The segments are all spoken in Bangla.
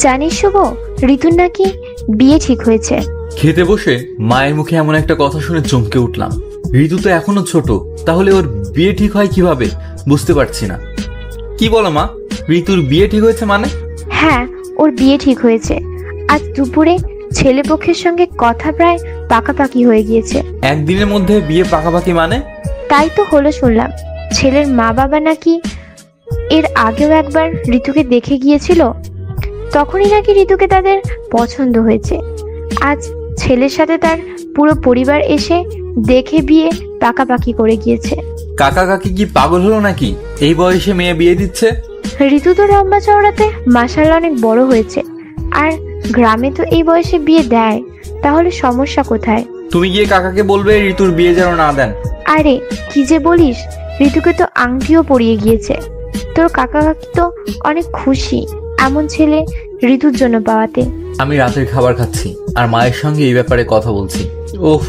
জানিস শুভ, ঋতুর নাকি বিয়ে ঠিক হয়েছে। খেতে বসে মায়ের মুখে এমন একটা কথা শুনে চমকে উঠলাম। ঋতু তো এখনো ছোট, তাহলে ওর বিয়ে ঠিক হয় কিভাবে বুঝতে পারছি না। কি বলো মা, ঋতুর বিয়ে ঠিক হয়েছে মানে? হ্যাঁ, ওর বিয়ে ঠিক হয়েছে। আজ দুপুরে ছেলে পক্ষের সঙ্গে কথা প্রায় পাকাপাকি হয়ে গিয়েছে। একদিনের মধ্যে বিয়ে পাকাপাকি মানে? তাই তো হলো শুনলাম। ছেলের মা বাবা নাকি এর আগেও একবার ঋতুকে দেখে গিয়েছিল, তখনই নাকি ঋতুকে তাদের পছন্দ হয়েছে। আজ ছেলের সাথে তার পুরো পরিবার এসে দেখে বিয়ে পাকাপাকি করে গিয়েছে। কাকা কাকি কি পাগল হলো নাকি এই বয়সে মেয়ে বিয়ে দিচ্ছে? ঋতু তো লম্বা চওড়াতে মাশাআল্লাহ অনেক বড় হয়েছে, আর গ্রামে তো এই বয়সে বিয়ে দেয়, তাহলে সমস্যা কোথায়? তুমি গিয়ে কাকাকে বলবে ঋতুর বিয়ে যেন না দেন। আরে কি যে বলিস, ঋতুকে তো আংটিও পরিয়ে গিয়েছে। তোর কাকা কাকি তো অনেক খুশি এমন ছেলে ঋতুর জন্য পাওয়াতে। আমি রাতের খাবার খাচ্ছি আর মায়ের সঙ্গে এই ব্যাপারে কথা বলছি। ওহ,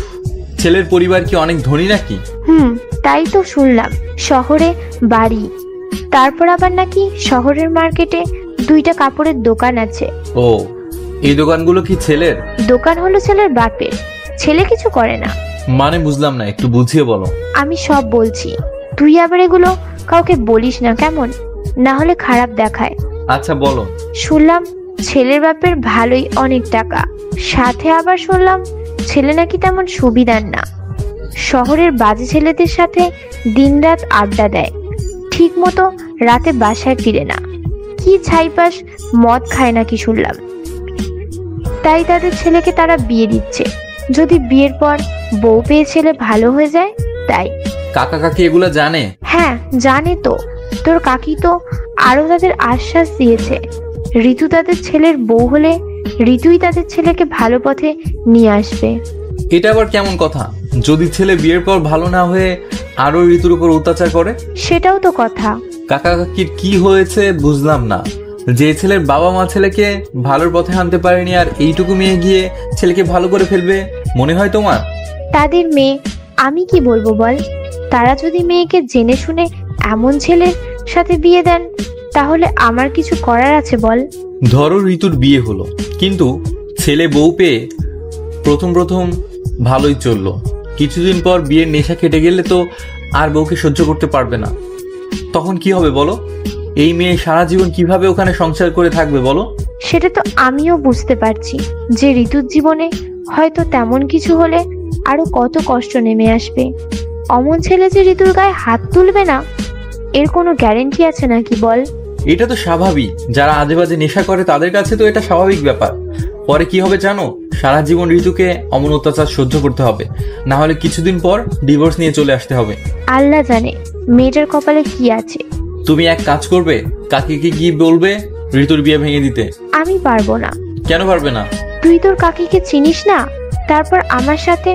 ছেলের পরিবার কি অনেক ধনী নাকি? তাই তো শুনলাম। শহরে বাড়ি, তারপর আবার নাকি শহরের মার্কেটে 2টা কাপড়ের দোকান আছে। ও, এই দোকানগুলো কি ছেলের? দোকান হলো ছেলের বাপের, ছেলে কিছু করে না। মানে বুঝলাম না, একটু বুঝিয়ে বলো। আমি সব বলছি, তুই আবার এগুলো কাউকে বলিস না কেমন, না হলে খারাপ দেখায়। আচ্ছা বলো। শুনলাম ছেলের বাপের ভালোই অনেক টাকা, সাথে আবার শুনলাম ছেলে নাকি তেমন সুবিধার না। শহরের বাজে ছেলেদের সাথে দিনরাত আড্ডা দেয়, ঠিক মতো রাতে বাসায় ফিরে না, কি ছাইপাস মদ খায় নাকি শুনলাম। তাই তাদের ছেলেকে তারা বিয়ে দিচ্ছে, যদি বিয়ের পর বউ পেয়ে ছেলে ভালো হয়ে যায় তাই। কাকা কাকি এগুলো জানে? হ্যাঁ জানে তো, তোর কাকি তো আরো তাদের আশ্বাস দিয়েছে ঋতু তাদের ছেলের বউ হলে ঋতুই তাদের ছেলেকে ভালো পথে নিয়ে আসবে। এটা আবার কেমন কথা? যদি ছেলে বিয়ের পর ভালো না হয়ে আরো ঋতুর উপর অত্যাচার করে? সেটাও তো কথা। কাকা কাকির কি হয়েছে বুঝলাম না, যে ছেলের বাবা মা ছেলেকে ভালোর পথে আনতে পারেনি আর এইটুকু মেয়ে গিয়ে ছেলেকে ভালো করে ফেলবে মনে হয় তোমার? তাদের মেয়ে, আমি কি বলবো বল। তারা যদি মেয়েকে জেনে শুনে এমন ছেলের সাথে বিয়ে দেন, তাহলে আমার কিছু করার আছে বল? ধরো ঋতুর বিয়ে হলো, কিন্তু ছেলে বউ পেয়ে প্রথম ভালোই চললো, কিছুদিন পর বিয়ের নেশা কেটে গেলে তো আর বউকে সহ্য করতে পারবে না, তখন কি হবে বলো? এই মেয়ে সারা জীবন কিভাবে ওখানে সংসার করে থাকবে বলো? সেটা তো আমিও বুঝতে পারছি যে ঋতুর জীবনে হয়তো তেমন কিছু হলে আরো কত কষ্ট নেমে আসবে। অমন ছেলে যে ঋতুর গায়ে হাত তুলবে না, এর কোনো গ্যারেন্টি আছে নাকি বল? এটা তো স্বাভাবিক, যারা আজে বাজে নেশা করে তাদের কাছে তো এটা স্বাভাবিক ব্যাপার। পরে কি হবে জানো? সারা জীবন ঋতুকে অমন অত্যাচার সহ্য করতে হবে, না হলে কিছুদিন পর ডিভোর্স নিয়ে চলে আসতে হবে। আল্লাহ জানে মেয়েটার কপালে কি আছে। তুমি এক কাজ করবে, কাকিকে গিয়ে বলবে ঋতুর বিয়ে ভেঙে দিতে। আমি পারবো না। কেন পারবে না? তুই তোর কাকিকে চিনিস না, তারপর আমার সাথে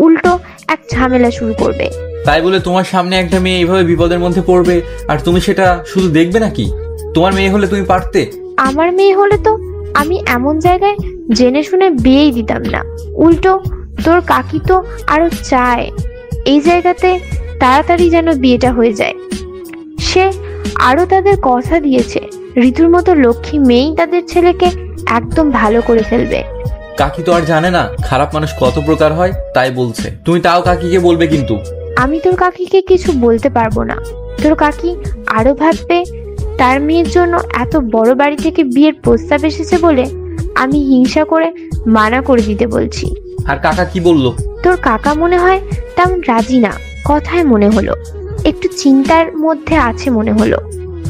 উল্টো এক ঝামেলা শুরু করবে। তাই বলে তোমার সামনে একটা মেয়ে এইভাবে বিপদের মধ্যে পড়বে আর তুমি সেটা শুধু দেখবে নাকি? তোমার মেয়ে হলে তুমি পারতে? আমার মেয়ে হলে তো আমি এমন জায়গায় জেনে শুনে বিয়েই দিতাম না। উল্টো তোর কাকি তো আরো চায় এই জায়গাতে তাড়াতাড়ি যেন বিয়েটা হয়ে যায়। সে আরো তাদের কথা দিয়েছে ঋতুর মতো লক্ষ্মী মেয়েই তাদের ছেলেকে একদম ভালো করে ফেলবে। কাকি তো আর জানে না খারাপ মানুষ কত প্রকার হয়, তাই বলছে। তুমি তাও কাকিকে বলবে কিন্তু। আমি তোর কাকিকে কিছু বলতে পারবো না। তোর কাকি আরো ভাববে তার মেয়ের জন্য এত বড় বাড়ি থেকে বিয়ের প্রস্তাব এসেছে বলে আমি হিংসা করে মানা করে দিতে বলছি। আর কাকা কি বললো? তোর কাকা মনে হয় তেমন রাজি না, কথায় মনে হলো একটু চিন্তার মধ্যে আছে মনে হলো।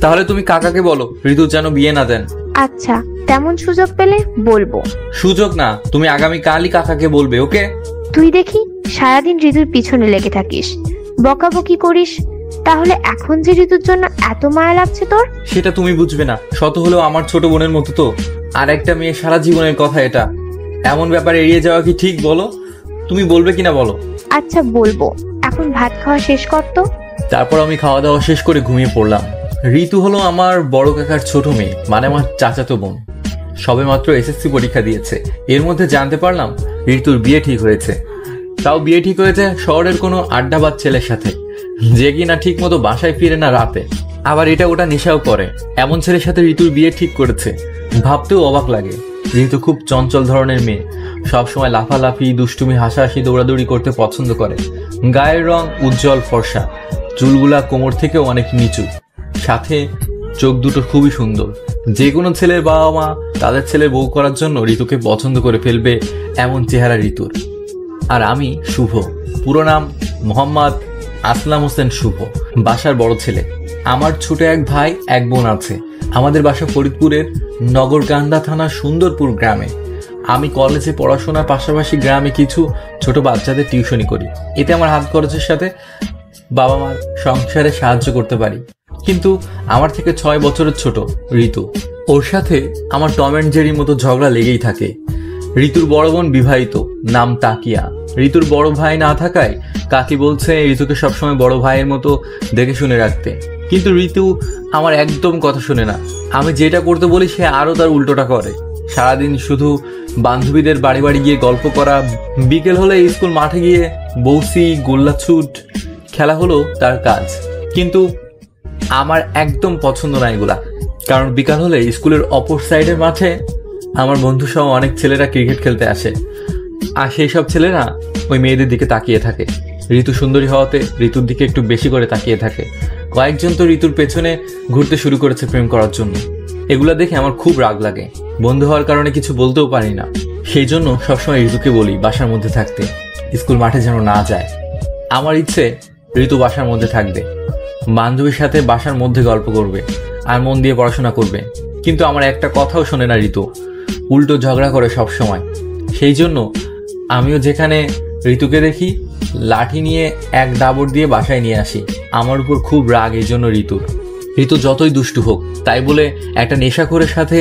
তাহলে তুমি কাকাকে বলো ঋতুর যেন বিয়ে না দেন। আচ্ছা, তেমন সুযোগ পেলে বলবো। সুযোগ না, তুমি আগামী কালই কাকাকে বলবে, ওকে? তুই দেখি সারাদিন ঋতুর পিছনে লেগে থাকিস, বকাবকি করিস, তাহলে এখন যে ঋতুর জন্য এত মায়া লাগছে তোর, সেটা তুমি বুঝবে না। শত হলেও আমার ছোট বোনের মতো তো। আর একটা মেয়ে সারা জীবনের কথা, এটা এমন ব্যাপার এড়িয়ে যাওয়া কি ঠিক বলো? তুমি বলবে কিনা বলো? আচ্ছা বলবো, এখন ভাত খাওয়া শেষ কর তো। তারপর আমি খাওয়া দাওয়া শেষ করে ঘুমিয়ে পড়লাম। ঋতু হলো আমার বড় কাকার ছোট মেয়ে, মানে আমার চাচাতো বোন। সবে মাত্র এসএসসি পরীক্ষা দিয়েছে, এর মধ্যে জানতে পারলাম ঋতুর বিয়ে ঠিক হয়েছে। তাও বিয়ে ঠিক হয়েছে শহরের কোনো আড্ডাবাজ ছেলের সাথে, যে কিনা ঠিক মতো বাসায় ফিরে না রাতে, আবার এটা ওটা নেশাও করে। এমন ছেলের সাথে ঋতুর বিয়ে ঠিক করেছে, ভাবতেও অবাক লাগে। ঋতু খুব চঞ্চল ধরনের মেয়ে, সবসময় লাফালাফি, দুষ্টুমি, হাসাহাসি, দৌড়াদৌড়ি করতে পছন্দ করে। গায়ের রং উজ্জ্বল ফর্সা, চুলগুলা কোমর থেকেও অনেক নিচু, সাথে চোখ দুটো খুবই সুন্দর। যে কোনো ছেলের বাবা মা তাদের ছেলে বউ করার জন্য ঋতুকে পছন্দ করে ফেলবে, এমন চেহারা ঋতুর। আর আমি শুভ, পুরো নাম মোহাম্মদ আসলাম হোসেন শুভ, বাসার বড় ছেলে। আমার ছোট এক ভাই এক বোন আছে। আমাদের বাসা ফরিদপুরের নগরকান্দা থানার সুন্দরপুর গ্রামে। আমি কলেজে পড়াশোনার পাশাপাশি গ্রামে কিছু ছোট বাচ্চাদের টিউশনি করি, এতে আমার হাত খরচের সাথে বাবা মার সংসারে সাহায্য করতে পারি। কিন্তু আমার থেকে 6 বছরের ছোট ঋতু, ওর সাথে আমার টম অ্যান্ড জেরির মতো ঝগড়া লেগেই থাকে। ঋতুর বড় বোন বিবাহিত, নাম তাকিয়া। ঋতুর বড় ভাই না থাকায় কাকি বলছে ঋতুকে সবসময় বড় ভাইয়ের মতো দেখে শুনে রাখতে, কিন্তু ঋতু আমার একদম কথা শুনে না। আমি যেটা করতে বলি সে আরো তার উল্টোটা করে। সারাদিন শুধু বান্ধবীদের বাড়ি বাড়ি গিয়ে গল্প করা, বিকেল হলে স্কুল মাঠে গিয়ে বৌসি, গোল্লাছুট খেলা হলো তার কাজ। কিন্তু আমার একদম পছন্দ না এগুলা, কারণ বিকাল হলে স্কুলের অপর সাইডের মাঠে আমার বন্ধু সহ অনেক ছেলেরা ক্রিকেট খেলতে আসে, আর সেই সব ছেলেরা ওই মেয়েদের দিকে তাকিয়ে থাকে। ঋতু সুন্দরী হওয়াতে ঋতুর দিকে একটু বেশি করে তাকিয়ে থাকে। কয়েকজন তো ঋতুর পেছনে ঘুরতে শুরু করেছে প্রেম করার জন্য। এগুলা দেখে আমার খুব রাগ লাগে। বন্ধু হওয়ার কারণে কিছু বলতেও পারি না, সেই জন্য সবসময় ঋতুকে বলি বাসার মধ্যে থাকতে, স্কুল মাঠে যেন না যায়। আমার ইচ্ছে ঋতু বাসার মধ্যে থাকবে, বান্ধবীর সাথে বাসার মধ্যে গল্প করবে আর মন দিয়ে পড়াশোনা করবে। কিন্তু আমার একটা কথাও শোনে না ঋতু, উল্টো ঝগড়া করে সব সময়। সেই জন্য আমিও যেখানে ঋতুকে দেখি লাঠি নিয়ে এক দাবড় দিয়ে বাসায় নিয়ে আসি। আমার উপর খুব রাগ এই জন্য ঋতু যতই দুষ্টু হোক, তাই বলে একটা নেশাখোরের সাথে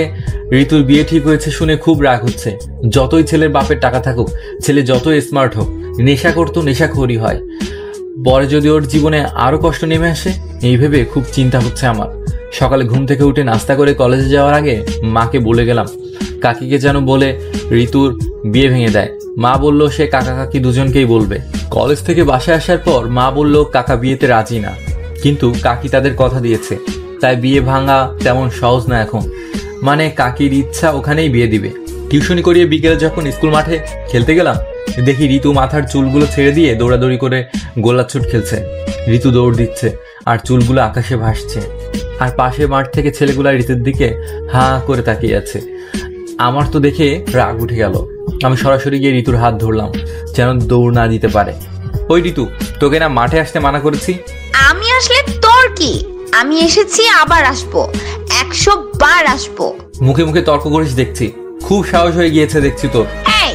ঋতুর বিয়ে ঠিক হয়েছে শুনে খুব রাগ হচ্ছে। যতই ছেলের বাপের টাকা থাকুক, ছেলে যতই স্মার্ট হোক, নেশাখোর তো নেশাখোরই হয়। পরে যদি ওর জীবনে আরো কষ্ট নেমে আসে, এই ভেবে খুব চিন্তা হচ্ছে আমার। সকালে ঘুম থেকে উঠে নাস্তা করে কলেজে যাওয়ার আগে মাকে বলে গেলাম কাকিকে যেন বলে ঋতুর বিয়ে ভেঙে দেয়। মা বলল সে কাকা কাকি দুজনকেই বলবে। কলেজ থেকে বাসায় আসার পর মা বলল কাকা বিয়েতে রাজি না, কিন্তু কাকি তাদের কথা দিয়েছে, তাই বিয়ে ভাঙা তেমন সহজ না এখন। মানে কাকির ইচ্ছা ওখানেই বিয়ে দিবে। টিউশনি করিয়ে বিকেলে যখন স্কুল মাঠে খেলতে গেলাম, দেখি ঋতু মাথার চুলগুলো ছেড়ে দিয়ে দৌড়াদৌড়ি করে গোল্লাছুট খেলছে। ঋতু দৌড় দিচ্ছে আর চুলগুলো আকাশে ভাসছে, আর পাশে মাঠ থেকে ছেলেগুলা ঋতুর দিকে হা করে তাকিয়ে আছে। আমার তো দেখে রাগ উঠে গেল। আমি সরাসরি গিয়ে ঋতুর হাত ধরলাম, যেন দৌড় না দিতে পারে। ওই ঋতু, তোকে না মাঠে আসতে মানা করেছি? আমি আসলে তোর কি? আমি এসেছি, আবার আসবো, 100 বার আসবো। মুখে মুখে তর্ক করিস দেখছি, খুব সাহস হয়ে গিয়েছে দেখছি তোর। এই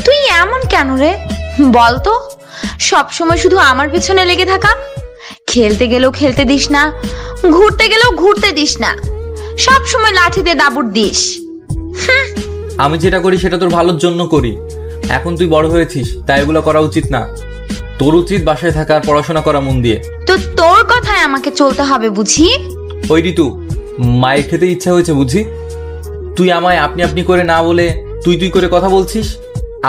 তুই এমন কেন রে বলতো? সব সময় শুধু আমার পেছনে লেগে থাকা। খেলতে গেলেও খেলতে দিস না, ঘুরতে গেলেও ঘুরতে দিস না, সব সময় লাঠি দিয়ে দাবুর দিস। আমি যেটা করি সেটা তোর ভালোর জন্য করি। এখন তুই বড় হয়েছিস, তাই এগুলো করা উচিত না। তোর উচিত বাসায় থাকা আর পড়াশোনা করা মন দিয়ে। তো তোর কথায় আমাকে চলতে হবে বুঝি? ওই ঋতু, মায়ের খেতে ইচ্ছা হয়েছে বুঝি? তুই আমায় আপনি আপনি করে না বলে তুই তুই করে কথা বলছিস,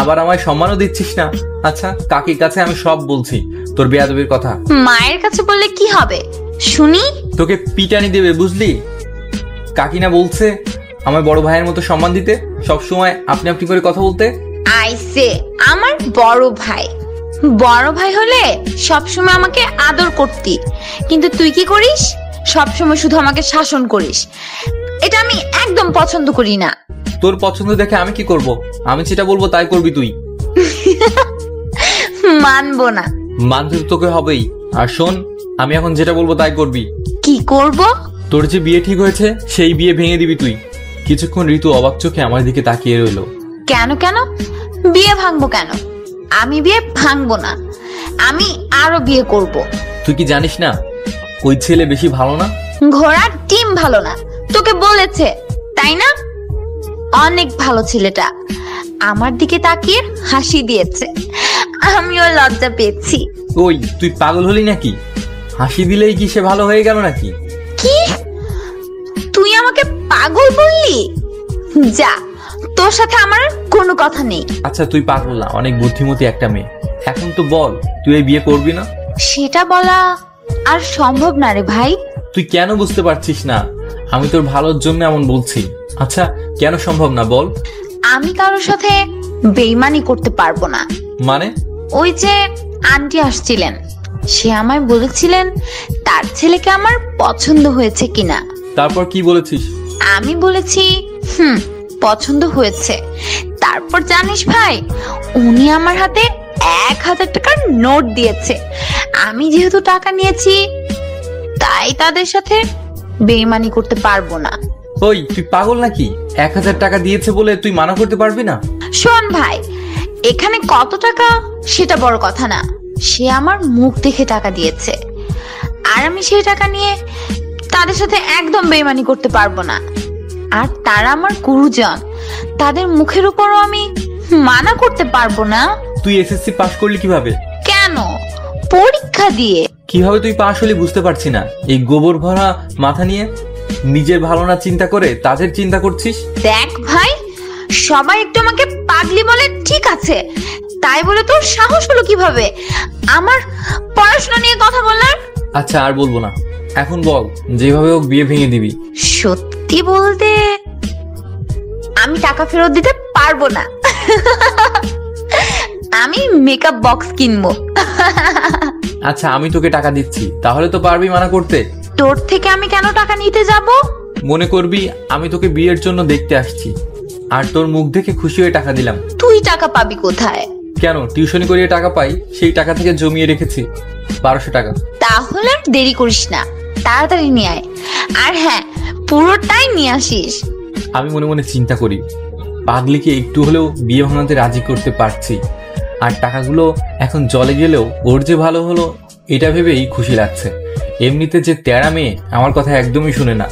আবার আমায় সম্মানও দিচ্ছিস না। আচ্ছা, কাকির কাছে আমি সব বলছি তোর বেয়াদবির কথা। মায়ের কাছে বললে কি হবে শুনি? তোকে পিটানি দেবে বুঝলি। কাকি না বলছে আমায় বড় ভাইয়ের মতো সম্মান দিতে, সব সময় আপনি আপনি করে কথা বলতে। আইসে আমার বড় ভাই, বড় ভাই হলে সবসময় আমাকে আদর করতি, কিন্তু তুই কি করিস? সবসময় শুধু আমাকে শাসন করিস। এটা আমি একদম পছন্দ করি না। তোর পছন্দ দেখে আমি কি করব? আমি যেটা বলবো তাই করবি তুই। মানবো না। মানতে তোকে হবেই। আর শোন, আমি এখন যেটা বলবো তাই করবি। কি করব? তোর যে বিয়ে ঠিক হয়েছে সেই বিয়ে ভেঙে দিবি তুই। কিছুক্ষণ ঋতু অবাক চোখে আমার দিকে তাকিয়ে রইল। কেন কেন? বিয়ে ভাঙবো কেন? আমি বিয়ে ভাঙবো না, আমি আরো বিয়ে করব। তুই কি জানিস না ওই ছেলে বেশি ভালো না? ঘোড়ার ডিম ভালো না, তোকে বলেছে তাই না? অনেক ভালো ছেলেটা, আমার দিকে তাকিয়ে হাসি দিয়েছে, আমিও লজ্জা পেয়েছি। ওই তুই পাগল হলি নাকি? হাসি দিলেই কি সে ভালো হয়ে গেল নাকি? পাগল বললি? যা, তোর সাথে আমার কোনো কথা নেই। আচ্ছা তুই পাগল না, অনেক বুদ্ধিমতী একটা মেয়ে। এখন তো বল, তুই এই বিয়ে করবি না? সেটা বলা আর সম্ভব না রে ভাই। তুই কেন বুঝতে পারছিস না? আমি তোর ভালোর জন্য এমন বলছি। আচ্ছা কেন সম্ভব না বল? আমি কারোর সাথে বেইমানি করতে পারবো না। মানে? ওই যে আন্টি আসছিলেন, সে আমায় বলেছিলেন তার ছেলেকে আমার পছন্দ হয়েছে কিনা। তারপর কি বলেছিস? আমি বলেছি পছন্দ হয়েছে। তারপর জানিস ভাই, উনি আমার হাতে 1000 টাকার নোট দিয়েছে। আমি যেহেতু টাকা নিয়েছি, তাই তাদের সাথে বেইমানি করতে পারবো না। ওই তুই পাগল নাকি? 1000 টাকা দিয়েছে বলে তুই মানা করতে পারবি না? শোন ভাই, এখানে কত টাকা সেটা বড় কথা না, সে আমার মুখ দেখে টাকা দিয়েছে, আর আমি সেই টাকা নিয়ে তাদের সাথে একদম বেইমানি করতে পারবো না। আর তারা আমার গুরুজন, তাদের মুখের উপরও আমি মানা করতে পারবো না। তুই এসএসসি পাশ করলি কিভাবে? কেন? পরীক্ষা দিয়ে। কিভাবে তুই পাশ হলি বুঝতে পারছি না। এই গোবর ভরা মাথা নিয়ে নিজের ভালো না চিন্তা করে তাদের চিন্তা করছিস। দেখ ভাই, সবাই একটু আমাকে পাগলি বলে, ঠিক আছে, তাই বলে তোর সাহস হলো কিভাবে আমার পড়াশোনা নিয়ে কথা বলার? আচ্ছা আর বলবো না, এখন বল যেভাবে হোক বিয়ে ভেঙে দিবি। সত্যি বলতে আমি টাকা ফেরত দিতে পারবো না। আমি মেকআপ বক্স কিনবো। আচ্ছা আমি তোকে টাকা দিচ্ছি, তাহলে তো পারবি মানা করতে। তোর থেকে আমি কেন টাকা নিতে যাব? মনে করবি আমি তোকে বিয়ের জন্য দেখতে আসছি, আর তোর মুখ দেখে খুশি হয়ে টাকা দিলাম। তুই টাকা পাবি কোথায়? কেন, টিউশনি করিয়ে টাকা পাই, সেই টাকা থেকে জমিয়ে রেখেছি 1200 টাকা। তাহলে আর দেরি করিস না, তাড়াতাড়ি নিয়ে আয়। আর হ্যাঁ, পুরোটাই নিয়ে আসিস। আমি মনে মনে চিন্তা করি, পাগলিকে একটু হলেও বিয়ে ভাঙাতে রাজি করতে পারছি, আর টাকাগুলো এখন জলে গেলেও ওর যে ভালো হলো এটা ভেবেই খুশি লাগছে। এমনিতে যে তেড়া মেয়ে আমার কথা একদমই শুনে না,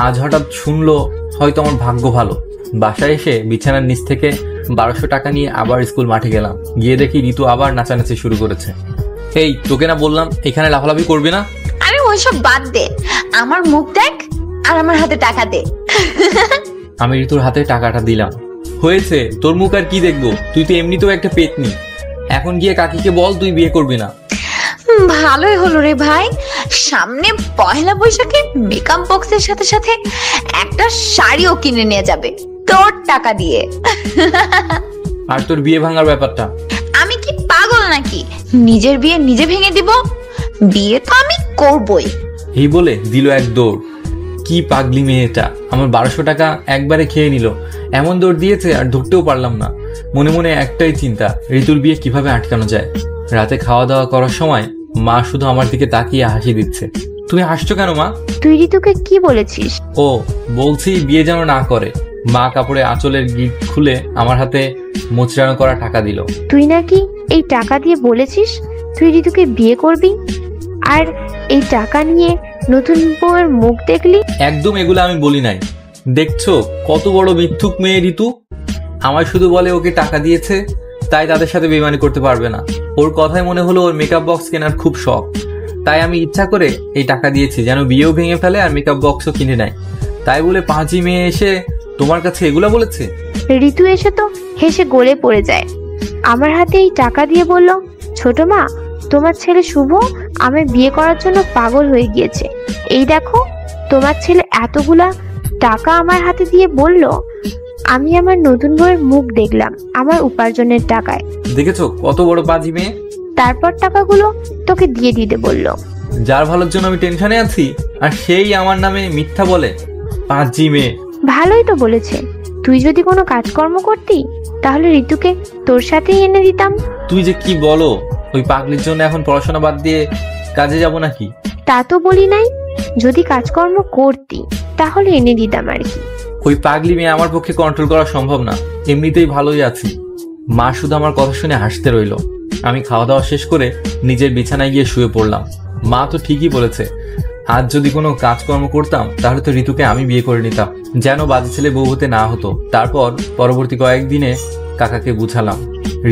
আজ হঠাৎ শুনলো, হয়তো আমার ভাগ্য ভালো। বাসায় এসে বিছানার নিচ থেকে 1200 টাকা নিয়ে আবার স্কুল মাঠে গেলাম, গিয়ে দেখি ঋতু আবার নাচানাচি শুরু করেছে। এই তোকে না বললাম এখানে লাফালাফি করবি না? আরে ওইসব বাদ দে, আমার মুখ দেখ আর আমার হাতে টাকা দে। আমি ঋতুর হাতে টাকাটা দিলাম। হয়েছে, তোর মুখ আর কি দেখবো, তুই তো এমনিতেও একটা পেতনি। এখন গিয়ে কাকিকে বল তুই বিয়ে করবি না। ভালোই হলো রে ভাই, সামনে পয়লা বৈশাখে মেকআপ বক্সের সাথে সাথে একটা শাড়িও কিনে নিয়ে যাবে তোর টাকা দিয়ে। আর তোর বিয়ে ভাঙার ব্যাপারটা? আমি কি পাগল নাকি নিজের বিয়ে নিজে ভেঙে দিব? বিয়ে তো আমি করবই। এই বলে দিল এক দৌড়। কি পাগলি মেয়ে এটা, আমার 1200 টাকা একবারে খেয়ে নিল। এমন দৌড় দিয়েছে আর ধরতেও পারলাম না। মনে মনে একটাই চিন্তা, ঋতুর বিয়ে কিভাবে আটকানো যায়। রাতে খাওয়া দাওয়া করার সময় মা শুধু আমার দিকে তাকিয়ে হাসি দিচ্ছে। তুমি হাসছো কেন মা? তুই ঋতুকে কি বলেছিস? ও বলছি বিয়ে যেন না করে। মা কাপড়ে আঁচলের গিট খুলে আমার হাতে মোচড়ানো করা টাকা দিল। তুই নাকি এই টাকা দিয়ে বলেছিস তুই ঋতুকে বিয়ে করবি, আর এই টাকা নিয়ে নতুন বউয়ের মুখ দেখলি? একদম এগুলো আমি বলি নাই। দেখছো কত বড় মিথ্যুক মেয়ে ঋতু। আমায় শুধু বলে ওকে টাকা দিয়েছে তাই তাদের সাথে বেইমানি করতে পারবে না। ওর কথায় মনে হলো ওর মেকআপ বক্স কেনার খুব শখ, তাই আমি ইচ্ছা করে এই টাকা দিয়েছি যেন বিয়েও ভেঙে ফেলে আর মেকআপ বক্সও কিনে নেয়। তাই বলে পাঁচি মেয়ে এসে তোমার কাছে এগুলা বলেছে? ঋতু এসে তো হেসে গলে পড়ে যায়, আমার হাতে এই টাকা দিয়ে বলল, ছোট মা, তোমার ছেলে শুভ আমায় বিয়ে করার জন্য পাগল হয়ে গিয়েছে। এই দেখো, তোমার ছেলে এতগুলা টাকা আমার হাতে দিয়ে বলল আমি আমার নতুন বউয়ের মুখ দেখলাম আমার উপার্জনের টাকায়। দেখেছো কত বড় পাঁচি মেয়ে। তারপর টাকাগুলো তোকে দিয়ে দিতে বলল। যার ভালোর জন্য আমি টেনশনে আছি আর সেই আমার নামে মিথ্যা বলে। পাঁচি মেয়ে। ভালোই তো বলেছে, তুই যদি কোনো কাজকর্ম করতি তাহলে ঋতুকে তোর সাথেই এনে দিতাম। তুই যে কি বলো, ওই পাগলির জন্য এখন পড়াশোনা বাদ দিয়ে কাজে যাব নাকি? তা তো বলি নাই, যদি কাজকর্ম করতি তাহলে এনে দিতাম আর কি। ওই পাগলি মেয়ে আমার পক্ষে কন্ট্রোল করা সম্ভব না। এমনিতেই ভালোই আছি। মা শুধু আমার কথা শুনে হাসতে রইল। আমি খাওয়া দাওয়া শেষ করে নিজের বিছানায় গিয়ে শুয়ে পড়লাম। মা তো ঠিকই বলেছে, আজ যদি কোনো কাজকর্ম করতাম তাহলে তো ঋতুকে আমি বিয়ে করে নিতাম, যেন বাজে ছেলে বউ হতে না হতো। তারপর পরবর্তী কয়েকদিনে কাকাকে বুঝালাম,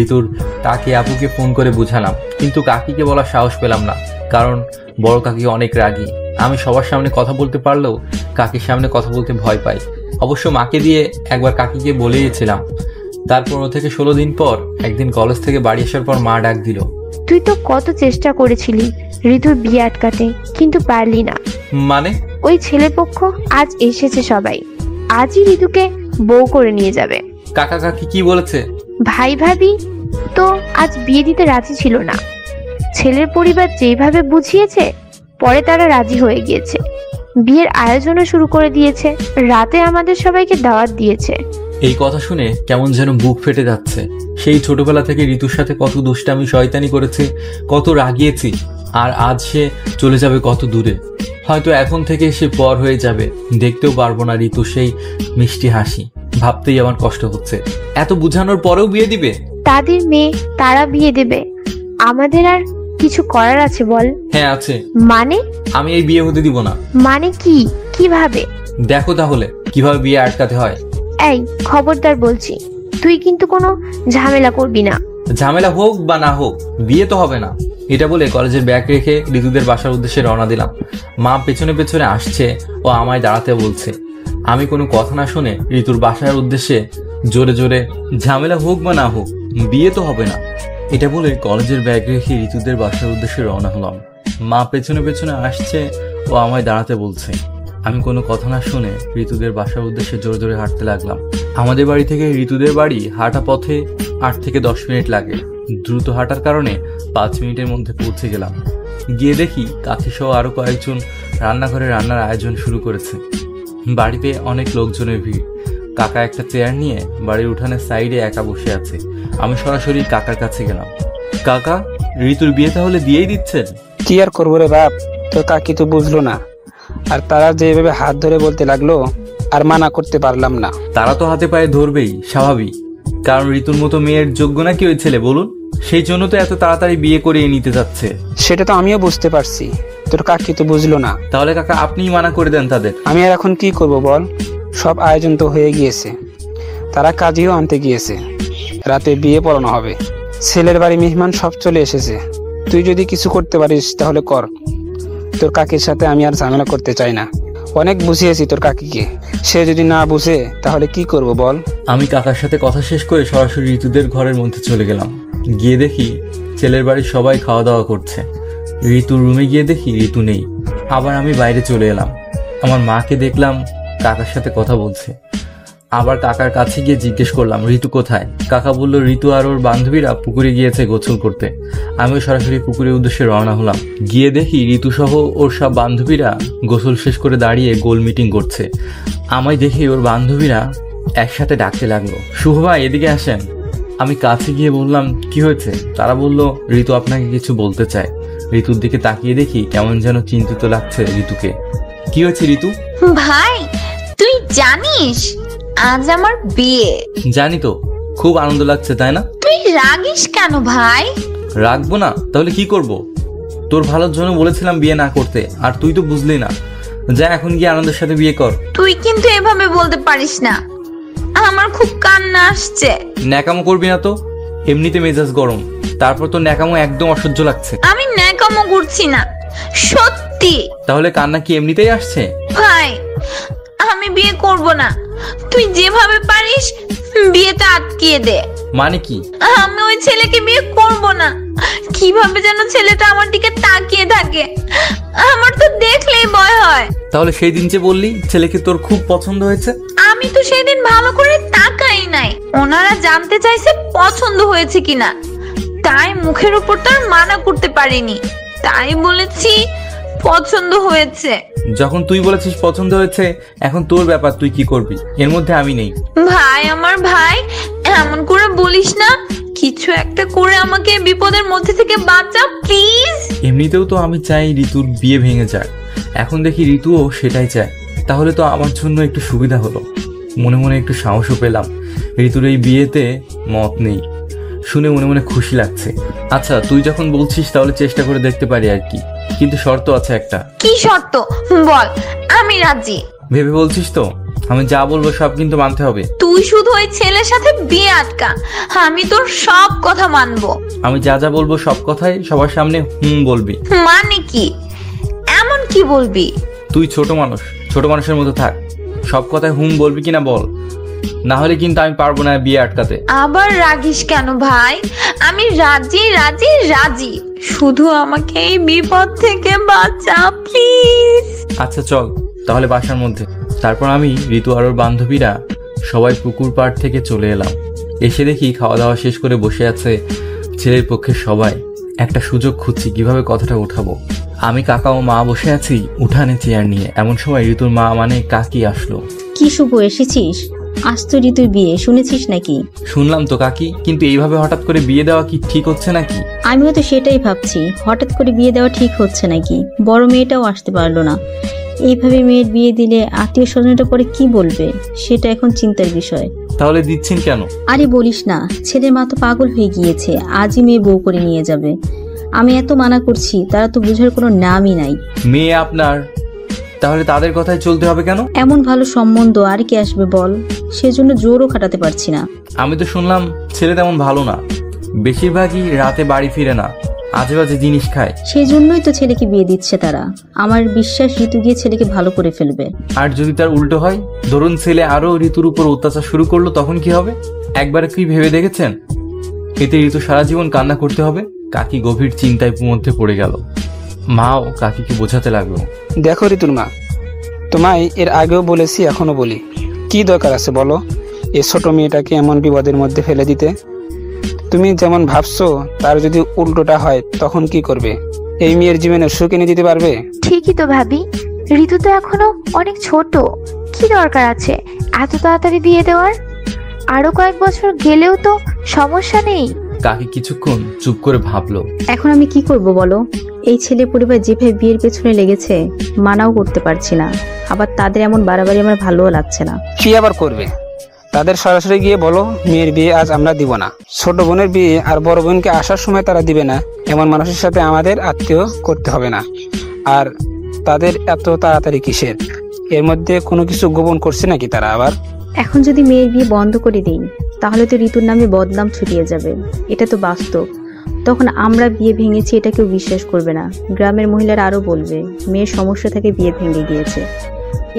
ঋতুর কাকি আপুকে ফোন করে বুঝালাম, কিন্তু কাকিকে বলার সাহস পেলাম না, কারণ বড় কাকি অনেক রাগী। আমি সবার সামনে কথা বলতে পারলেও কাকির সামনে কথা বলতে ভয় পাই। অবশ্য মাকে দিয়ে একবার কাকিকে বলেইছিলাম। তার 15 থেকে 16 দিন পর একদিন কলেজ থেকে বাড়ি আসার পর মা ডাক দিল। তুই তো কত চেষ্টা করেছিলি ঋতুর বিয়ে আটকাতে, কিন্তু পারলি না। মানে? ওই ছেলেপক্ষ আজ এসেছে সবাই, আজই ঋতুকে বউ করে নিয়ে যাবে। কাকা কাকি কি বলেছে? ভাই ভাবি তো আজ বিয়ে দিতে রাজি ছিল না। ছেলের পরিবার যেভাবে বুঝিয়েছে, পরে তারা রাজি হয়ে গিয়েছে। বিয়ের আয়োজনও শুরু করে দিয়েছে, রাতে আমাদের সবাইকে দাওয়াত দিয়েছে। এই কথা শুনে কেমন যেন বুক ফেটে যাচ্ছে। সেই ছোটবেলা থেকে ঋতুর সাথে কত দুষ্টামি শয়তানি করেছে, কত রাগিয়েছি, আর আজ সে চলে যাবে কত দূরে। হয়তো এখন থেকে সে পর হয়ে যাবে, দেখতেও পারবো না ঋতু সেই মিষ্টি হাসি। ভাবতেই আমার কষ্ট হচ্ছে। এত বুঝানোর পরেও বিয়ে দিবে? তাদের মেয়ে, তারা বিয়ে দেবে, আমাদের আর কিছু করার আছে বল? হ্যাঁ আছে। মানে? আমি এই বিয়ে হতে দিব না। মানে কি? কিভাবে? দেখো তাহলে কিভাবে বিয়ে আটকাতে হয়। এই খবরদার বলছি, তুই কিন্তু কোনো ঝামেলা করবি না। ঝামেলা হোক বা না হোক, বিয়ে তো হবে না। এটা বলে কলেজের ব্যাগ রেখে ঋতুদের বাসার উদ্দেশ্যে রওনা দিলাম। মা পেছনে পেছনে আসছে ও আমায় দাঁড়াতে বলছে। আমি কোনো কথা না শুনে ঋতুর বাসার উদ্দেশ্যে জোরে জোরে, ঝামেলা হোক বা না হোক, বিয়ে তো হবে না। এটা বলে কলেজের ব্যাগ রেখে ঋতুদের বাসার উদ্দেশ্যে রওনা হলাম। মা পেছনে পেছনে আসছে ও আমায় দাঁড়াতে বলছে। আমি কোনো কথা না শুনে ঋতুদের বাসার উদ্দেশ্যে জোরে জোরে হাঁটতে লাগলাম। আমাদের বাড়ি থেকে ঋতুদের বাড়ি হাঁটা পথে 8 থেকে 10 মিনিট লাগে। দ্রুত হাঁটার কারণে 5 মিনিটের মধ্যে পৌঁছে গেলাম। গিয়ে দেখি কাকি সহ আরো কয়েকজন রান্নাঘরে রান্নার আয়োজন শুরু করেছে। বাড়িতে অনেক লোকজনের ভিড়। কাকা একটা চেয়ার নিয়ে বাড়ির উঠানের সাইডে একা বসে আছে। আমি সরাসরি কাকার কাছে গেলাম। কাকা, ঋতুর বিয়ে তাহলে দিয়েই দিচ্ছেন? কি আর করবো রে বাপ, তোর কাকি তো বুঝলো না, আর তারা যেভাবে হাত ধরে বলতে লাগলো আর মানা করতে পারলাম না। তারা তো হাতে পায়ে ধরবেই, স্বাভাবিক। কারণ ঋতুর মতো মেয়ের যোগ্য নাকি ওই ছেলে বলুন? সেই জন্য তো এত তাড়াতাড়ি বিয়ে করিয়ে নিতে যাচ্ছে। সেটা তো আমিও বুঝতে পারছি, তোর কাকি তো বুঝলো না। তাহলে কাকা আপনিই মানা করে দেন তাদের। আমি আর এখন কি করব বল? সব আয়োজন তো হয়ে গিয়েছে, তারা কাজেও আনতে গিয়েছে, রাতে বিয়ে পড়ানো হবে, ছেলের বাড়ি মেহমান সব চলে এসেছে। তুই যদি কিছু করতে পারিস তাহলে কর। তোর কাকির সাথে আমি আর ঝামেলা করতে চাই না। অনেক বুঝিয়েছি তোর কাকিকে, সে যদি না বুঝে তাহলে কি করব বল? আমি কাকার সাথে কথা শেষ করে সরাসরি ঋতুদের ঘরের মধ্যে চলে গেলাম। গিয়ে দেখি ছেলের বাড়ির সবাই খাওয়া দাওয়া করছে। ঋতুর রুমে গিয়ে দেখি ঋতু নেই। আবার আমি বাইরে চলে এলাম। আমার মাকে দেখলাম কাকার সাথে কথা বলছে। আবার কাকার কাছে গিয়ে জিজ্ঞেস করলাম ঋতু কোথায়। কাকা বলল ঋতু আর ওর বান্ধবীরা পুকুরে গিয়েছে গোসল করতে। আমিও সরাসরি পুকুরের উদ্দেশ্যে রওনা হলাম। গিয়ে দেখি ঋতু সহ ওর সব বান্ধবীরা গোসল শেষ করে দাঁড়িয়ে গোল মিটিং করছে। আমায় দেখে ওর বান্ধবীরা একসাথে ডাকতে লাগলো, শুভ ভাই এদিকে আসেন। আমি কাছে গিয়ে বললাম কি হয়েছে? তারা বলল ঋতু আপনাকে কিছু বলতে চায়। ঋতুর দিকে তাকিয়ে দেখি কেমন যেন চিন্তিত লাগছে ঋতুকে। কি হয়েছে ঋতু? ভাই, তুই জানিস আজ আমার বিয়ে? জানি তো, খুব আনন্দ লাগছে তাই না? তুই রাগিস কেন ভাই? রাখবো না, তাহলে কি করব? তোর ভালোর জন্য বলেছিলাম বিয়ে না করতে, আর তুই তো বুঝলি না। যা এখন গিয়ে আনন্দের সাথে বিয়ে কর। তুই কিন্তু এভাবে বলতে পারিস না, আমার খুব কান্না আসছে। ন্যাকামো করবি না তো, এমনিতে মেজাজ গরম, তারপর তো ন্যাকামো একদম অসহ্য লাগছে। আমি ন্যাকামো করছি না, সত্যি। তাহলে কান্না কি এমনিতেই আসছে? ভাই, আমি বিয়ে করব না। তুই যেভাবে পারিস বিয়েটা আটকিয়ে দে। মানে কি? আমি ওই ছেলেকে বিয়ে করব না। কিভাবে যেন ছেলেটা আমার দিকে তাকিয়ে থাকে, আমার তো দেখলেই ভয় হয়। তাহলে সেই দিন যে বললি ছেলেকে তোর খুব পছন্দ হয়েছে? আমি তো সেদিন ভালো করে তাকাই নাই। ওনারা জানতে চাইছে পছন্দ হয়েছে কিনা, তাই মুখের উপর তার মানা করতে পারিনি, তাই বলেছি পছন্দ হয়েছে। যখন তুই বলেছিস পছন্দ হয়েছে, এখন তোর ব্যাপার, তুই কি করবি, এর মধ্যে আমি নেই। ভাই, আমার ভাই, এমন করে বলিস না। কিছু একটা করে আমাকে বিপদের মধ্যে থেকে বাঁচা প্লিজ। এমনিতেও তো আমি চাই ঋতুর বিয়ে ভেঙে যাক। এখন দেখি ঋতুও সেটাই চায়। তাহলে তো আমার জন্য একটু সুবিধা হলো। মনে মনে একটু সাহসও পেলাম। ঋতুর এই বিয়েতে মত নেই শুনে মনে মনে খুশি লাগছে। আচ্ছা, তুই যখন বলছিস তাহলে চেষ্টা করে দেখতে পারি আর কি, কিন্তু শর্ত আছে একটা। কি শর্ত বল? আমি রাজি। ভেবে বলছিস তো? আমি যা বলবো সব কিন্তু মানতে হবে। তুই শুধু ওই ছেলের সাথে বিয়ে আটকা, আমি তোর সব কথা মানবো। আমি যা যা বলবো সব কথাই সবার সামনে বলবি। মানে কি? এমন কি বলবি? তুই ছোট মানুষ, ছোট মানুষের মতো থাক। সব কথায় হুম বলবি কিনা বল, না হলে কিন্তু আমি পারবো না বিয়ে আটকাতে। আবার রাগিস কেন ভাই? আমি রাজি রাজি রাজি, শুধু আমাকে এই বিপদ থেকে বাঁচা প্লিজ। আচ্ছা চল তাহলে বাসার মধ্যে। তারপর আমি, ঋতু আর ওর বান্ধবীরা সবাই পুকুর পাড় থেকে চলে এলাম। এসে দেখি খাওয়া দাওয়া শেষ করে বসে আছে ছেলের পক্ষে সবাই। একটা সুযোগ খুঁজছি কিভাবে কথাটা উঠাবো। আমি, কাকা ও মা বসে আছি উঠানে চেয়ার নিয়ে। এমন সময় ঋতুর মা মানে কাকি আসলো। কি শুভ, এসেছিস? আজ তো ঋতুর বিয়ে, শুনেছিস নাকি? শুনলাম তো কাকি, কিন্তু এইভাবে হঠাৎ করে বিয়ে দেওয়া কি ঠিক হচ্ছে নাকি? আমিও তো সেটাই ভাবছি, হঠাৎ করে বিয়ে দেওয়া ঠিক হচ্ছে নাকি। বড় মেয়েটাও আসতে পারলো না। এইভাবে মেয়ের বিয়ে দিলে আত্মীয় স্বজনটা পরে কি বলবে, সেটা এখন চিন্তার বিষয়। তাহলে দিচ্ছেন কেন? আরে বলিস না, ছেলের মা তো পাগল হয়ে গিয়েছে, আজই মেয়ে বউ করে নিয়ে যাবে। আমি এত মানা করছি, তারা তো বুঝার কোনো নামই নাই। মেয়ে আপনার, তাহলে তাদের কথায় চলতে হবে কেন? এমন ভালো সম্বন্ধ আর কি আসবে বল, সেজন্য জোরও খাটাতে পারছি না। আমি তো শুনলাম ছেলে তেমন ভালো না, বেশিরভাগই রাতে বাড়ি ফিরে না, আজে বাজে জিনিস খায়। সেই জন্যই তো ছেলেকে বিয়ে দিচ্ছে তারা। আমার বিশ্বাস ঋতু গিয়ে ছেলেকে ভালো করে ফেলবে। আর যদি তার উল্টো হয়, ধরুন ছেলে আরো ঋতুর উপর অত্যাচার শুরু করলো, তখন কি হবে? একবার কি ভেবে দেখেছেন? এতে ঋতু সারা জীবন কান্না করতে হবে। কাকি গভীর চিন্তায় মধ্যে পড়ে গেল। মাও কাকিকে বোঝাতে লাগলো। দেখো ঋতুর মা, তোমায় এর আগেও বলেছি, এখনো বলি, কি দরকার আছে বলো এই ছোট মেয়েটাকে এমন বিপদের মধ্যে ফেলে দিতে? তুমি যেমন ভাবছো তার যদি উল্টোটা হয় তখন কি করবে? এই মেয়ের জীবনে সুখ এনে দিতে পারবে? ঠিকই তো ভাবি, ঋতু তো এখনো অনেক ছোট। কি দরকার আছে এত তাড়াতাড়ি বিয়ে দেওয়ার? আরো কয়েক বছর গেলেও তো সমস্যা নেই। কাকি কিছুক্ষণ চুপ করে ভাবলো। এখন আমি কি করব বলো? এই ছেলে পরিবার যেভাবে বিয়ের পেছনে লেগেছে, মানাও করতে পারছি না। আবার তাদের এমন বাড়াবাড়ি আমার ভালোও লাগছে না। কি আবার করবে? তাদের সরাসরি গিয়ে বলো মেয়ের বিয়ে আজ আমরা দিব না। ছোট বোনের বিয়ে আর বড় বোনকে আসার সময় তারা দিবে না, এমন মানুষের সাথে আমাদের আত্মীয় করতে হবে না। আর তাদের এত তাড়াতাড়ি কিসের? এর মধ্যে কোনো কিছু গোপন করছে নাকি তারা আবার? এখন যদি মেয়ের বিয়ে বন্ধ করে দিই, তাহলে তো ঋতুর নামে বদনাম ছড়িয়ে যাবে। এটা তো বাস্তব। তখন আমরা বিয়ে ভেঙেছি এটা কেউ বিশ্বাস করবে না। গ্রামের মহিলারা আরো বলবে মেয়ের সমস্যা থেকে বিয়ে ভেঙে গিয়েছে।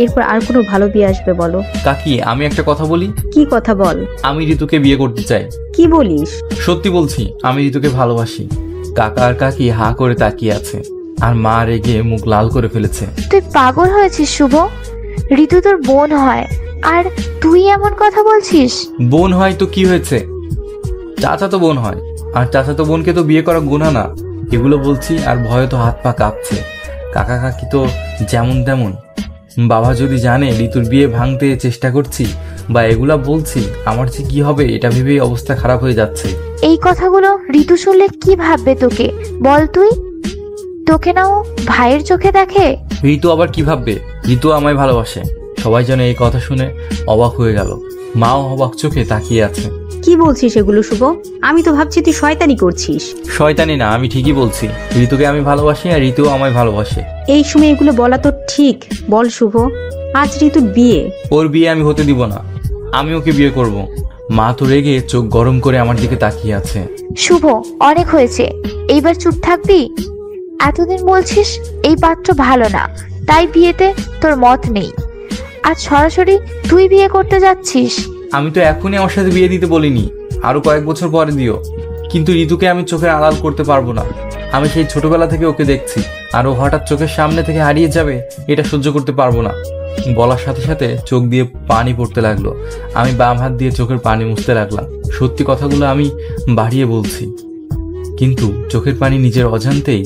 এরপর আর কোনো ভালো বিয়ে আসবে বলো? কাকি, আমি একটা কথা বলি। কি কথা বল? আমি ঋতুকে বিয়ে করতে চাই। কি বলিস? সত্যি বলছি, আমি ঋতুকে ভালোবাসি। কাকা আর কাকি হা করে তাকিয়ে আছে, আর মা রেগে মুখ লাল করে ফেলেছে। তুই পাগল হয়েছিস শুভ? ঋতু তোর বোন হয়, আর তুই এমন কথা বলছিস? বোন হয় তো কি হয়েছে? চাচা তো বোন হয়, আর চাচা তো বোনকে তো বিয়ে করা গুনাহ না। এগুলো বলছি আর ভয়ে তো হাত পা কাঁপছে। কাকা কাকি তো যেমন তেমন। বাবা যদি জানে ঋতুর বিয়ে ভাঙতে চেষ্টা করছি বা এগুলা বলছি, আমার যে কি হবে এটা ভেবেই অবস্থা খারাপ হয়ে যাচ্ছে। এই কথাগুলো ঋতু শুনলে কি ভাববে তোকে বল তুই? তোকে না ও ভাইয়ের চোখে দেখে? ঋতু আবার কি ভাববে? ঋতু আমায় ভালোবাসে। সবাই যেন এই কথা শুনে অবাক হয়ে গেল। মাও অবাক চোখে তাকিয়ে আছে। কি বলছিস এগুলো শুভ? আমি তো ভাবছি তুই শয়তানি করছিস। শয়তানি না, আমি ঠিকই বলছি। ঋতুকে আমি ভালোবাসি আর ঋতুও আমায় ভালোবাসে। এই সময় এগুলো বলা তো ঠিক? বল শুভ, আজ ঋতুর বিয়ে। ওর বিয়ে আমি হতে দিব না। আমি ওকে বিয়ে করব। মা তো রেগে চোখ গরম করে আমার দিকে তাকিয়ে আছে। শুভ, অনেক হয়েছে, এইবার চুপ থাকবি? এতদিন বলছিস এই পাত্র ভালো না, তাই বিয়েতে তোর মত নেই। আজ সরাসরি তুই বিয়ে করতে যাচ্ছিস? আমি তো এখনই আমার সাথে বিয়ে দিতে বলিনি, আরো কয়েক বছর পরে দিও। কিন্তু ঋতুকে আমি চোখের আড়াল করতে পারবো না। আমি সেই ছোটবেলা থেকে ওকে দেখছি, আর ও হঠাৎ চোখের সামনে থেকে হারিয়ে যাবে, এটা সহ্য করতে পারবো না। বলার সাথে সাথে চোখ দিয়ে পানি পড়তে লাগলো। আমি বাম হাত দিয়ে চোখের পানি মুছতে লাগলাম। সত্যি কথাগুলো আমি বাড়িয়ে বলছি, কিন্তু চোখের পানি নিজের অজান্তেই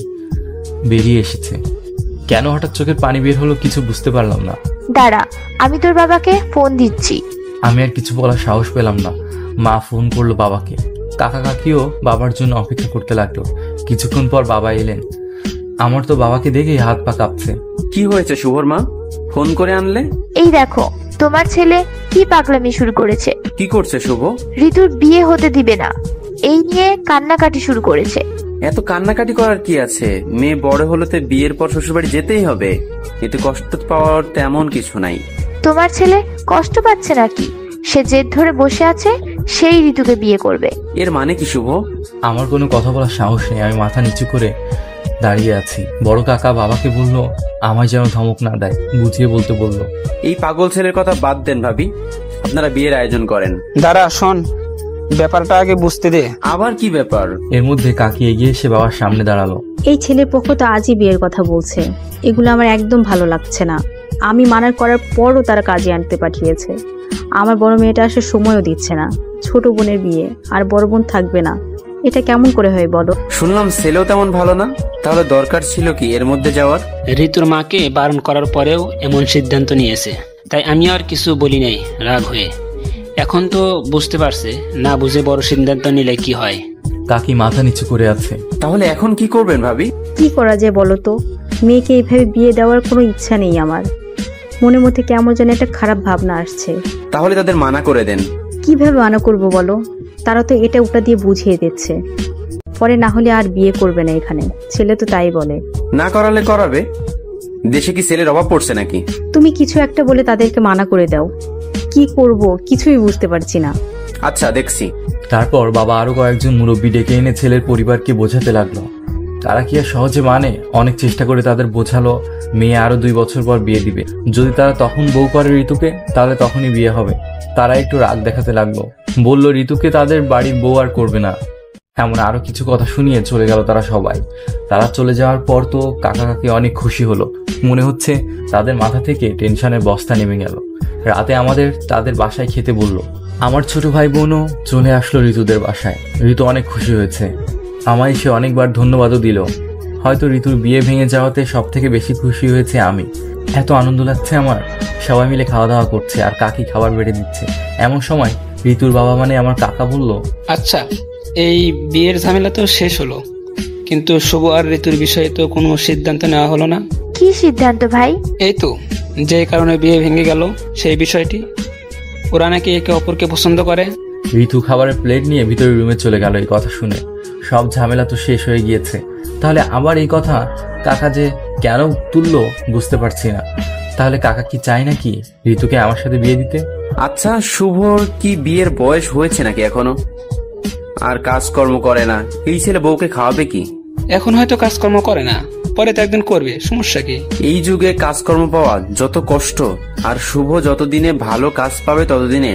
বেরিয়ে এসেছে। কেন হঠাৎ চোখের পানি বের হলো কিছু বুঝতে পারলাম না। দাঁড়া, আমি তোর বাবাকে ফোন দিচ্ছি। আমি আর কিছু বলার সাহস পেলাম না। মা ফোন করলো বাবাকে। কাকা কাকিও বাবার জন্য অপেক্ষা করতে লাগলো। কিছুক্ষণ পর বাবা এলেন। আমার তো বাবাকে দেখেই হাত পা কাঁপছে। কি হয়েছে শুভর মা, ফোন করে আনলে? এই দেখো তোমার ছেলে কি পাগলামি শুরু করেছে। কি করছে শুভ? ঋতুর বিয়ে হতে দিবে না, এই নিয়ে কান্নাকাটি শুরু করেছে। এত কান্নাকাটি করার কি আছে? মেয়ে বড় হলোতে বিয়ের পর শ্বশুরবাড়ি যেতেই হবে। এতে কষ্ট পাওয়ার তেমন কিছু নাই। তোমার ছেলে কষ্ট পাচ্ছে নাকি? সে জেদ ধরে বসে আছে, সেই ঋতুকে বিয়ে করবে। এর মানে কি শুভ? আমার কোনো কথা বলার সাহস নেই। আমি মাথা নিচু করে দাঁড়িয়ে আছি। বড় কাকা বাবাকে বলল, আমায় যেন ধমক না দেয়, বুঝিয়ে বলতে বলল। এই পাগল ছেলের কথা বাদ দেন ভাবি, আপনারা বিয়ের আয়োজন করেন। দাঁড়া, শোন, ব্যাপারটা আগে বুঝতে দে। আবার কি ব্যাপার? এর মধ্যে কাকি এগিয়ে এসে বাবার সামনে দাঁড়ালো। এই ছেলের পক্ষ তো আজই বিয়ের কথা বলছে, এগুলো আমার একদম ভালো লাগছে না। আমি মানার করার পরও তারা কাজে আনতে পাঠিয়েছে। আমার বড় মেয়েটা আসার সময়ও দিচ্ছে না। ছোট বোনের বিয়ে, আর বড় বোন থাকবে না, এটা কেমন করে হয় বলো? শুনলাম ছেলেও তেমন ভালো না, তাহলে দরকার ছিল কি এর মধ্যে যাওয়ার? ঋতুর মাকে বারণ করার পরেও এমন সিদ্ধান্ত নিয়েছে, তাই আমি আর কিছু বলি নাই রাগ হয়ে। এখন তো বুঝতে পারছে, না বুঝে বড় সিদ্ধান্ত নিলে কি হয়। কাকি মাথা নিচু করে আছে। তাহলে এখন কি করবেন ভাবি? কি করা যায় বলো তো? মেয়েকে এইভাবে বিয়ে দেওয়ার কোনো ইচ্ছা নেই আমার। মনের মধ্যে কেমন যেন একটা খারাপ ভাবনা আসছে। তাহলে তাদের মানা করে দেন। কিভাবে মানা করবো বলো? তারা তো এটা ওটা দিয়ে বুঝিয়ে দিচ্ছে, পরে না হলে আর বিয়ে করবে না এখানে। ছেলে তো তাই বলে। না করালে করাবে, দেশে কি ছেলের অভাব পড়ছে নাকি? তুমি কিছু একটা বলে তাদেরকে মানা করে দাও। কি করব কিছুই বুঝতে পারছি না। আচ্ছা, দেখছি। তারপর বাবা আরো কয়েকজন মুরব্বী ডেকে এনে ছেলের পরিবারকে বোঝাতে লাগলো। তারা কি আর সহজে মানে? অনেক চেষ্টা করে তাদের বোঝালো মেয়ে আরো 2 বছর পর বিয়ে দিবে। যদি তারা তখন বউ করে ঋতুকে, তাহলে তখনই বিয়ে হবে। তারা একটু রাগ দেখাতে লাগলো, বলল ঋতুকে তাদের বাড়ির বউ আর করবে না। এমন আরো কিছু কথা শুনিয়ে চলে গেল তারা সবাই। তারা চলে যাওয়ার পর তো কাকা কাকি অনেক খুশি হলো। মনে হচ্ছে তাদের মাথা থেকে টেনশনের বস্তা নেমে গেল। রাতে আমাদের তাদের বাসায় খেতে বললো। আমার ছোট ভাই বোনও চলে আসলো ঋতুদের বাসায়। ঋতু অনেক খুশি হয়েছে, আমায় সে অনেকবার ধন্যবাদও দিল। হয়তো ঋতুর বিয়ে ভেঙে যাওয়াতে সব থেকে বেশি খুশি হয়েছে আমি। এত আনন্দ লাগছে আমার। সবাই মিলে খাওয়া দাওয়া করছে আর কাকি খাবার বেড়ে দিচ্ছে। এমন সময় ঋতুর বাবা মানে আমার কাকা বলল, আচ্ছা, এই বিয়ের ঝামেলা তো শেষ হলো, কিন্তু শুভ আর ঋতুর বিষয়ে তো কোনো সিদ্ধান্ত নেওয়া হলো না। কি সিদ্ধান্ত ভাই? এই তো, যে কারণে বিয়ে ভেঙে গেল সেই বিষয়টি। ওরা নাকি একে অপরকে পছন্দ করে। ঋতু খাবারের প্লেট নিয়ে ভিতরে রুমে চলে গেল। এই কথা শুনে সব ঝামেলা তো শেষ হয়ে গিয়েছে, তাহলে আবার এই কথা কাকা যে কেন তুললো বুঝতে পারছি না। তাহলে কাকা কি চায় নাকি ঋতুকে আমার সাথে বিয়ে দিতে? আচ্ছা, শুভর কি বিয়ের বয়স হয়েছে নাকি এখনো? আর কাজকর্ম করে না, এই ছেলে বউকে খাওয়াবে কি? এখন হয়তো কাজকর্ম করে না, পরে তো একদিন করবে, সমস্যা কি? এই যুগে কাজকর্ম পাওয়া যত কষ্ট, আর শুভ যতদিনে ভালো কাজ পাবে ততদিনে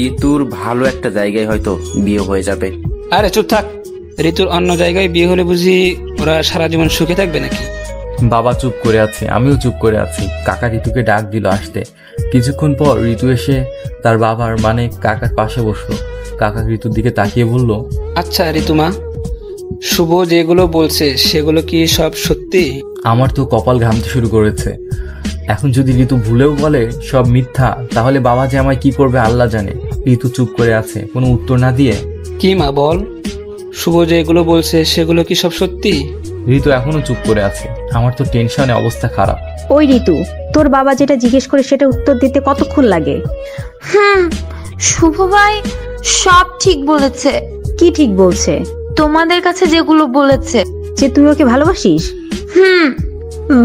ঋতুর ভালো একটা জায়গায় হয়তো বিয়ে হয়ে যাবে। আরে চুপ থাক, ঋতুর অন্য জায়গায় বিয়ে হলে বুঝি ওরা সারা জীবন সুখে থাকবে নাকি? বাবা চুপ করে আছে, আমিও চুপ করে আছি। কাকা ঋতুকে ডাক দিল আসতে। কিছুক্ষণ পর ঋতু এসে তার বাবার মানে কাকার পাশে বসলো। কাকা ঋতুর দিকে তাকিয়ে বলল, আচ্ছা ঋতুমা, শুভ যেগুলো বলছে সেগুলো কি সব সত্যি? আমার তো কপাল ঘামতে শুরু করেছে। এখন যদি ঋতু ভুলেও বলে সব মিথ্যা, তাহলে বাবা যে আমায় কি করবে আল্লাহ জানে। ঋতু চুপ করে আছে, কোনো উত্তর না দিয়ে। কি মা বল, শুভ যেগুলো বলছে সেগুলো কি সব সত্যি? ঋতু এখনো চুপ করে আছে। আমার তো টেনশনে অবস্থা খারাপ। ওই ঋতু, তোর বাবা যেটা জিজ্ঞেস করে সেটা উত্তর দিতে কতক্ষণ লাগে? শুভ ভাই সব ঠিক বলেছে। কি ঠিক বলছে? তোমাদের কাছে যেগুলো বলেছে। যে তুই ওকে ভালোবাসিস?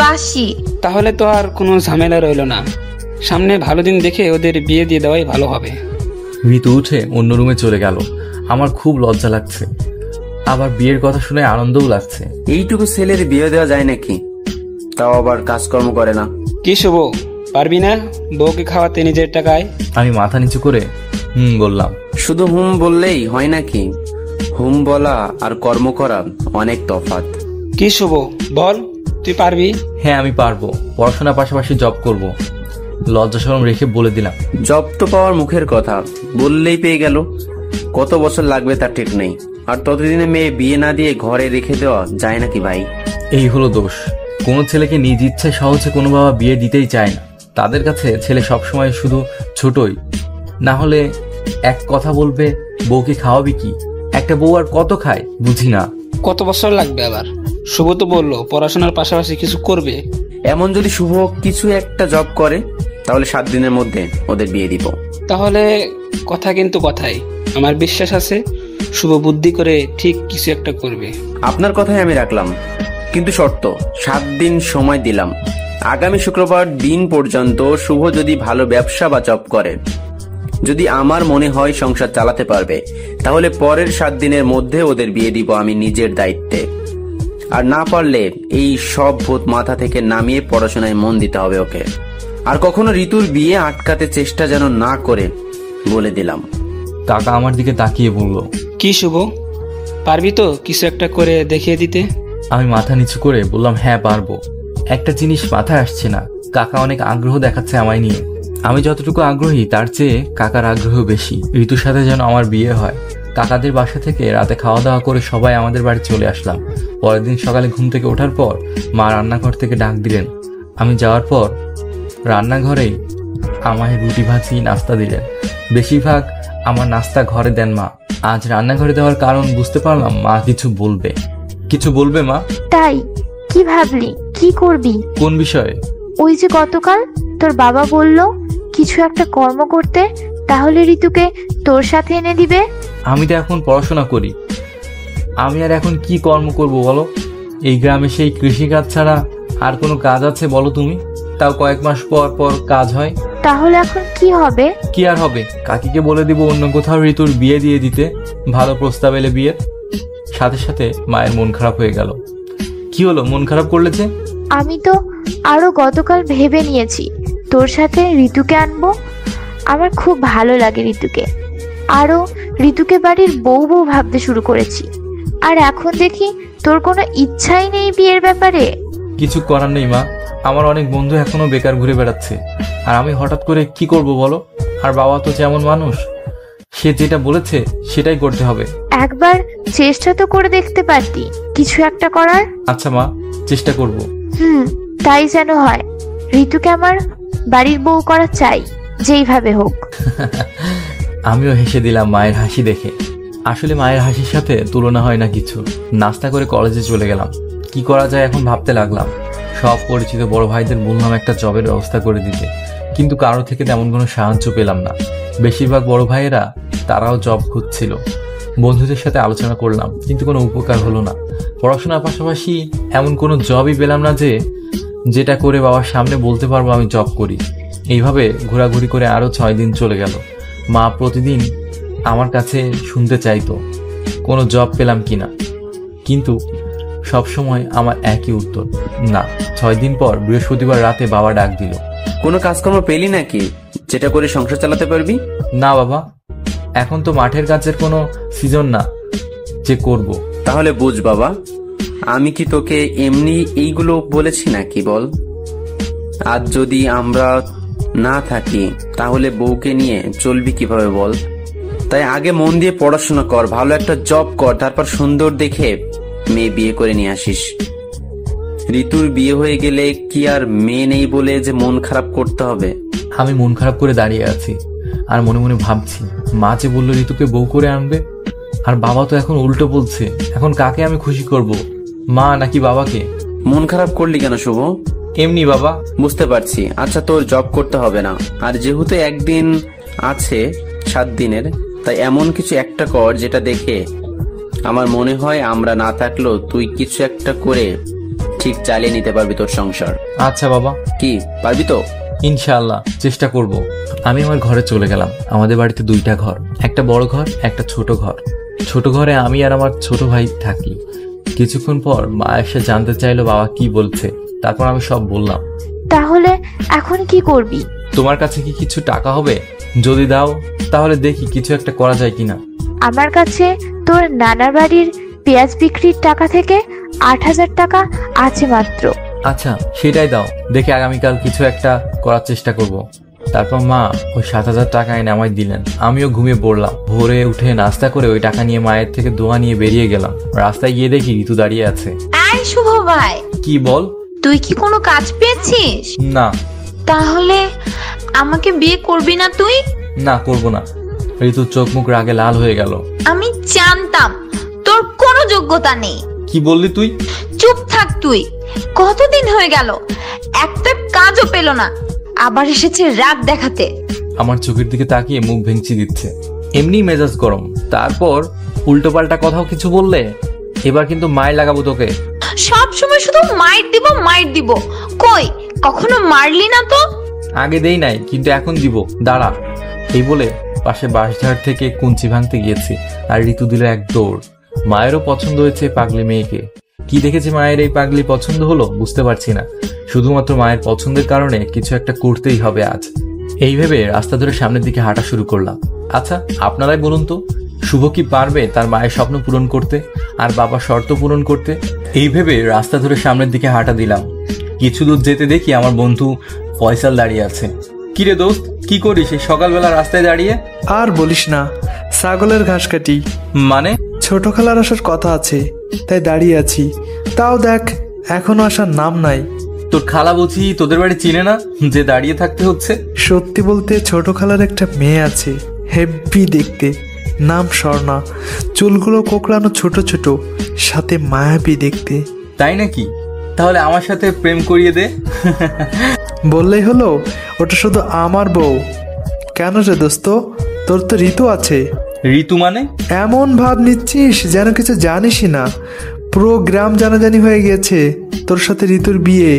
বাসি। তাহলে তো আর কোনো ঝামেলা রইল না। সামনে ভালো দিন দেখে ওদের বিয়ে দিয়ে দেওয়াই ভালো হবে। ঋতু উঠে অন্য রুমে চলে গেল। আমার খুব লজ্জা লাগছে, আবার বিয়ের কথা শুনে আনন্দও লাগছে। এইটুকু ছেলের বিয়ে দেওয়া যায় নাকি? তাও আবার কাজকর্ম করে না। কি শুভ, পারবি না বউকে খাওয়াতে নিজের টাকায়? আমি মাথা নিচু করে বললাম। শুধু বললেই হয় নাকি? বলা আর কর্ম করা অনেক তফাৎ। কি শুভ, বল তুই পারবি? হ্যাঁ আমি পারবো, পড়াশোনার পাশাপাশি জব করব। লজ্জা শরম রেখে বলে দিলাম। জব তো পাওয়ার মুখের কথা, বললেই পেয়ে গেল। কত বছর লাগবে তার ঠিক নেই। আর ততদিনে মেয়ে বিয়ে না দিয়ে ঘরে রেখে দেওয়া যায় নাকি ভাই? এই হলো দোষ। কোনো ছেলেকে নিজ ইচ্ছায় সহজে কোনো বাবা বিয়ে দিতেই চায় না। তাদের কাছে ছেলে সবসময় শুধু ছোটই। না হলে এক কথা বলবে, বউকে খাওয়াবি কি? একটা বউ আর কত খায় বুঝি না। কত বছর লাগবে আবার? শুভ তো বললো পড়াশোনার পাশাপাশি কিছু করবে। এমন যদি শুভ কিছু একটা জব করে, তাহলে 7 দিনের মধ্যে ওদের বিয়ে দিব। তাহলে কথা কিন্তু কথাই, আমার বিশ্বাস আছে শুভ বুদ্ধি করে ঠিক কিছু একটা করবে। আপনার কথাই আমি রাখলাম, কিন্তু শর্ত 7 দিন সময় দিলাম। আগামী শুক্রবার দিন পর্যন্ত শুভ যদি ভালো ব্যবসা বা জব করে, যদি আমার মনে হয় সংসার চালাতে পারবে, তাহলে পরের 7 দিনের মধ্যে ওদের বিয়ে দিব আমি নিজের দায়িত্বে। আর না পারলে এই সব ভূত মাথা থেকে নামিয়ে পড়াশোনায় মন দিতে হবে ওকে। আর কখনো ঋতুর বিয়ে আটকাতে চেষ্টা যেন না করে, বলে দিলাম। কাকা আমার দিকে তাকিয়ে বলল, কি শুভ, পারবি তো কিছু একটা করে দেখিয়ে দিতে? আমি মাথা নিচু করে বললাম, হ্যাঁ পারবো। একটা জিনিস মাথায় আসছে না, কাকা অনেক আগ্রহ দেখাচ্ছে আমায় নিয়ে। আমি যতটুকু আগ্রহী তার চেয়ে কাকার আগ্রহ বেশি। ঋতুর সাথে যেন আমার বিয়ে হয়। কাকাদের বাসা থেকে রাতে খাওয়া দাওয়া করে সবাই আমাদের বাড়ি চলে আসলাম। পরের দিন সকালে ঘুম থেকে ওঠার পর মা রান্নাঘর থেকে ডাক দিলেন। আমি যাওয়ার পর রান্নাঘরেই আমায় রুটি ভাজি নাস্তা দিলেন। বেশিরভাগ আমার নাস্তা ঘরে দেন মা। আজ রান্নাঘরে দেওয়ার কারণ বুঝতে পারলাম মা কিছু বলবে। কিছু বলবে মা? তাই কি ভাবলি, কি করবি? কোন বিষয়ে? ওই যে গতকাল তোর বাবা বলল কিছু একটা কর্ম করতে, তাহলে ঋতুকে তোর সাথে এনে দিবে। আমি তো এখন পড়াশোনা করি, আমি আর এখন কি কর্ম করব বলো? এই গ্রামে সেই কৃষিকাজ ছাড়া আর কোনো কাজ আছে বলো তুমি? তাও কয়েক মাস পর পর কাজ হয়। তাহলে এখন কি হবে? কি আর হবে, কাকিকে বলে দিব অন্য কোথাও ঋতুর বিয়ে দিয়ে দিতে, ভালো প্রস্তাব এলে বিয়ের। সাথে সাথে মায়ের মন খারাপ হয়ে গেল। কি হলো, মন খারাপ করলে যে? আমি তো আরো গতকাল ভেবে নিয়েছি তোর সাথে ঋতুকে আনবো। আমার খুব ভালো লাগে ঋতুকে, আরো ঋতুকে বাড়ির বউ বউ ভাবতে শুরু করেছি। আর এখন দেখি তোর কোনো ইচ্ছাই নেই বিয়ের ব্যাপারে। কিছু করার নেই মা, আমার অনেক বন্ধু এখনো বেকার ঘুরে বেড়াচ্ছে, আর আমি হঠাৎ করে কি করব বলো? আর বাবা তো যেমন মানুষ, সে যেটা বলেছে সেটাই করতে হবে। একবার চেষ্টা তো করে দেখতে পারতি কিছু একটা করার। আচ্ছা মা, চেষ্টা করব। তাই যেন হয়। ঋতুকে আমার বাড়ির বউ করা চাই, যেইভাবে হোক। আমিও হেসে দিলাম মায়ের হাসি দেখে। আসলে মায়ের হাসির সাথে তুলনা হয় না কিছু। নাস্তা করে কলেজে চলে গেলাম। কি করা যায় এখন ভাবতে লাগলাম। সব পরিচিত বড় ভাইদের বললাম একটা জবের ব্যবস্থা করে দিতে, কিন্তু কারো থেকে তেমন কোনো সাহায্য পেলাম না। বেশিরভাগ বড় ভাইয়েরা তারাও জব খুঁজছিল। বন্ধুদের সাথে আলোচনা করলাম, কিন্তু কোনো উপকার হলো না। পড়াশোনার পাশাপাশি এমন কোনো জবই পেলাম না যেটা করে বাবার সামনে বলতে পারবো আমি জব করি। এইভাবে ঘোরাঘুরি করে আরো 6 দিন চলে গেল। মা প্রতিদিন আমার কাছে শুনতে চাইতো কোনো জব পেলাম কিনা, কিন্তু সবসময় আমার একই উত্তর, না। 6 দিন পর বৃহস্পতিবার রাতে বাবা ডাক দিল। কোনো কাজকর্ম পেলি নাকি যেটা করে সংসার চালাতে পারবি? না বাবা, এখন তো মাঠের কাজের কোনো সিজন না যে করব। তাহলে বুঝ বাবা, আমি কি তোকে এমনি এইগুলো বলেছি নাকি বল? আজ যদি আমরা না থাকি তাহলে বউকে নিয়ে চলবি কিভাবে বল? তাই আগে মন দিয়ে পড়াশোনা কর, ভালো একটা জব কর, তারপর সুন্দর দেখে মেয়ে বিয়ে করে নিয়ে আসিস। ঋতুর বিয়ে হয়ে গেলে কি আর মেয়ে নেই বলে যে মন খারাপ করতে হবে? আমি মন খারাপ করে দাঁড়িয়ে আছি আর মনে মনে ভাবছি, মা যে বললো ঋতুকে বউ করে আনবে, আর বাবা তো এখন উল্টো বলছে। এখন কাকে আমি খুশি করব, মা নাকি বাবাকে? মন খারাপ করলি কেন শুভ? এমনি বাবা। বুঝতে পারছি। আচ্ছা, তোর জব করতে হবে না, আর যেহেতু একদিন আছে 7 দিনের, তাই এমন কিছু একটা কর যেটা দেখে আমার মনে হয় আমরা না থাকলেও তুই কিছু একটা করে ঠিক চালিয়ে নিতে পারবি তোর সংসার। আচ্ছা বাবা। কি পারবি তো? ইনশাআল্লাহ চেষ্টা করব। আমি আমার ঘরে চলে গেলাম। আমাদের বাড়িতে 2টা ঘর, একটা বড় ঘর, একটা ছোট ঘর। ছোট ঘরে আমি আর আমার ছোট ভাই থাকি। কিছুক্ষণ পর মা এসে জানতে চাইলো বাবা কি বলছে। তারপর আমি সব বললাম। তাহলে এখন কি করবি? তোমার কাছে কি কিছু টাকা হবে? যদি দাও তাহলে দেখি কিছু একটা করা যায় কিনা। আমার কাছে তোর নানার বাড়ির পেঁয়াজ বিক্রির টাকা থেকে 8,000 টাকা আছে মাত্র। আচ্ছা সেটাই দাও, দেখে আগামীকাল কিছু একটা করার চেষ্টা করব। তারপর মা ওই 7,000 টাকা এনে আমায় দিলেন। আমিও ঘুমিয়ে পড়লাম। ভোরে উঠে নাস্তা করে ওই টাকা নিয়ে মায়ের থেকে দোয়া নিয়ে বেরিয়ে গেলাম। রাস্তায় গিয়ে দেখি ঋতু দাঁড়িয়ে আছে। এই শুভ ভাই, কি বল? তুই কি কোনো কাজ পেয়েছিস? না। তাহলে আমাকে বিয়ে করবি না তুই? না, করব না। ঋতুর চোখ মুখ রাগে লাল হয়ে গেল। আমি জানতাম তোর কোনো যোগ্যতা নেই। কি বললি তুই? চুপ থাক তুই। কতদিন হয়ে গেল একটা কাজও পেল না, আবার এসেছে রাগ দেখাতে। আমার চোখের দিকে তাকিয়ে মুখ ভেঙচি দিচ্ছে। এমনি মেজাজ গরম, তারপর উল্টো পাল্টা কথাও কিছু বললে এবার কিন্তু মায়ের লাগাবো তোকে। সব সময় শুধু মাইর দিব। কই কখনো মারলি না তো? আগে দেই নাই, কিন্তু এখন দিব, দাঁড়া। এই বলে পাশে বাঁশঝাড় থেকে কুঞ্চি ভাঙতে গিয়েছি, আর ঋতু দিল এক দৌড়। মায়েরও পছন্দ হয়েছে পাগলি মেয়েকে। কি দেখেছি মায়ের এই পাগলি পছন্দ হলো বুঝতে পারছি না, শুধুমাত্র মায়ের পছন্দের কারণে কিছু একটা করতেই হবে আজ। এই ভেবে রাস্তা ধরে সামনের দিকে হাঁটা শুরু করলাম। আচ্ছা আপনারাই বলুন তো, শুভ কি পারবে তার মায়ের স্বপ্ন পূরণ করতে আর বাবার শর্ত পূরণ করতে? এই ভেবে রাস্তা ধরে সামনের দিকে হাঁটা দিলাম। কিছু দূর যেতে দেখি আমার বন্ধু ফয়সাল দাঁড়িয়ে আছে। কিরে দোস্ত, কি করিস এই সকালবেলা রাস্তায় দাঁড়িয়ে? আর বলিস না, ছাগলের ঘাস কাটি। মানে? ছোট খালার আসার কথা আছে, তাই দাঁড়িয়ে আছি। তাও দেখ, এখনো আসার নাম নাই। তোর খালা বুঝি তোদের বাড়ি চিনে না যে দাঁড়িয়ে থাকতে হচ্ছে? সত্যি বলতে ছোট খালার একটা মেয়ে আছে, হেব্বি দেখতে, নাম স্বর্ণা, চুলগুলো কোকড়ানো ছোট ছোট, সাথে মায়াবী দেখতে। তাই নাকি? তাহলে আমার সাথে প্রেম করিয়ে দে। বললেই হলো, ওটা শুধু আমার বউ। কেন রে দোস্ত, তোর তো ঋতু আছে। ঋতু মানে? এমন ভাব নিচ্ছিস যেন কিছু জানিসই না। পুরো গ্রাম জানাজানি হয়ে গেছে তোর সাথে ঋতুর বিয়ে।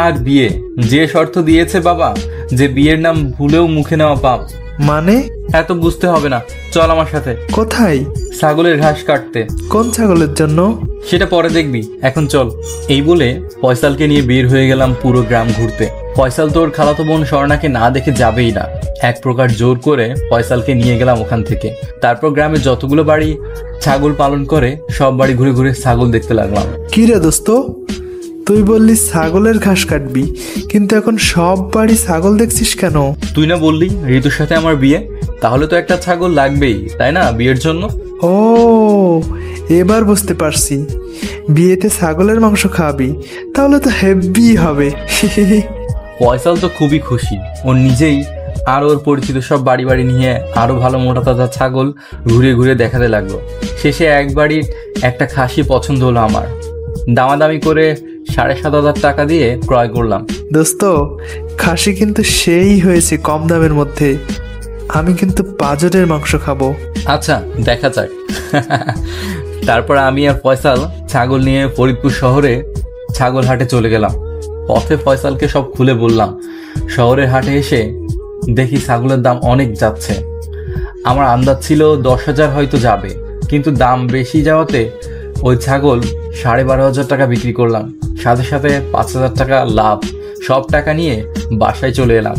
আর বিয়ে? যে শর্ত দিয়েছে বাবা, যে বিয়ের নাম ভুলেও মুখে নেওয়া পাপ। মানে? এত বুঝতে হবে না, চল আমার সাথে। কোথায়? ছাগলের ঘাস কাটতে। কোন ছাগলের জন্য? সেটা পরে দেখবি, এখন চল। এই বলে ফয়সালকে নিয়ে বের হয়ে গেলাম পুরো গ্রাম ঘুরতে। ফয়সাল তোর খালাতো বোন স্বর্ণাকে না দেখে যাবেই না। এক প্রকার জোর করে ফয়সালকে নিয়ে গেলাম ওখান থেকে। তারপর গ্রামে যতগুলো বাড়ি ছাগল পালন করে সব বাড়ি ঘুরে ঘুরে ছাগল দেখতে লাগলাম। কি রে দোস্ত, তুই বললি ছাগলের ঘাস কাটবি, কিন্তু এখন সব বাড়ি ছাগল দেখছিস কেন? তুই না বললি ঋতুর সাথে আমার বিয়ে, তাহলে তো একটা ছাগল লাগবেই, তাই না বিয়ের জন্য? ও, এবার বুঝতে পারছি, বিয়েতে ছাগলের মাংস খাওয়াবি, তাহলে তো হেভি হবে। ফয়সাল তো খুবই খুশি। ও নিজেই আর ওর পরিচিত সব বাড়ি বাড়ি নিয়ে আরো ভালো মোটা তাজা ছাগল ঘুরে ঘুরে দেখাতে লাগলো। শেষে এক বাড়ির একটা খাসি পছন্দ হলো আমার। দামাদামি করে 7,500 টাকা দিয়ে ক্রয় করলাম। দোস্ত, খাসি কিন্তু সেই হয়েছে কম দামের মধ্যে। আমি কিন্তু পাঁজরের মাংস খাবো। আচ্ছা দেখা যাক। তারপর আমি আর ফয়সাল ছাগল নিয়ে ফরিদপুর শহরে ছাগল হাটে চলে গেলাম। পথে ফয়সালকে সব খুলে বললাম। শহরের হাটে এসে দেখি ছাগলের দাম অনেক যাচ্ছে। আমার আন্দাজ ছিল 10,000 হয়তো যাবে, কিন্তু দাম বেশি যাওয়াতে ওই ছাগল 12,500 টাকা বিক্রি করলাম। সাথে সাথে 5,000 টাকা লাভ। সব টাকা নিয়ে বাসায় চলে এলাম।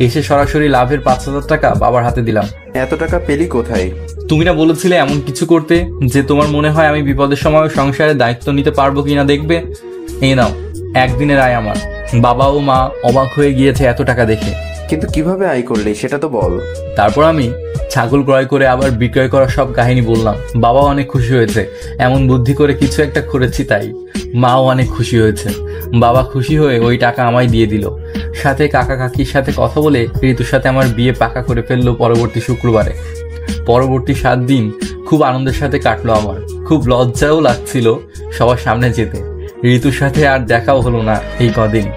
এসে সরাসরি লাভের 5,000 টাকা বাবার হাতে দিলাম। এত টাকা পেলি কোথায়? তুমি না বলেছিলে এমন কিছু করতে যে তোমার মনে হয় আমি বিপদের সময় সংসারের দায়িত্ব নিতে পারবো কিনা দেখবে। এই নাও একদিনের আয় আমার। বাবা ও মা অবাক হয়ে গিয়েছে এত টাকা দেখে। কিন্তু কিভাবে আয় করলি সেটা তো বল। তারপর আমি ছাগল ক্রয় করে আবার বিক্রয় করার সব কাহিনী বললাম। বাবাও অনেক খুশি হয়েছে, এমন বুদ্ধি করে কিছু একটা করেছি তাই। মাও অনেক খুশি হয়েছে। বাবা খুশি হয়ে ওই টাকা আমায় দিয়ে দিল। সাথে কাকা কাকির সাথে কথা বলে ঋতুর সাথে আমার বিয়ে পাকা করে ফেললো পরবর্তী শুক্রবারে। পরবর্তী 7 দিন খুব আনন্দের সাথে কাটলো আমার। খুব লজ্জাও লাগছিল সবার সামনে যেতে। ঋতুর সাথে আর দেখাও হলো না এই কদিন।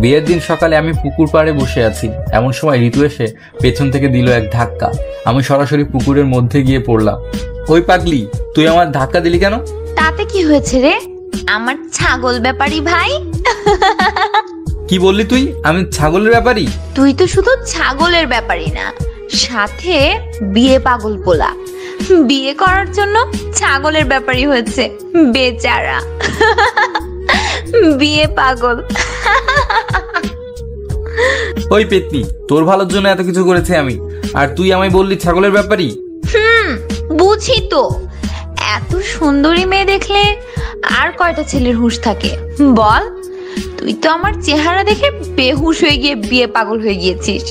বিয়ের দিন সকালে আমি পুকুর পাড়ে বসে আছি, এমন সময় ঋতু এসে পেছন থেকে দিল এক ধাক্কা। আমি সরাসরি পুকুরের মধ্যে গিয়ে পড়লাম। ওই পাগলি, তুই আমার ধাক্কা দিলি কেন? তাতে কি হয়েছে রে আমার ছাগল ব্যাপারী ভাই? কি বললি তুই? আমি ছাগলের ব্যাপারী? তুই তো শুধু ছাগলের ব্যাপারী না, সাথে বিয়ে পাগল পোলা। বিয়ে করার জন্য ছাগলের ব্যাপারী হয়েছে বেচারা। বিয়ে পাগল। ওই পেতনি, তোর ভালোর জন্য এত কিছু করেছে আমি, আর তুই আমায় বললি ছাগলের ব্যাপারী? বুঝি তো, এত সুন্দরী মেয়ে দেখলে আর কয়টা ছেলের হুঁশ থাকে বল? তুই তো আমার চেহারা দেখে বেহুশ হয়ে গিয়ে বিয়ে পাগল হয়ে গিয়েছিস।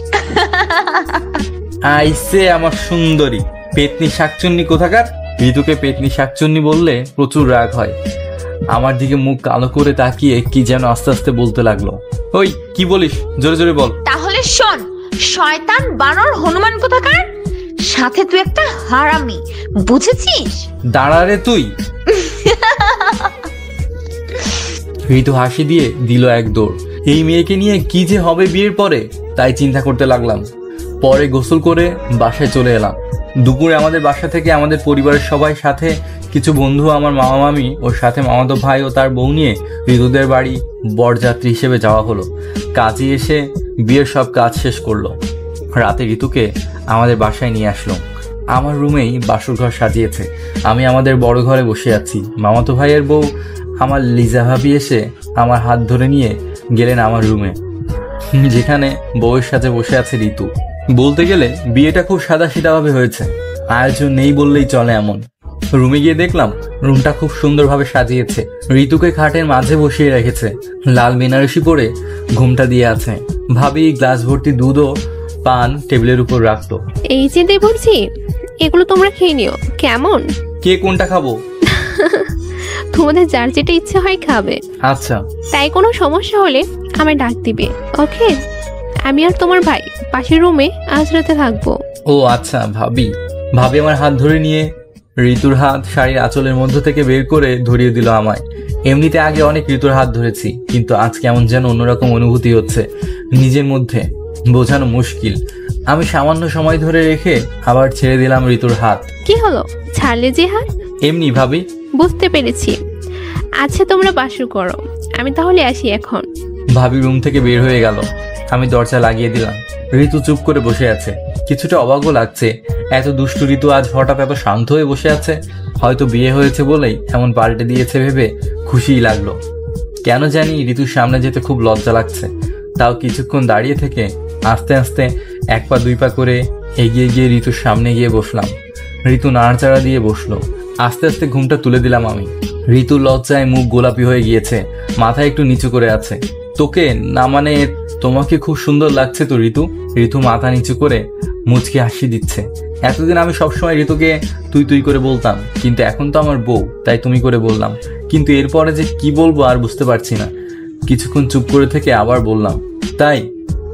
আইসে আমার সুন্দরী পেতনি শাকচুন্নি কোথাকার। ঋতুকে পেতনি শাকচুন্নি বললে প্রচুর রাগ হয়। আমার দিকে মুখ কালো করে তাকিয়ে কি যেন আস্তে আস্তে বলতে লাগলো। ওই কি বলিস, জোরে জোরে বল। তাহলে শোন, শয়তান বানর হনুমান কোথাকার, সাথে তুই একটা হারামি, বুঝেছিস? দাঁড়া রে তুই। ঋতু হাসি দিয়ে দিল এক দৌড়। এই মেয়েকে নিয়ে কি যে হবে বিয়ের পরে তাই চিন্তা করতে লাগলাম। পরে গোসল করে বাসায় চলে এলাম। দুপুরে আমাদের বাসা থেকে আমাদের পরিবারের সবাই সাথে কিছু বন্ধু, আমার মামা মামি ওর সাথে মামাতো ভাই ও তার বউ নিয়ে ঋতুদের বাড়ি বরযাত্রী হিসেবে যাওয়া হলো। কাজে এসে বিয়ের সব কাজ শেষ করলো। রাতে ঋতুকে আমাদের বাসায় নিয়ে আসলো। আমার রুমেই বাসর ঘর সাজিয়েছে। আমি আমাদের বড় ঘরে বসে আছি। মামাতো ভাইয়ের বউ আমার লিজা ভাবি এসে আমার হাত ধরে নিয়ে গেলেন আমার রুমে, যেখানে বউয়ের সাথে বসে আছে ঋতু। বলতে গেলে বিয়েটা খুব সাদাসিধাভাবে হয়েছে, আয়োজন নেই বললেই চলে এমন। রুমে গিয়ে দেখলাম রুমটা খুব সুন্দরভাবে সাজিয়েছে। ঋতুকে খাটের মাঝে বসিয়ে রেখেছে, লাল বেনারসি পরে ঘুমটা দিয়ে আছে। ভাবি গ্লাস ভর্তি দুধ ও পান টেবিলের উপর রাখলো। এই যে দেবরজি, এগুলো তোমরা খেয়ে নিও কেমন? কে কোনটা খাবো? তোমাদের যার যেটা ইচ্ছে হয় খাবে। আচ্ছা। তাই কোনো সমস্যা হলে আমায় ডাক দিবে, ওকে? আমি আর তোমার ভাই পাশের রুমে আজ রাতে থাকবো। ও আচ্ছা। ভাবি আমার হাত ধরে নিয়ে ঋতুর হাত শাড়ির আঁচলের মধ্য থেকে বের করে ধরিয়ে দিল আমায়। এমনিতে আগে অনেক ঋতুর হাত ধরেছি, কিন্তু আজ কেমন যেন অন্যরকম অনুভূতি হচ্ছে নিজের মধ্যে, বোঝানো মুশকিল। আমি সামান্য সময় ধরে রেখে আবার ছেড়ে দিলাম ঋতুর হাত। কি হলো, ছাড়লে যে হাত? এমনি ভাবি। বুঝতে পেরেছি। আচ্ছা তোমরা বাসর করো, আমি তাহলে আসি এখন। ভাবি রুম থেকে বের হয়ে গেল, আমি দরজা লাগিয়ে দিলাম। ঋতু চুপ করে বসে আছে, কিছুটা অবাকও লাগছে। এত দুষ্টু ঋতু আজ হঠাৎ এত শান্ত হয়ে বসে আছে। হয়তো বিয়ে হয়েছে বলেই এমন পাল্টে দিয়েছে ভেবে খুশিই লাগলো। কেন জানি ঋতুর সামনে যেতে খুব লজ্জা লাগছে। তাও কিছুক্ষণ দাঁড়িয়ে থেকে আস্তে আস্তে এক পা দুই পা করে এগিয়ে গিয়ে ঋতুর সামনে গিয়ে বসলাম। ঋতু নাড়াচাড়া দিয়ে বসলো। আস্তে আস্তে ঘুমটা তুলে দিলাম আমি। ঋতুর লজ্জায় মুখ গোলাপি হয়ে গিয়েছে, মাথা একটু নিচু করে আছে। তোকে না, মানে তোমাকে খুব সুন্দর লাগছে তো ঋতু। ঋতু মাথা নিচু করে মুচকি হাসি দিচ্ছে। এতদিন আমি সবসময় ঋতুকে তুই তুই করে বলতাম, কিন্তু এখন তো আমার বউ, তাই তুমি করে বললাম। কিন্তু এরপরে যে কি বলবো আর বুঝতে পারছি না। কিছুক্ষণ চুপ করে থেকে আবার বললাম, তাই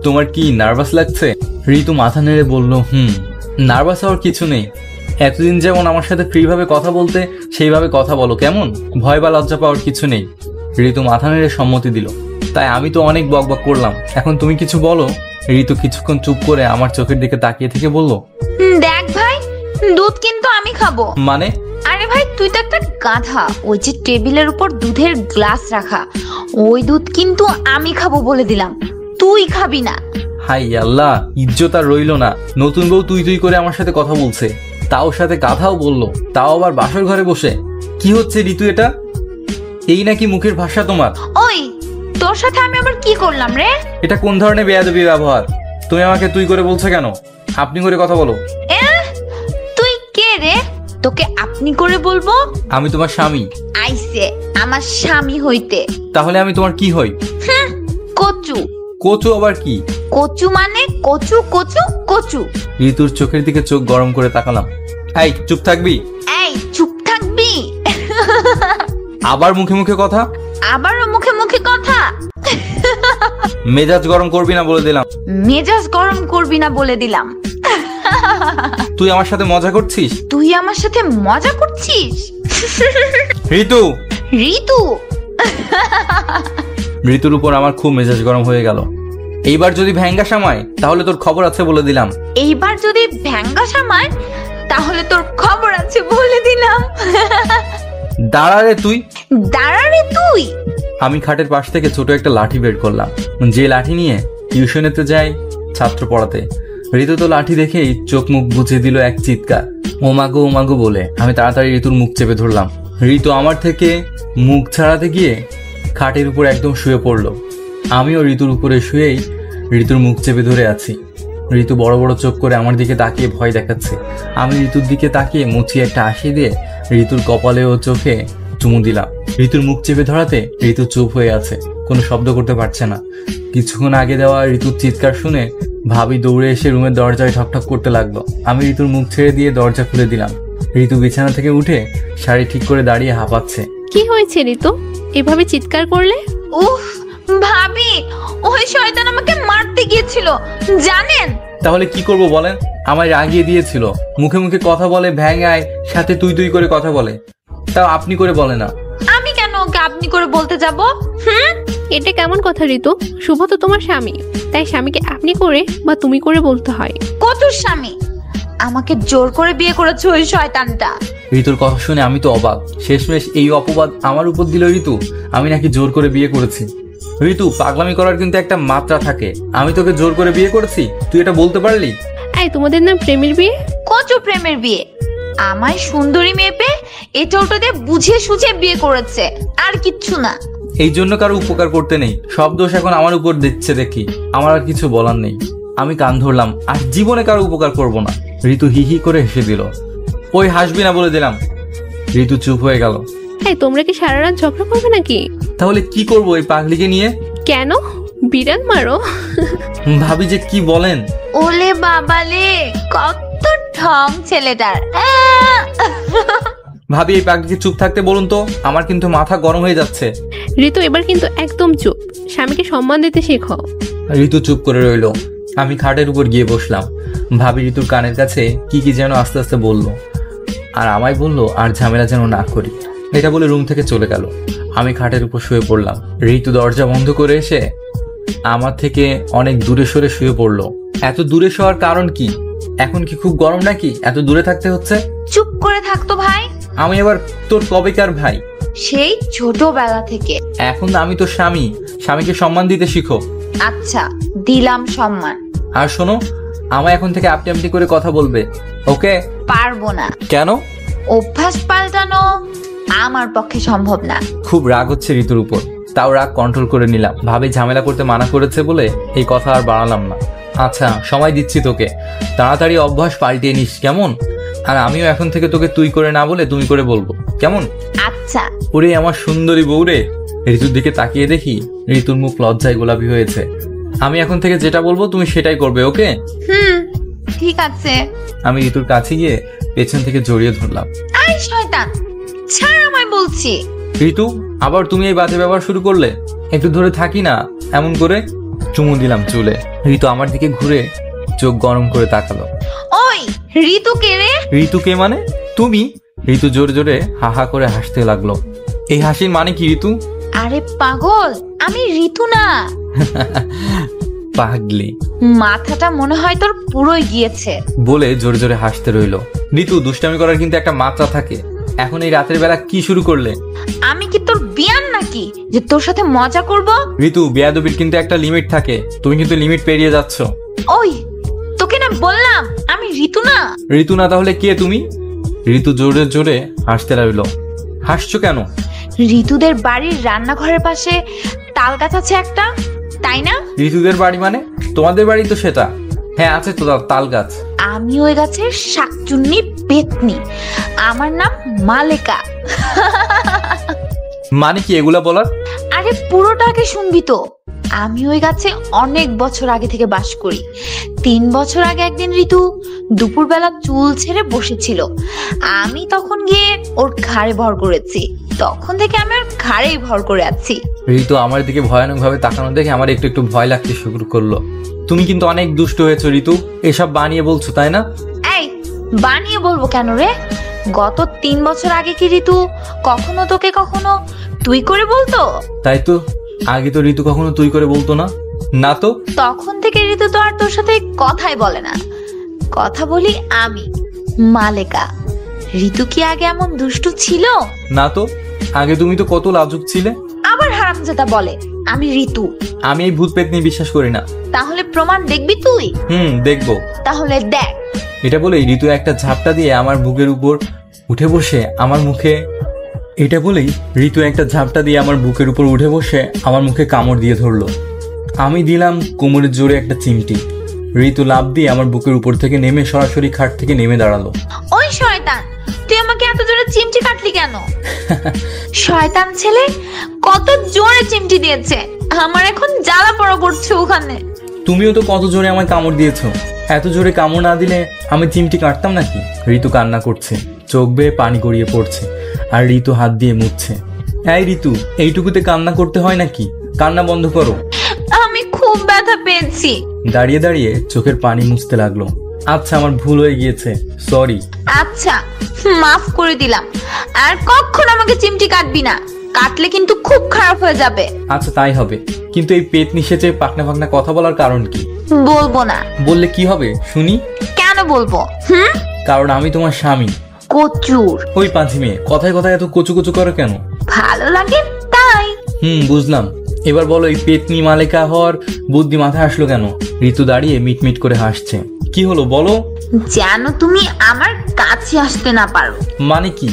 তোমার কি নার্ভাস লাগছে? ঋতু মাথা নেড়ে বলল, নার্ভাস হওয়ার কিছু নেই। এতদিন যেমন আমার সাথে ফ্রিভাবে কথা বলতে, সেইভাবে কথা বলো, কেমন? ভয় বা লজ্জা পাওয়ার কিছু নেই। ঋতু মাথা নেড়ে সম্মতি দিল। তাই আমি তো অনেক বকবক করলাম, এখন তুমি কিছু বলো। ঋতু কিছুক্ষণ চুপ করে আমার চোখের দিকে তাকিয়ে থেকে বলল, দেখ ভাই, দুধ কিন্তু আমি খাবো। মানে? আরে ভাই, তুই তো একটা গাধা। ওই যে টেবিলের উপর দুধের গ্লাস রাখা, ওই দুধ কিন্তু আমি খাবো বলে দিলাম, তুই খাবি না। হাই আল্লাহ, ইজ্জত আর রইল না। নতুন বউ তুই তুই করে আমার সাথে কথা বলছে, তাও সাথে গাধাও বললো, তাও আবার বাসর ঘরে বসে। কি হচ্ছে ঋতু এটা? এই নাকি মুখের ভাষা তোমার? ওই, তোর সাথে আমি আবার কি করলাম রে? এটা কোন ধরনের বেয়াদবি ব্যবহার? তুমি আমাকে তুই করে বলছো কেন? আপনি করে কথা বলো। তুই কে রে? তোকে আপনি করে বলবো? আমি তোমার স্বামী। আইসে আমার স্বামী হইতে। তাহলে আমি তোমার কি হই? কচু। কচু আবার কি? কচু মানে কচু কচু কচু। ঋতুর চোখের দিকে চোখ গরম করে তাকালাম। এই চুপ থাকবি? এই চুপ থাকবি? আবার মুখে মুখে কথা? আবারও মুখে মুখে কথা? মেজাজ গরম করবি না বলে দিলাম। মেজাজ গরম করবি না বলে দিলাম। তুই আমার সাথে মজা করছিস? তুই আমার সাথে মজা করছিস? ঋতু। ঋতু। ঋতুর উপর আমার খুব মেজাজ গরম হয়ে গেল। এইবার যদি ভ্যাঙ্গা সামায় তাহলে তোর খবর আছে বলে দিলাম। এইবার যদি ভ্যাঙ্গা সামায় তাহলে তোর খবর আছে বলে দিলাম। দাঁড়া রে তুই। দাঁড়া রে তুই। আমি খাটের পাশ থেকে ছোট একটা লাঠি বের করলাম, যে লাঠি নিয়ে টিউশনেতে যাই ছাত্র পড়াতে। ঋতু তো লাঠি দেখেই চোখ মুখ বুঝে দিল এক চিৎকার, ওমাগো ওমাগো বলে। আমি তাড়াতাড়ি ঋতুর মুখ চেপে ধরলাম। ঋতু আমার থেকে মুখ ছাড়াতে গিয়ে খাটের উপর একদম শুয়ে পড়লো। আমিও ঋতুর উপরে শুয়েই ঋতুর মুখ চেপে ধরে আছি। ঋতু বড় বড় চোখ করে আমার দিকে তাকিয়ে ভয় দেখাচ্ছে। আমি ঋতুর দিকে তাকিয়ে মুচিয়ে একটা হাসি দিয়ে ঋতুর কপালে ও চোখে চুমু দিলাম। ঋতুর মুখ চেপে ধরাতে ঋতু চুপ হয়ে আছে, কোনো শব্দ করতে পারছে না। কিছুক্ষণ আগে দেওয়া ঋতুর চিৎকার শুনে ভাবি দৌড়ে এসে রুমের দরজায় ঠকঠক করতে লাগলো। আমি ঋতুর মুখ ছেড়ে দিয়ে দরজা খুলে দিলাম। ঋতু বিছানা থেকে উঠে শাড়ি ঠিক করে দাঁড়িয়ে হাঁপাচ্ছে। কি হয়েছে ঋতু, এভাবে চিৎকার করলে? উফ ভাবি, ওই শয়তান আমাকে মারতে গিয়েছিল জানেন। তাহলে কি করব বলেন? আমায় রাগিয়ে দিয়েছিল। মুখে মুখে কথা বলে, ভ্যাঙ্গায়, সাথে তুই তুই করে কথা বলে, তাও আপনি করে বলে না। আমি কেন ওকে আপনি করে বলতে যাব? এটা কেমন কথা ঋতু? শুভ তো তোমার স্বামী, তাই স্বামীকে আপনি করে বা তুমি করে বলতে হয়। কতর স্বামী? আমাকে জোর করে বিয়ে করেছে ওই শয়তানটা। ঋতুর কথা শুনে আমি তো অবাক। শেষমেশ এই অপবাদ আমার উপর দিল ঋতু, আমি নাকি জোর করে বিয়ে করেছি। ঋতু, পাগলামি করার কিন্তু একটা মাত্রা থাকে। আমি তোকে জোর করে বিয়ে করেছি, তুই এটা বলতে পারলি? এই তোমাদের নাম প্রেমের বিয়ে? কচু প্রেমের বিয়ে। আমায় সুন্দরী মেয়ে পেয়ে এটা ওটা দিয়ে বুঝিয়ে সুঝিয়ে বিয়ে করেছে, আর কিচ্ছু না। এই জন্য কারো উপকার করতে নেই, সব দোষ এখন আমার উপর দিচ্ছে দেখি। আমার আর কিছু বলার নেই। আমি কান ধরলাম, আর জীবনে কারো উপকার করব না। ঋতু হি হি করে হেসে দিল। ওই হাসবি না বলে দিলাম। ঋতু চুপ হয়ে গেল। এই তোমরা কি সারা রাত ঝগড়া করবে নাকি? তাহলে কি করব এই পাগলিকে নিয়ে? কেন, বিড়াল মারো? ভাবি যে কি বলেন। ওলে বাবালে, কত ঢং ছেলেটার। ভাবি এই পাগলিকে চুপ থাকতে বলুন তো, আমার কিন্তু মাথা গরম হয়ে যাচ্ছে। ঋতু এবার কিন্তু একদম চুপ, স্বামীকে সম্মান দিতে শেখো। ঋতু চুপ করে রইল। আমি খাটের উপর গিয়ে বসলাম। ভাবি ঋতুর কানের কাছে কি কি যেন আস্তে আস্তে বলল, আর আমায় বললো আর ঝামেলা যেন না করি। এটা বলে রুম থেকে চলে গেল। আমি খাটের উপর শুয়ে পড়লাম। ঋতু দরজা বন্ধ করে এসে আমার থেকে অনেক দূরে সরে শুয়ে পড়লো। এত দূরে শোয়ার কারণ কি? এখন কি খুব গরম নাকি এত দূরে থাকতে হচ্ছে? চুপ করে থাকতো ভাই। আমি এবার তোর কবেকার ভাই? সেই ছোটবেলা থেকে। এখন আমি তো স্বামী, স্বামীকে সম্মান দিতে শিখো। আচ্ছা, দিলাম সম্মান। আর শোনো, আমায় এখন থেকে আপনি আপনি করে কথা বলবে, ওকে? পারবো না। কেন? অভ্যাস পাল্টানো আমার পক্ষে সম্ভব না। খুব রাগ হচ্ছে ঋতুর উপর, তাও রাগ কন্ট্রোল করে নিলাম। ভাবে ঝামেলা করতে মানা করেছে বলে এই কথা আর বাড়ালাম না। আচ্ছা, সময় দিচ্ছি তোকে, তাড়াতাড়ি অভ্যাস পাল্টিয়ে নিস, কেমন? আর আমিও এখন থেকে তোকে তুই করে না বলে তুমি করে বলবো, কেমন? আচ্ছা। ওরে আমার সুন্দরী বউ রে। ঋতুর দিকে তাকিয়ে দেখি ঋতুর মুখ লজ্জায় গোলাপি হয়েছে। আমি এখন থেকে যেটা বলবো তুমি সেটাই করবে, ওকে? ঠিক আছে। আমি ঋতুর কাছে গিয়ে পেছন থেকে জড়িয়ে ধরলাম। আই শয়তান, ছাড় আমায় বলছি। ঋতু, আবার তুমি এই বাজে ব্যবহার শুরু করলে? একটু ধরে থাকি না এমন করে। চুমু দিলাম চুলে। ঋতু আমার দিকে ঘুরে চোখ গরম করে তাকালো। ওই ঋতু কে রে? ঋতু কে মানে? তুমি? ঋতু জোরে জোরে হা হা করে হাসতে লাগলো। এই হাসির মানে কি ঋতু? আরে পাগল, আমি ঋতু না। পাগলি, মাথাটা মনে হয় তোর পুরোই গিয়েছে। বলে জোরে জোরে হাসতে রইলো। ঋতু, দুষ্টামি করার কিন্তু একটা মাত্রা থাকে। এখন এই রাতের বেলা কি শুরু করলে? আমি কি তোর বিয়ান নাকি যে তোর সাথে মজা করব? ঋতু, বেয়াদবির কিন্তু একটা লিমিট থাকে, তুমি কিন্তু লিমিট পেরিয়ে যাচ্ছ। ওই তোকে না বললাম আমি ঋতু না। ঋতু না তাহলে কে তুমি? ঋতু জোরে জোরে হাসতে লাগলো। হাসছো কেন? ঋতুদের বাড়ির রান্নাঘরের পাশে তাল গাছ আছে একটা, তাই না? ঋতুদের বাড়ি মানে? তোমাদের বাড়ি তো সেটা। হ্যাঁ আছে তো তাল গাছ। আমি ওই গাছের শাকচুন্নি পেতনি। আমার নাম মালেকা। মানে কি এগুলা বলার? আরে পুরোটাকে শুনবি তো। আমি ওই গাছে অনেক বছর আগে থেকে বাস করি। 3 বছর আগে একদিন ঋতু দুপুরবেলা চুল ছেড়ে বসেছিল। আমি তখন গিয়ে ওর ঘাড়ে ভর করেছি। তখন থেকে আমি ওর ঘাড়েই ভর করে আছি। ঋতু আমার দিকে ভয়ানক ভাবে তাকানো দেখে আমার একটু একটু ভয় লাগতে শুরু করলো। তুমি কিন্তু অনেক দুষ্ট হয়েছো ঋতু, এসব বানিয়ে বলছো তাই না? এই বানিয়ে বলবো কেন রে? গত 3 বছর আগে কি ঋতু কখনো তোকে কখনো তুই করে বলতো? তাই তো, আগে তো ঋতু কখনো তুই করে বলতো না। না তো। তখন থেকে ঋতু তো আর তোর সাথে কথাই বলে না। কথা বলি আমি, মালেকা। ঋতু কি আগে এমন দুষ্টু ছিল? না তো, আগে তুমি তো কত লাজুক ছিলে। আবার হারামজাদা বলে আমি ঋতু। আমি এই ভূত পেতনি বিশ্বাস করি না। তাহলে প্রমাণ দেখবি তুই? দেখবো। তাহলে দেখ। এটা বলে ঋতু একটা ঝাপটা দিয়ে আমার বুকের উপর উঠে বসে আমার মুখে আমার মুখে কামড় দিয়ে ধরলো। আমি দিলাম কোমরের জোরে একটা চিমটি। ঋতু লাফ দিয়ে আমার বুকের উপর থেকে নেমে সরাসরি খাট থেকে নেমে দাঁড়ালো। ওই শয়তান, তুই আমাকে এত জোরে চিমটি কাটলি কেন? শয়তান ছেলে, কত জোরে চিমটি দিয়েছে। আমার এখন জ্বালা পোড়া করছে ওখানে। তুমিও তো কত জোরে আমায় কামড় দিয়েছো। এত জোরে কামড় না দিলে আমি চিমটি কাটতাম নাকি? ঋতু কান্না করছে, চোখ বেয়ে পানি গড়িয়ে পড়ছে, আর ঋতু হাত দিয়ে মুছছে। এই ঋতু, এইটুকুতে কান্না করতে হয় নাকি? কান্না বন্ধ করো। আমি খুব ব্যথা পেয়েছি। দাঁড়িয়ে দাঁড়িয়ে চোখের পানি মুছতে লাগলো। আচ্ছা, আমার ভুল হয়ে গিয়েছে, সরি। আচ্ছা, মাফ করে দিলাম। আর কখনো আমাকে চিমটি কাটবি না, কাটলে কিন্তু খুব খারাপ হয়ে যাবে। আচ্ছা তাই হবে, কিন্তু এই পেতনি সেজে পাকনা পাকনা কথা বলার কারণ কি? বলবো না। বললে কি হবে শুনি? কেন বলবো? কারণ আমি তোমার স্বামী। কচুর। ওই পাঁচি মেয়ে, কথায় কথায় এত কচু কচু করে কেন? ভালো লাগে তাই। বুঝলাম। এবার বলো, এই পেতনি মালেকা হওয়ার বুদ্ধি মাথায় আসলো কেন? ঋতু দাঁড়িয়ে মিটমিট করে হাসছে। কি হলো বলো? যেন তুমি আমার কাছে আসতে না পারো। মানে কি?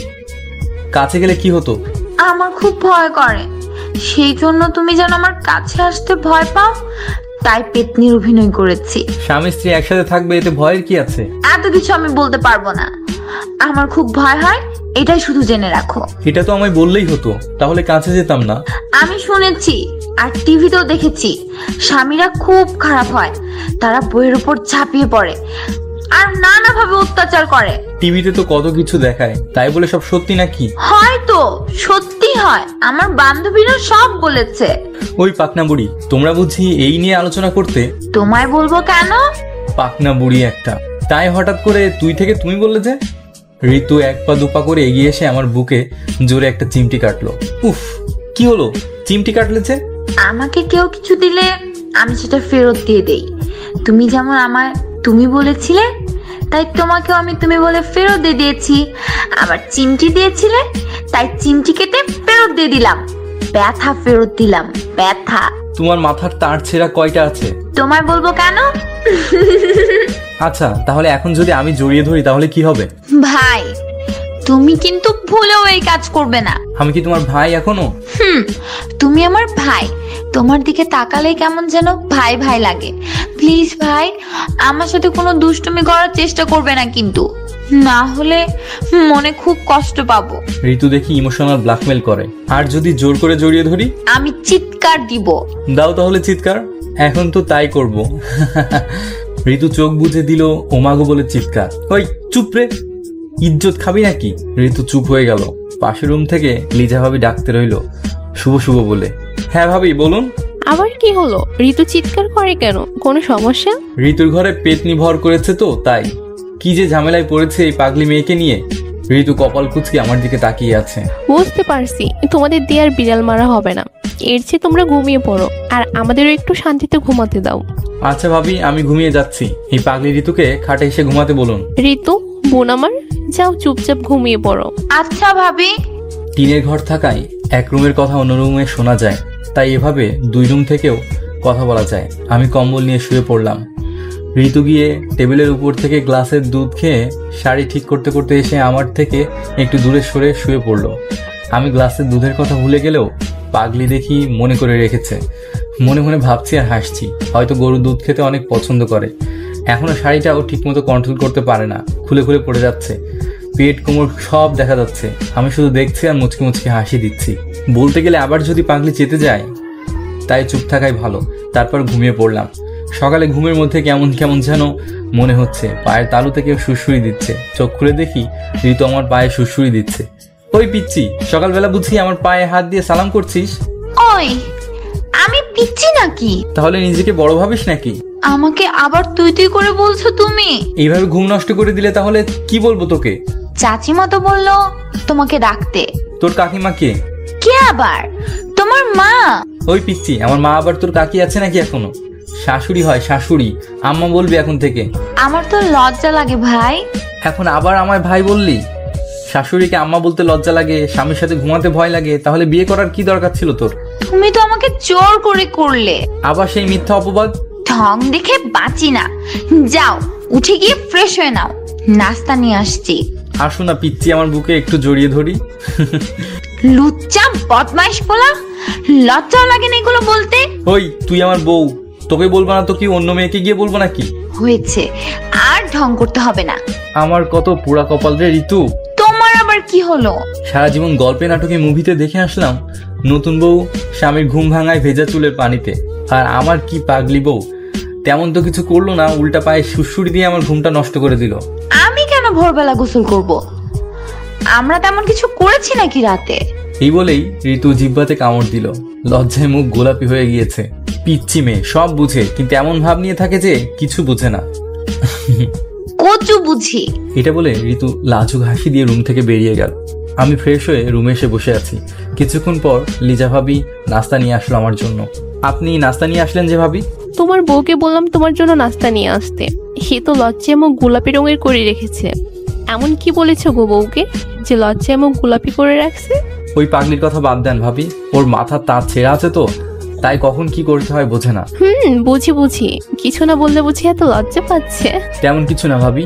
কাছে গেলে কি হতো? আমার খুব ভয় করে, সেই জন্য তুমি যেন আমার কাছে আসতে ভয় পাও, তাই পেতনির অভিনয় করেছি। স্বামী স্ত্রী একসাথে থাকবে, এতে ভয়ের কি আছে? এত কিছু আমি বলতে পারবো না, আমার খুব ভয় হয়, এটাই শুধু জেনে রাখো। এটা তো আমায় বললেই হতো, তাহলে কাছে যেতাম না। আমি শুনেছি আর টিভিতেও দেখেছি, স্বামীরা খুব খারাপ হয়, তারা বইয়ের উপর ঝাঁপিয়ে পড়ে আর নানাভাবে অত্যাচার করে। টিভিতে তো কত কিছু দেখায়, তাই বলে সব সত্যি নাকি? হয়তো সত্যি হয়, আমার বান্ধবীরা সব বলেছে। ওই পাকনা বুড়ি, তোমরা বুঝি এই নিয়ে আলোচনা করতে? তোমায় বলবো কেন? পাকনা বুড়ি একটা। তাই হঠাৎ করে তুই থেকে তুমি বললে যে? ঋতু এক পা দুপা করে এগিয়ে এসে আমার বুকে জোরে একটা চিমটি কাটলো। উফ, কি হলো? চিমটি কাটলে যে? আমাকে কেউ কিছু দিলে আমি সেটা ফেরত দিয়ে দেই। তুমি যেমন আমায় তুমি বলেছিলে, তাই তোমাকেও আমি তুমি বলে ফেরত দিয়ে দিয়েছি। আবার চিমটি দিয়েছিলে, তাই চিমটি কেটে ফেরত দিয়ে দিলাম। ব্যথা ফেরত দিলাম, ব্যথা। তোমার মাথার তার ছেঁড়া কয়টা আছে? তোমায় বলবো কেন? আচ্ছা, তাহলে এখন যদি আমি জড়িয়ে ধরি তাহলে কি হবে? ভাই, তুমি কিন্তু ভুলেও এই কাজ করবে না। আমি কি তোমার ভাই এখনো? তুমি আমার ভাই, তোমার দিকে তাকালেই কেমন যেন ভাই ভাই লাগে। প্লিজ ভাই, আমার সাথে কোনো দুষ্টুমি করার চেষ্টা করবে না কিন্তু, না হলে মনে খুব কষ্ট পাবো। ঋতু দেখি ইমোশনাল ব্ল্যাকমেল করে। আর যদি জোর করে জড়িয়ে ধরি? আমি চিৎকার দিব। দাও তাহলে চিৎকার, এখন তো তাই করব। ঋতু চোখ বুজে দিল ওমাগো বলে চিৎকার। ওই চুপ রে, ইজ্জত খাবি নাকি? ঋতু চুপ হয়ে গেল। পাশের রুম থেকে লিজা ভাবি ডাকতে রইল শুভ শুভ বলে। হ্যাঁ ভাবি বলুন। আবার কি হলো? ঋতু চিৎকার করে কেন? কোনো সমস্যা? ঋতুর ঘরে পেতনি ভর করেছে তো তাই। কি যে ঝামেলায় পড়েছে এই পাগলি মেয়েকে নিয়ে। ঋতু কপাল কুচকে আমার দিকে তাকিয়ে আছে। বুঝতে পারছি, তোমাদের দিয়ে আর বিড়াল মারা হবে না। এর চেয়ে তোমরা ঘুমিয়ে পড়ো, আর আমাদেরও একটু শান্তিতে ঘুমাতে দাও। আচ্ছা ভাবি, আমি ঘুমিয়ে যাচ্ছি। এই পাগলি ঋতুকে খাটে এসে ঘুমাতে বলুন। ঋতু বোন আমার, যাও চুপচাপ ঘুমিয়ে পড়ো। আচ্ছা ভাবি। টিনের ঘর থাকায় এক রুমের কথা অন্য রুমে শোনা যায়, তাই এভাবে দুই রুম থেকেও কথা বলা যায়। আমি কম্বল নিয়ে শুয়ে পড়লাম। ঋতু গিয়ে টেবিলের উপর থেকে গ্লাসের দুধ খেয়ে শাড়ি ঠিক করতে করতে এসে আমার থেকে একটু দূরে সরে শুয়ে পড়লো। আমি গ্লাসের দুধের কথা ভুলে গেলেও পাগলি দেখি মনে করে রেখেছে। মনে মনে ভাবছি আর হাসছি, হয়তো গরুর দুধ খেতে অনেক পছন্দ করে। এখনো শাড়িটাও ঠিকমতো কন্ট্রোল করতে পারে না, খুলে খুলে পড়ে যাচ্ছে। পেট কোমর সব দেখা যাচ্ছে। আমি শুধু দেখছি আর মুচকি মুচকি হাসি দিচ্ছি। বলতে গেলে আবার যদি পাগলি চেতে যায়, তাই চুপ থাকাই ভালো। তারপর ঘুমিয়ে পড়লাম। সকালে ঘুমের মধ্যে কেমন কেমন যেন মনে হচ্ছে, পায়ের তালুতে কেউ সুড়সুড়ি দিচ্ছে। চোখ খুলে দেখি ঋতু আমার পায়ে সুড়সুড়ি দিচ্ছে। ওই পিচ্ছি, সকালবেলা বুঝি আমার পায়ে হাত দিয়ে সালাম করছিস? ওই, আমি পিচ্ছি নাকি? তাহলে নিজেকে বড় ভাবিস নাকি? আমাকে আবার তুই তুই করে বলছো তুমি? এইভাবে ঘুম নষ্ট করে দিলে তাহলে কি বলবো তোকে? চাচিমা তো বললো তোমাকে ডাকতে। তোর কাকিমা কে? কে আবার? তোমার মা। ওই পিচ্ছি, আমার মা আবার তোর কাকি আছে নাকি এখনো? শাশুড়ি হয়, শাশুড়ি। আম্মা বলবি এখন থেকে। আমার তো লজ্জা লাগে ভাই। এখন আবার আমায় ভাই বললি? শাশুড়িকে আম্মা বলতে লজ্জা লাগে, স্বামীর সাথে ঘুমাতে ভয় লাগে, তাহলে বিয়ে করার কি দরকার ছিল তোর? তুমি তো আমাকে জোর করে করলে। আবার সেই মিথ্যা অপবাদ। ঢং দেখে বাঁচি না। যাও, উঠে গিয়ে ফ্রেশ হয়ে নাও, নাস্তা নিয়ে আসছি। আসো না পিচ্ছি, আমার বুকে একটু জড়িয়ে ধরি। লুচ্চা বদমাইশ বলা, লজ্জাও লাগে না এগুলো বলতে। ওই তুই আমার বউ, তোকে বলবো না তো কি অন্য মেয়েকে গিয়ে বলবো নাকি? হয়েছে, আর ঢং করতে হবে না। আমার কত পোড়া কপাল রে ঋতু। তোমার আবার কি হলো? সারা জীবন গল্পে নাটকে মুভিতে দেখে আসলাম নতুন বউ স্বামীর ঘুম ভাঙায় ভেজা চুলের পানিতে। আর আমার কি পাগলি বউ, তেমন তো কিছু করলো না, উল্টা পায়ে সুড়সুড়ি দিয়ে আমার ঘুমটা নষ্ট করে দিল। আমি কেন ভোরবেলা গোসল করব? আমরা তেমন কিছু করেছি নাকি রাতে? এই বলেই ঋতু জিহ্বাতে কামড় দিল। লজ্জায় মুখ গোলাপি হয়ে গিয়েছে। পিচ্ছি মেয়ে, সব বুঝে, কিন্তু এমন ভাব নিয়ে থাকে যে কিছু বুঝে না। কচু বুঝি। এটা বলে ঋতু লাজুক হাসি দিয়ে রুম থেকে বেরিয়ে গেল। আমি ফ্রেশ হয়ে রুমে এসে বসে আছি। কিছুক্ষণ পর লিজা ভাবি নাস্তা নিয়ে আসলো আমার জন্য। আপনি নাস্তা নিয়ে আসলেন যে ভাবি? তোমার বউকে বললাম তোমার জন্য নাস্তা নিয়ে আসতে, সে তো লজ্জায় মুখ গোলাপি রঙের করে রেখেছে। এমন কি বলেছো গো বউকে যে লজ্জায় মুখ গোলাপি করে রাখছে? ওই পাগলির কথা বাদ দেন ভাবি, ওর মাথার তার ছেঁড়া আছে তো, তাই কখন কি করতে হয় বোঝে না। বুঝি বুঝি, কিছু না বললে বুঝি এত লজ্জা পাচ্ছে। তেমন কিছু না ভাবি।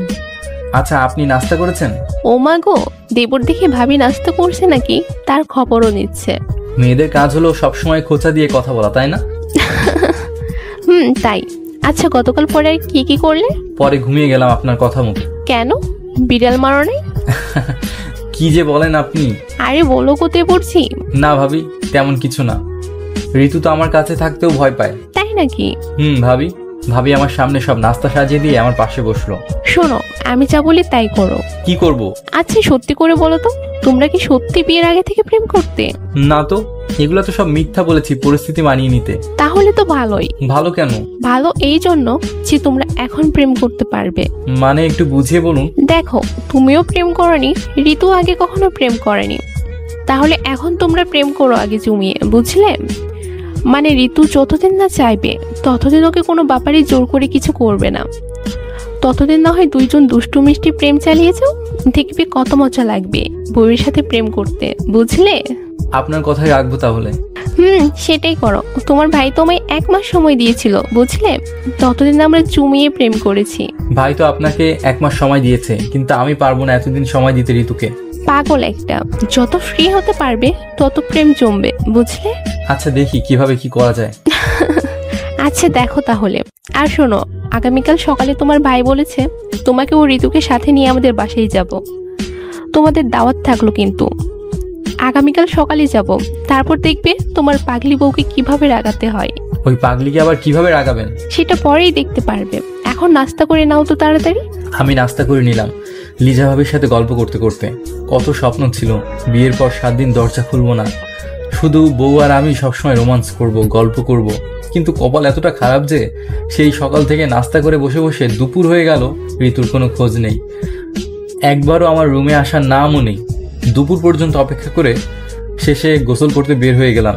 আচ্ছা, আপনি নাস্তা করেছেন? ও মা গো, দেবর দেখে ভাবি নাস্তা করছে নাকি তার খবরও নিচ্ছে। মেয়েদের কাজ হলো সবসময় খোঁচা দিয়ে কথা বলা, তাই না? তাই। আচ্ছা, গতকাল পরে আর কি কি করলে? পরে ঘুমিয়ে গেলাম আপনার কথা মতো। কেন, বিড়াল মারো নাই? কি যে বলেন আপনি। আরে বলো, কোথায় পড়ছি? না ভাবি, তেমন কিছু না। ঋতু তো আমার কাছে থাকতেও ভয় পায়। তাই নাকি? ভাবি ভাবি আমার সামনে সব নাস্তা সাজিয়ে দিয়ে আমার পাশে বসলো। শোনো, আমি যা বলি তাই করো। কি করব? আচ্ছা সত্যি করে বলো তো, তোমরা কি সত্যি বিয়ের আগে থেকে প্রেম করতে? না তো, এগুলো তো সব মিথ্যা বলেছি পরিস্থিতি মানিয়ে নিতে। তাহলে তো ভালোই। ভালো কেন? ভালো এই জন্য যে তোমরা এখন প্রেম করতে পারবে। মানে একটু বুঝিয়ে বলুন। দেখো, তুমিও প্রেম করনি, ঋতু আগে কখনো প্রেম করেনি, তাহলে এখন তোমরা প্রেম করো আগে জমিয়ে, বুঝলে? মানে ঋতু যতদিন না চাইবে ততদিন ওকে কোনো ব্যাপারই জোর করে কিছু করবে না। ততদিন না হয় দুইজন দুষ্টু মিষ্টি প্রেম চালিয়ে যাও, দেখবে কত মজা লাগবে বউয়ের সাথে প্রেম করতে, বুঝলে? আপনার কথাই রাখবো তাহলে। সেটাই করো। তোমার ভাই তো আমায় 1 মাস সময় দিয়েছিল, বুঝলে? ততদিন আমরা জমিয়ে প্রেম করেছি। ভাই তো আপনাকে 1 মাস সময় দিয়েছে, কিন্তু আমি পারবো না এতদিন সময় দিতে ঋতুকে। পাগল একটা, যত ফ্রি হতে পারবে তত প্রেম জমবে, বুঝলে? আচ্ছা দেখি কিভাবে কি করা যায়। আচ্ছা দেখো তাহলে। আর শোনো, আগামীকাল সকালে তোমার ভাই বলেছে তোমাকে ও ঋতুকে সাথে নিয়ে আমাদের বাসায় যাব। তোমাদের দাওয়াত থাকলো কিন্তু। আগামীকাল সকালে যাব, তারপর দেখবে তোমার পাগলি বউকে কিভাবে রাগাতে হয়। ওই পাগলিকে আবার কিভাবে রাগাবেন সেটা পরেই দেখতে পারবে। এখন নাস্তা করে নাও তো তাড়াতাড়ি। আমি নাস্তা করে নিলাম লিজা ভাবির সাথে গল্প করতে করতে। কত স্বপ্ন ছিল, বিয়ের পর 7 দিন দরজা খুলবো না, শুধু বউ আর আমি সবসময় রোমান্স করব, গল্প করব। কিন্তু কপাল এতটা খারাপ যে সেই সকাল থেকে নাস্তা করে বসে বসে দুপুর হয়ে গেল, ঋতুর কোনো খোঁজ নেই। একবারও আমার রুমে আসার নামও নেই। দুপুর পর্যন্ত অপেক্ষা করে শেষে গোসল করতে বের হয়ে গেলাম।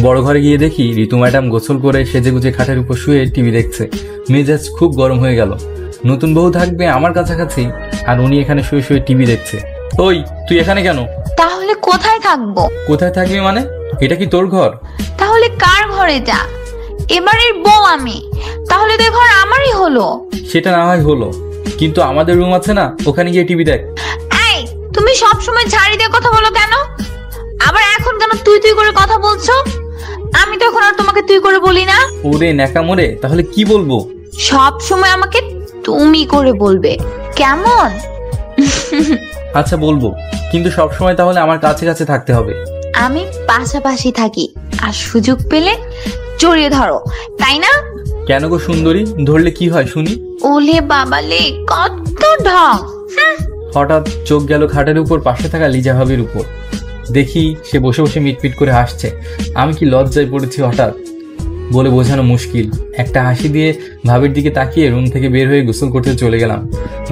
বড় ঘরে গিয়ে দেখি ঋতু ম্যাডাম গোসল করে সেজেগুজে খাটের উপর শুয়ে টিভি দেখছে। মেজাজ খুব গরম হয়ে গেল। নতুন বউ থাকবে আমার কাছাকাছি, আর উনি এখানে শুয়ে শুয়ে টিভি দেখছে। ওই তুই এখানে কেন? তাহলে কোথায় থাকবো? কোথায় থাকবি মানে? এটা কি তোর ঘর? তাহলে কার ঘরে যা? এবারের বউ আমি, তাহলে তো ঘর আমারই হলো। সেটা না হয় হলো, কিন্তু আমাদের রুম আছে না, ওখানে গিয়ে টিভি দেখ। এই, তুমি সব সময় ঝাড়ি দিয়ে কথা বলো কেন? আবার এখন কেন তুই তুই করে কথা বলছো? আমি তো এখন আর তোমাকে তুই করে বলি না। ওরে ন্যাকামোরে, তাহলে কি বলবো? সব সময় আমাকে তুমি করে বলবে, কেমন? আচ্ছা বলবো, কিন্তু সব সময় তাহলে আমার কাছে কাছে থাকতে হবে। আমি পাশাপাশি থাকি, আর সুযোগ পেলে জড়িয়ে ধরো, তাই না? কেন গো সুন্দরী, ধরলে কি হয় শুনি? ওলে বাবালে, কত ঢং! হঠাৎ চোখ গেল খাটের উপর পাশে থাকা লিজা ভাবির উপর। দেখি সে বসে বসে মিটমিট করে হাসছে। আমি কি লজ্জায় পড়েছি হঠাৎ, বলে বোঝানো মুশকিল। একটা হাসি দিয়ে ভাবির দিকে তাকিয়ে রুম থেকে বের হয়ে গোসল করতে চলে গেলাম।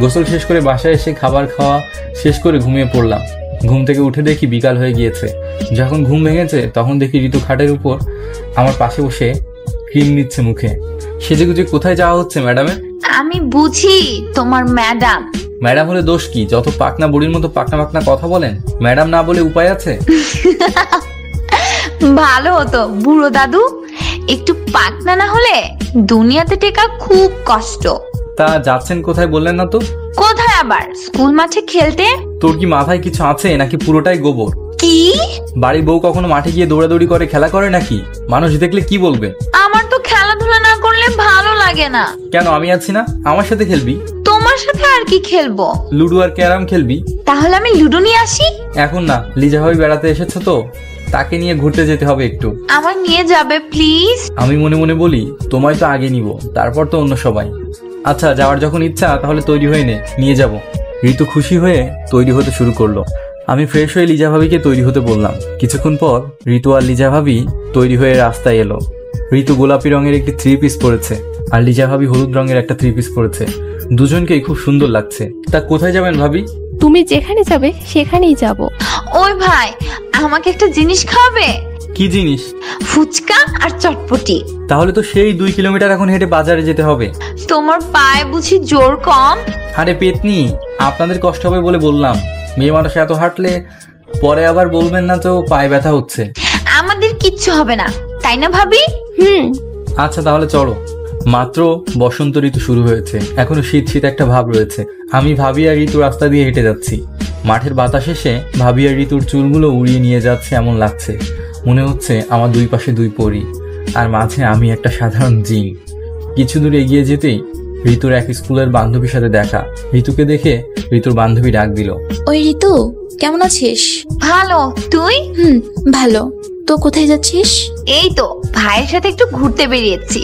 গোসল শেষ করে বাসায় এসে খাবার খাওয়া শেষ করে ঘুমিয়ে পড়লাম। ঘুম থেকে উঠে দেখি বিকাল হয়ে গিয়েছে। যখন ঘুম ভেঙেছে তখন দেখি ঋতু খাটের উপর আমার পাশে বসে ক্রিম নিচ্ছে মুখে। সেজেগুজে কোথায় যাওয়া হচ্ছে ম্যাডামের? আমি বুঝি তোমার ম্যাডাম। ম্যাডাম হলে দোষ কি? যত পাকনা বুড়ির মতো পাকনা পাকনা কথা বলেন। ম্যাডাম না বলে উপায় আছে? ভালো হতো বুড়ো দাদু, একটু পাকনা না হলে দুনিয়াতে টেকা খুব কষ্ট। তা যাচ্ছেন কোথায় বললেন না তো? কোথায় আবার? স্কুল মাঠে খেলতে। তোর কি মাথায় কিছু আছে নাকি পুরোটাই গোবর? কি? বাড়ির বউ কখনো মাঠে গিয়ে দৌড়াদৌড়ি করে খেলা করে নাকি? মানুষ দেখলে কি বলবে? আমার তো খেলাধুলা না করলে ভালো লাগে না। কেন, আমি আছি না, আমার সাথে খেলবি। তোমার সাথে আর কি খেলবো? লুডো আর ক্যারাম খেলবি। তাহলে আমি লুডো নিয়ে আসি। এখন না, লিজা ভাবি বেড়াতে এসেছে তো, তাকে নিয়ে ঘুরতে যেতে হবে একটু। আমার নিয়ে যাবে প্লিজ? আমি মনে মনে বলি তোমায় তো আগে নিব, তারপর তো অন্য সবাই। আচ্ছা যাওয়ার যখন ইচ্ছা তাহলে তৈরি হয়ে নে, নিয়ে যাব। ঋতু খুশি হয়ে তৈরি হতে শুরু করলো। আমি ফ্রেশ হয়ে লিজা ভাবিকে তৈরি হতে বললাম। কিছুক্ষণ পর ঋতু আর লিজা ভাবি তৈরি হয়ে রাস্তায় এলো। ঋতু গোলাপি রঙের একটি 3 পিস পরেছে আর লিজা ভাবি হলুদ রঙের একটা 3 পিস পরেছে। দুজনকেই খুব সুন্দর লাগছে। তা কোথায় যাবেন ভাবি? তুমি যেখানে যাবে সেখানেই যাব। ওই ভাই, আমাকে একটা জিনিস খাওয়াবে? কি জিনিস? ফুচকা আর চটপটি। তাহলে তো সেই 2 কিলোমিটার এখন হেঁটে বাজারে যেতে হবে। তোমার পায়ে বুঝি জোর কম? আরে পেতনি, আপনাদের কষ্ট হবে বলে বললাম। মেয়ে মানুষ এত হাঁটলে পরে আবার বলবেন না তো পায়ে ব্যথা হচ্ছে। আমাদের কিচ্ছু হবে না, তাই তাই না ভাবি? আচ্ছা তাহলে চলো। মাত্র বসন্ত ঋতু শুরু হয়েছে, এখনো শীত শীত একটা ভাব রয়েছে। আমি ভাবি আর ঋতু রাস্তা দিয়ে হেঁটে যাচ্ছি। মাঠের বাতাস এসে ভাবি আর ঋতুর চুলগুলো উড়িয়ে নিয়ে যাচ্ছে এমন লাগছে। মনে হচ্ছে আমার দুই পাশে দুই পরী, আর মাঝে আমি একটা সাধারণ জিন। কিছু দূর এগিয়ে যেতেই ঋতুর এক স্কুলের বান্ধবীর সাথে দেখা। ঋতুকে দেখে ঋতুর বান্ধবী ডাক দিল, ওই ঋতু, কেমন আছিস? ভালো, তুই? ভালো। তো কোথায় যাচ্ছিস? এই তো ভাইয়ের সাথে একটু ঘুরতে বেরিয়েছি।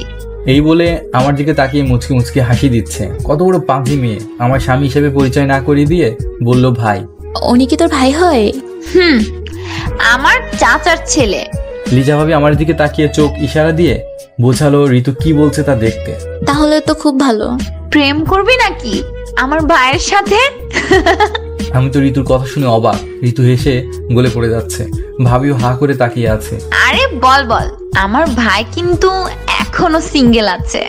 এই বলে আমার দিকে তাকিয়ে মুচকি মুচকি হাসি দিচ্ছে। কত বড় পাঁজি মেয়ে! আমার স্বামী হিসেবে পরিচয় না করিয়ে দিয়ে বলল ভাই। উনি কি তোর ভাই হয়? আমার চাচার ছেলে। লিজা ভাবি আমার দিকে তাকিয়ে চোখ ইশারা দিয়ে বোঝালো ঋতু কি বলছে তা দেখতে। তাহলে তো খুব ভালো। প্রেম করবি নাকি আমার ভাইয়ের সাথে? আমি তো ঋতুর কথা শুনে অবাক। ঋতু হেসে গলে পড়ে যাচ্ছে। ভাবিও হা করে তাকিয়ে আছে। আরে বল বল, আমার ভাই কিন্তু এখনো সিঙ্গেল আছে।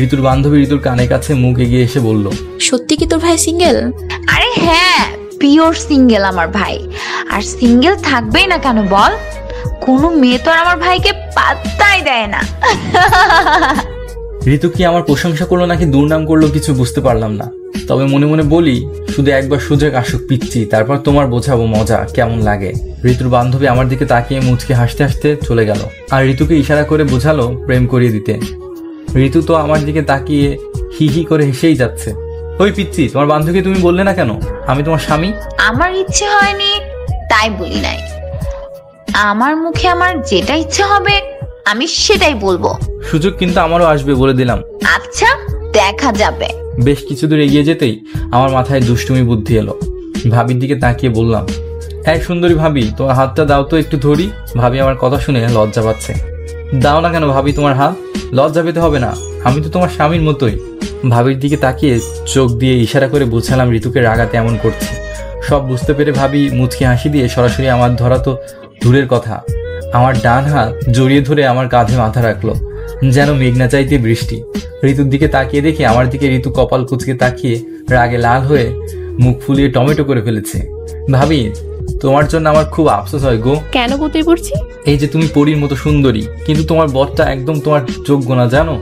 ঋতুর বান্ধবী ঋতুর কানের কাছে মুখ এগিয়ে এসে বলল, সত্যি কি তোর ভাই সিঙ্গেল? আরে হ্যাঁ, পিওর সিঙ্গেল আমার ভাই। আর সিঙ্গেল থাকবেই না কেন বল? কোনো মেয়ে তো আর আমার ভাইকে পাত্তাই দেয় না। ঋতু কি আমার প্রশংসা করলো নাকি দুর্নাম করলো কিছু বুঝতে পারলাম না। তবে মনে মনে বলি, শুধু একবার সুযোগ আসুক পিচ্ছি, তারপর তোমার বোঝাবো মজা কেমন লাগে। ঋতুর বান্ধবী আমার দিকে তাকিয়ে মুচকে হাসতে হাসতে চলে গেল, আর ঋতুকে ইশারা করে বোঝালো প্রেম করিয়ে দিতে। ঋতু তো আমার দিকে তাকিয়ে হি হি করে হেসেই যাচ্ছে। ওই পিচ্ছি, তোমার বান্ধবীকে তুমি বললে না কেন আমি তোমার স্বামী? আমার ইচ্ছে হয়নি তাই বলি নাই। আমার মুখে আমার যেটা ইচ্ছে হবে আমি সেটাই বলবো। সুযোগ কিন্তু আমারও আসবে বলে দিলাম। আচ্ছা, দেখা যাবে। বেশ কিছু দূর এগিয়ে যেতেই আমার মাথায় দুষ্টুমি বুদ্ধি এলো। ভাবির দিকে তাকিয়ে বললাম, এই সুন্দরী ভাবি, তোমার হাতটা দাও তো একটু ধরি। ভাবি আমার কথা শুনে লজ্জা পাচ্ছে। দাও না কেন ভাবি তোমার হাত, লজ্জা পেতে হবে না, আমি তো তোমার স্বামীর মতোই। ভাবির দিকে তাকিয়ে চোখ দিয়ে ইশারা করে বুঝালাম ঋতুকে রাগাতে এমন করছে। সব বুঝতে পেরে ভাবি মুচকি হাসি দিয়ে সরাসরি আমার ধরা তো দূরের কথা, আমার ডান হাত জড়িয়ে ধরে আমার কাঁধে মাথা রাখলো, যেন মেঘনা চাইতে বৃষ্টি। ঋতুর দিকে তাকিয়ে দেখে আমার দিকে ঋতু কপাল কুচকে তাকিয়ে রাগে লাল হয়ে মুখ ফুলিয়ে টমেটো করে ফেলেছে। ভাবি, তোমার জন্য আমার খুব আফসোস হয় গো। কেন কোথায় পড়ছি? এই যে তুমি পরীর মতো সুন্দরী, কিন্তু তোমার বরটা একদম তোমার যোগ্য না জানো।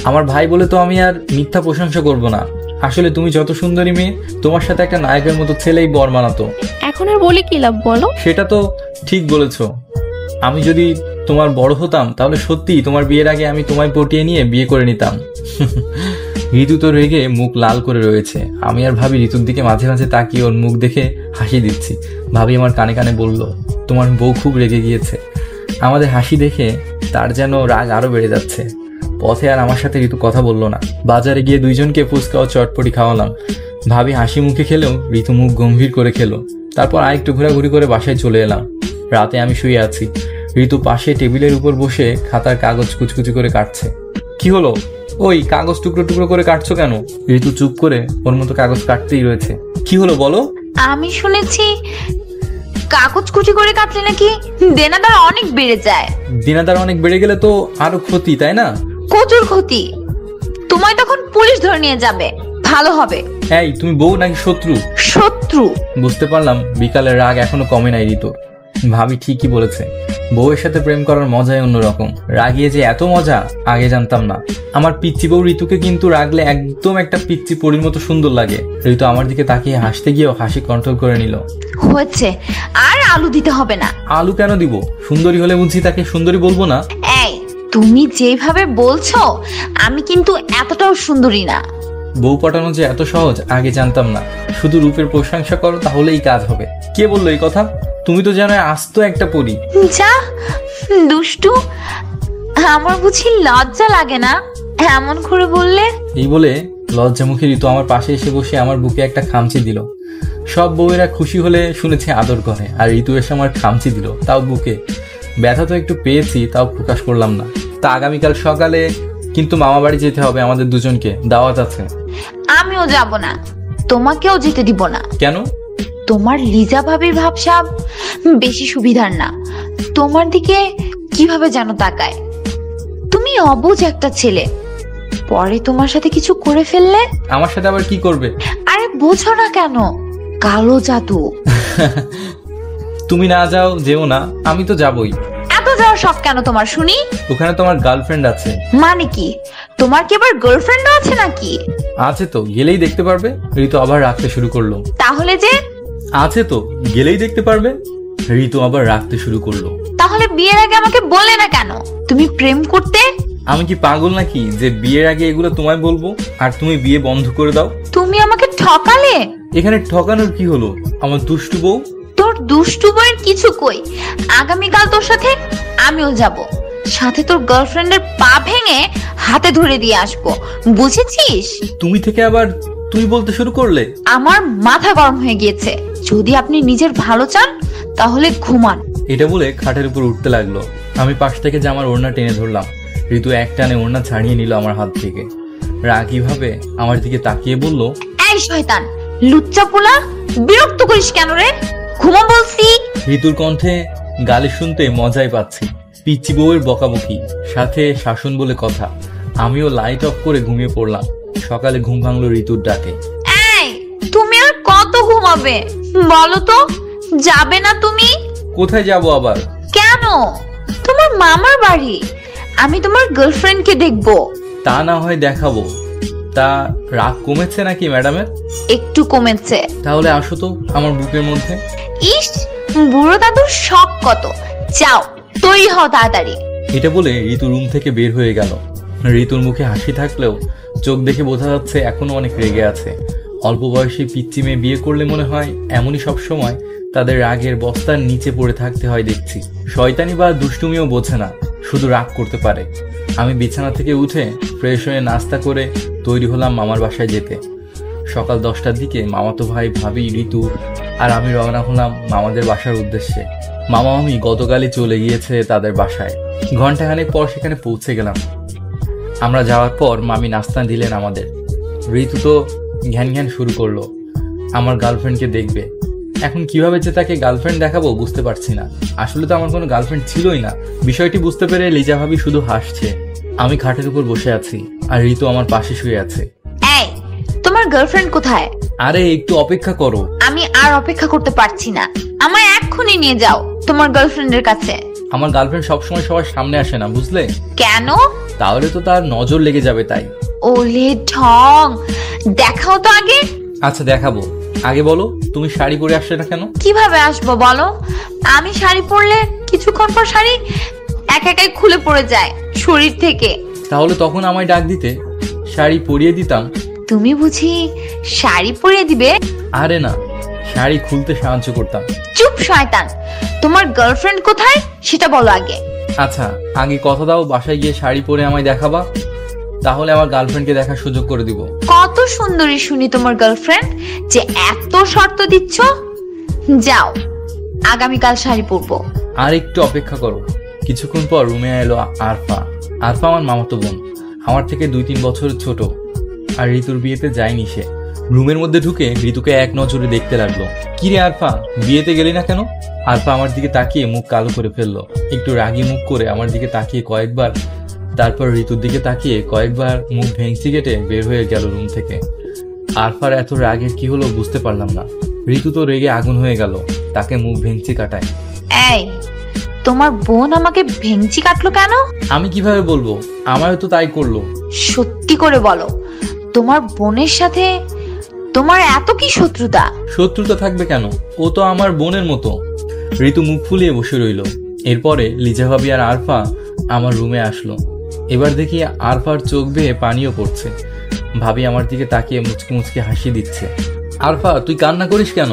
আমার ভাই বলে তো আমি আর মিথ্যা প্রশংসা করব না। আসলে তুমি যত সুন্দরী মেয়ে, তোমার সাথে একটা নায়কের মতো ছেলেই বর মানাতো। এখন আর বলে কি লাভ বলো? সেটা তো ঠিক বলেছো। আমি যদি তোমার বড় হতাম তাহলে সত্যি তোমার বিয়ের আগে আমি তোমায় পটিয়ে নিয়ে বিয়ে করে নিতাম। ঋতু তো রেগে মুখ লাল করে রয়েছে। আমি আর ভাবি ঋতুর দিকে মাঝে মাঝে তাকিয়ে ওর মুখ দেখে হাসি দিচ্ছি। ভাবি আমার কানে কানে বলল, তোমার বউ খুব রেগে গিয়েছে। আমাদের হাসি দেখে তার যেন রাগ আরো বেড়ে যাচ্ছে। পথে আর আমার সাথে ঋতু কথা বললো না। বাজারে গিয়ে দুইজনকে ফুচকা ও চটপটি খাওয়ালাম। ভাবি হাসি মুখে খেলেও ঋতু মুখ গম্ভীর করে খেলো। তারপর আরেকটু ঘোরাঘুরি করে বাসায় চলে এলাম। রাতে আমি শুয়ে আছি। ঋতু পাশে টেবিলের উপর বসে খাতার কাগজ কুচকুচি করে কাটছে। কি হলো? ওই কাগজ টুকরো টুকরো করে কাটছো কেন? ঋতু চুপ করে ওর মতো কাগজ কাটতেই রয়েছে। কি হলো বলো? আমি শুনেছি কাগজ কুচি করে কাটলে নাকি দেনাদার অনেক বেড়ে যায়। দেনাদার অনেক বেড়ে গেলে তো আরো ক্ষতি, তাই না? কচুর ক্ষতি। তোমায় তখন পুলিশ ধরে নিয়ে যাবে, ভালো হবে। এই, তুমি বউ নাকি শত্রু? শত্রু। বুঝতে পারলাম বিকালের রাগ এখনো কমে নাই ঋতুর। ভাবি ঠিকই বলেছে, বউয়ের সাথে প্রেম করার মজাই অন্যরকম। রাগিয়ে যে এত মজা আগে জানতাম না। আমার পিচ্চি বউ ঋতুকে কিন্তু রাগলে একদম একটা পিচ্চি পরীর মতো সুন্দর লাগে। ঋতু আমার দিকে তাকিয়ে হাসতে গিয়েও হাসি কন্ট্রোল করে নিল। হয়েছে, আর আলু দিতে হবে না। আলু কেন দিব? সুন্দরী হলে বুঝি তাকে সুন্দরী বলবো না? এই, তুমি যেভাবে বলছো আমি কিন্তু এতটাও সুন্দরী না। বউ পটানো যে এত সহজ আগে জানতাম না। শুধু রূপের প্রশংসা করো তাহলেই কাজ হবে। কে বললো এই কথা? তুমি তো জানো আস্ত একটা পরী। যা দুষ্টু, আমার বুঝি লজ্জা লাগে না এমন করে বললে? এই বলে লজ্জা মুখে ঋতু আমার পাশে এসে বসে আমার বুকে একটা খামচি দিল। সব বউয়েরা খুশি হলে শুনেছি আদর করে, আর ঋতু এসে আমার খামচি দিল, তাও বুকে। ব্যথা তো একটু পেয়েছি, তাও প্রকাশ করলাম না। তা আগামীকাল সকালে কিন্তু মামা বাড়ি যেতে হবে আমাদের দুজনকে, দাওয়াত আছে। আমিও যাব না, তোমাকেও যেতে দিব না। কেন? তোমার লিজা ভাবির ভাবসাব বেশি সুবিধার না। তোমার দিকে কিভাবে যেন তাকায়। তুমি অবুঝ একটা ছেলে, পরে তোমার সাথে কিছু করে ফেললে? আমার সাথে আবার কি করবে? আরে বোঝো না কেন, কালো জাদু। তুমি না যাও, যেও না, আমি তো যাবই। এত যাওয়ার শখ কেন তোমার শুনি? ওখানে তোমার গার্লফ্রেন্ড আছে। মানে কি, তোমার কি আবার গার্লফ্রেন্ডও আছে নাকি? আছে তো, গেলেই দেখতে পারবে। ঋতু আবার রাখতে শুরু করলো। তাহলে যে আছে তো, গেলেই দেখতে পারবে। ঋতু আবার রাখতে শুরু করলো। তাহলে বিয়ের আগে আমাকে বলে না কেন তুমি প্রেম করতে? আমি কি পাগল নাকি যে বিয়ের আগে এগুলো তোমায় বলবো আর তুমি বিয়ে বন্ধ করে দাও? তুমি আমাকে ঠকালে। এখানে ঠকানোর কি হলো? আমার দুষ্টু বউ। তোর দুষ্টু বউয়ের কিছু কই, আগামীকাল তোর সাথে আমিও যাব, সাথে তোর গার্লফ্রেন্ডের পা ভেঙে হাতে ধরে দিয়ে আসবো, বুঝেছিস? তুমি থেকে আবার তুই বলতে শুরু করলে। আমার মাথা গরম হয়ে গিয়েছে। যদি আপনি নিজের ভালো চান তাহলে ঘুমান। এটা বলে খাটের উপর উঠতে লাগলো। আমি পাশ থেকে জামার ওড়না টেনে ধরলাম। ঋতু এক টানে ওড়না ছাড়িয়ে নিল আমার হাত থেকে। রাগী ভাবে আমার দিকে তাকিয়ে বলল, এই শয়তান, লুচ্চা পোলা, বিরক্ত করিস কেন রে? ঘুমা বলছি। ঋতুর কণ্ঠে গালি শুনতে মজাই পাচ্ছি। পিচ্চি বউয়ের বকাবকি, সাথে শাসন বলে কথা। আমিও লাইট অফ করে ঘুমিয়ে পড়লাম। সকালে ঘুম ভাঙলো ঋতুর ডাকে। এই, তুমি আর কত ঘুমাবে বলো তো? যাবে না তুমি? কোথায় যাব আবার? কেন? তোমার মামার বাড়ি। আমি তোমার গার্লফ্রেন্ডকে দেখবো। তা না হয় দেখাবো। তা রাগ কমেছে নাকি ম্যাডামের? একটু কমেছে। তাহলে আসো তো আমার বুকের মধ্যে। ইস, বুড়ো দাদুর শখ কত। যাও, তৈরি হও তাড়াতাড়ি। এটা বলে ঋতু রুম থেকে বের হয়ে গেল। ঋতুর মুখে হাসি থাকলেও চোখ দেখে বোঝা যাচ্ছে এখনো অনেক রেগে আছে। অল্প বয়সী পিচ্চি মেয়ে বিয়ে করলে মনে হয় এমনই সব সময় তাদের রাগের বস্তার নিচে পড়ে থাকতে হয় দেখছি। শয়তানি বা দুষ্টুমিও বোঝে না, শুধু রাগ করতে পারে। আমি বিছানা থেকে উঠে ফ্রেশ হয়ে নাস্তা করে তৈরি হলাম মামার বাসায় যেতে। সকাল 10টার দিকে মামাতো ভাই, ভাবি, ঋতু আর আমি রওনা হলাম মামাদের বাসার উদ্দেশ্যে। মামা মামি গতকালই চলে গিয়েছে তাদের বাসায়। ঘন্টাখানেক পর সেখানে পৌঁছে গেলাম। আমরা যাওয়ার পর মামি নাস্তা দিলেন আমাদের। ঋতু তো ঘ্যান ঘ্যান শুরু করলো, আমার গার্লফ্রেন্ডকে দেখবে। এখন কিভাবে যে তাকে গার্লফ্রেন্ড দেখাবো বুঝতে পারছি না। আসলে তো আমার কোনো গার্লফ্রেন্ড ছিলই না। বিষয়টি বুঝতে পেরে লিজা ভাবি শুধু হাসছে। আমি খাটের উপর বসে আছি আর ঋতু আমার পাশে শুয়ে আছে। এই, তোমার গার্লফ্রেন্ড কোথায়? আরে একটু অপেক্ষা করো। আমি আর অপেক্ষা করতে পারছি না। আমায় এক্ষুনি নিয়ে যাও তোমার গার্লফ্রেন্ডের কাছে। আমার গার্লফ্রেন্ড সবসময় সবার সামনে আসে না, বুঝলে? কেন? তাহলে তো তার নজর লেগে যাবে তাই। ওলে ঢং, দেখাও তো আগে। আচ্ছা দেখাবো, আগে বলো তুমি শাড়ি পরে আসলে না কেন? কিভাবে আসবো বলো? আমি শাড়ি পরলে কিছুক্ষণ পর শাড়ি একাই খুলে পড়ে যায় শরীর থেকে। তাহলে তখন আমায় ডাক দিতে, শাড়ি পরিয়ে দিতাম। তুমি বুঝি শাড়ি পরিয়ে দিবে? আরে না, শাড়ি খুলতে সাহায্য করতাম। চুপ শয়তান, তোমার গার্লফ্রেন্ড কোথায় সেটা বলো আগে। আচ্ছা আগে কথা দাও, বাসায় গিয়ে শাড়ি পরে আমায় দেখাবা, তাহলে আমার গার্লফ্রেন্ডকে দেখার সুযোগ করে দিব। কত সুন্দরী শুনি তোমার গার্লফ্রেন্ড যে এত শর্ত দিচ্ছ। যাও, আগামীকাল শাড়ি পরবো। আর একটু অপেক্ষা করো। কিছুক্ষণ পর রুমে এলো আরফা। আরফা আমার মামাতো বোন, আমার থেকে 2-3 বছর ছোট। আর ঋতুর বিয়েতে যায়নি সে। রুমের মধ্যে ঢুকে ঋতুকে এক নজরে দেখতে লাগলো। কি রে আরফা, বিয়েতে গেলি না কেন? আরফা আমার দিকে তাকিয়ে মুখ কালো করে ফেললো। একটু রাগি মুখ করে আমার দিকে তাকিয়ে কয়েকবার, তারপর ঋতুর দিকে তাকিয়ে কয়েকবার মুখ ভেঙচি কেটে বের হয়ে গেল রুম থেকে। আরফার এত রাগের কি হলো বুঝতে পারলাম না। ঋতু তো রেগে আগুন হয়ে গেল, তাকে মুখ ভেঙচি কাটায়। এই, তোমার বোন আমাকে ভেঙচি কাটলো কেন? আমি কিভাবে বলবো, আমারও তো তাই করলো। সত্যি করে বলো, তোমার বোনের সাথে তোমার এত কি শত্রুতা? শত্রুতা থাকবে কেন, ও তো আমার বোনের মতো। ঋতু মুখ ফুলিয়ে বসে রইল। এরপরে লিজা ভাবি আর আরফা আমার রুমে আসলো। এবার দেখি আরফার চোখ বেয়ে পানিও পড়ছে। ভাবি আমার দিকে তাকিয়ে মুচকি মুচকি হাসি দিচ্ছে। আরফা তুই কান্না করিস কেন?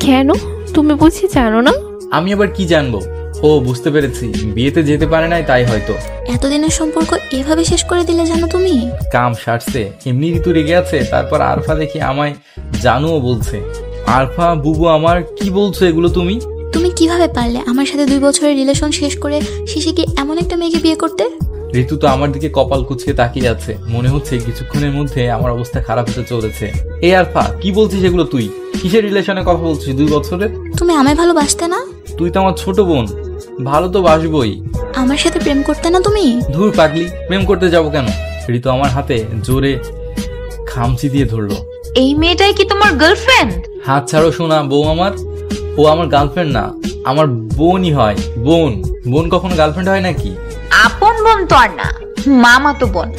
কেন, তুমি বুঝি জানো না? আমি আবার কি জানবো। ও বুঝতে পেরেছি, বিয়েতে যেতে পারে নাই তাই হয়তো। এতদিনের সম্পর্ক এভাবে শেষ করে দিলে জানো তুমি? কাম সারছে, এমনি ঋতু রেগে আছে। তারপর আরফা দেখি আমায় জানুও বলছে। আরফা বুবু আমার কি বলছো এগুলো তুমি? তুমি কিভাবে পারলে আমার সাথে 2 বছরের রিলেশন শেষ করে শেষে কি এমন একটা মেয়েকে বিয়ে করতে? ঋতু তো আমার দিকে কপাল কুঁচকে তাকিয়ে আছে। মনে হচ্ছে কিছুক্ষণের মধ্যে আমার অবস্থা খারাপ হতে চলেছে। এই আরফা কি বলছিস এগুলো তুই? কিসের রিলেশনে কথা বলছিস 2 বছরের? তুমি আমায় ভালোবাসতে না? তুই তো আমার ছোট বোন, ভালো তো বাসবই। আমার সাথে প্রেম করতে না তুমি? ধুর পাগলি, প্রেম করতে যাবো কেন? ঋতু আমার হাতে জোরে খামচি দিয়ে ধরলো। এই মেয়েটাই কি তোমার গার্লফ্রেন্ড? হাত ছাড়ো শোনা বউ আমার। ও আমার গার্লফ্রেন্ড না, আমার বোনই হয়, বোন। বোন কখনো গার্লফ্রেন্ড হয় নাকি? আপন বোন তো আর না, মামাতো বোন।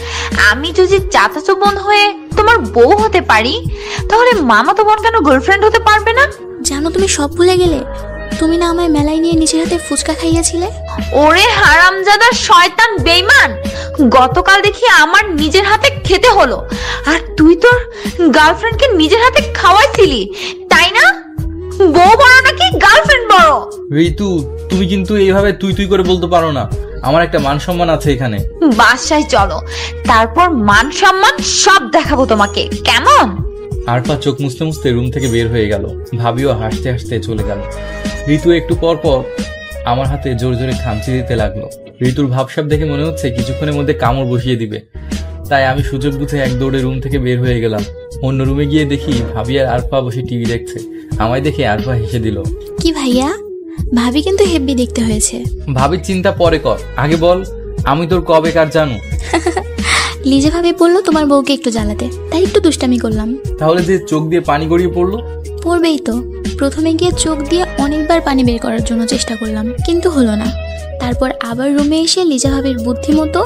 আমি যদি চাচাতো বোন হয়ে তোমার বউ হতে পারি, তাহলে মামাতো বোন কেন গার্লফ্রেন্ড হতে পারবে না? জানো তুমি সব ভুলে গেলে? তুমি না আমায় মেলায় নিয়ে নিজের হাতে ফুচকা খাইয়েছিলে। ওরে হারামজাদা শয়তান বেঈমান, গতকাল দেখি আমার নিজের হাতে খেতে হলো, আর তুই তোর গার্লফ্রেন্ডকে নিজের হাতে খাওয়াইছিলি, তাই না? বউ বড় নাকি গার্লফ্রেন্ড বড়? ঋতু, তুমি কিন্তু এইভাবে তুই তুই করে বলতে পারো না। আমার একটা মান সম্মান আছে এখানে। বাসায় চলো, তারপর মান সম্মান সব দেখাবো তোমাকে, কেমন? আরফা চোখ মুছতে মুছতে রুম থেকে বের হয়ে গেল। ভাবিও হাসতে হাসতে চলে গেল। ঋতু একটু পর পর আমার হাতে জোরে জোরে খামচি দিতে লাগলো। ঋতুর ভাবসাব দেখে মনে হচ্ছে কিছুক্ষণের মধ্যে কামড় বসিয়ে দিবে। তাই আমি সুযোগ বুঝে এক দৌড়ে রুম থেকে বের হয়ে গেলাম। অন্য রুমে গিয়ে দেখি ভাবি আর আরফা বসে টিভি দেখছে। আমায় দেখে আরফা হেসে দিল। কি ভাইয়া, ভাবি কিন্তু হেব্বি দেখতে হয়েছে। ভাবির চিন্তা পরে কর, আগে বল আমি তোর কবে কার জানু? লিজে ভাবি বললো তোমার বউকে একটু জ্বালাতে, তাই একটু দুষ্টামি করলাম। তাহলে যে চোখ দিয়ে পানি গড়িয়ে পড়লো? পড়বেই তো। প্রথমে গিয়ে চোখ দিয়ে অনেকবার পানি বের করার জন্য চেষ্টা করলাম, কিন্তু হলো না। তারপর আবার রুমে এসে লিজা ভাবির বুদ্ধি মতো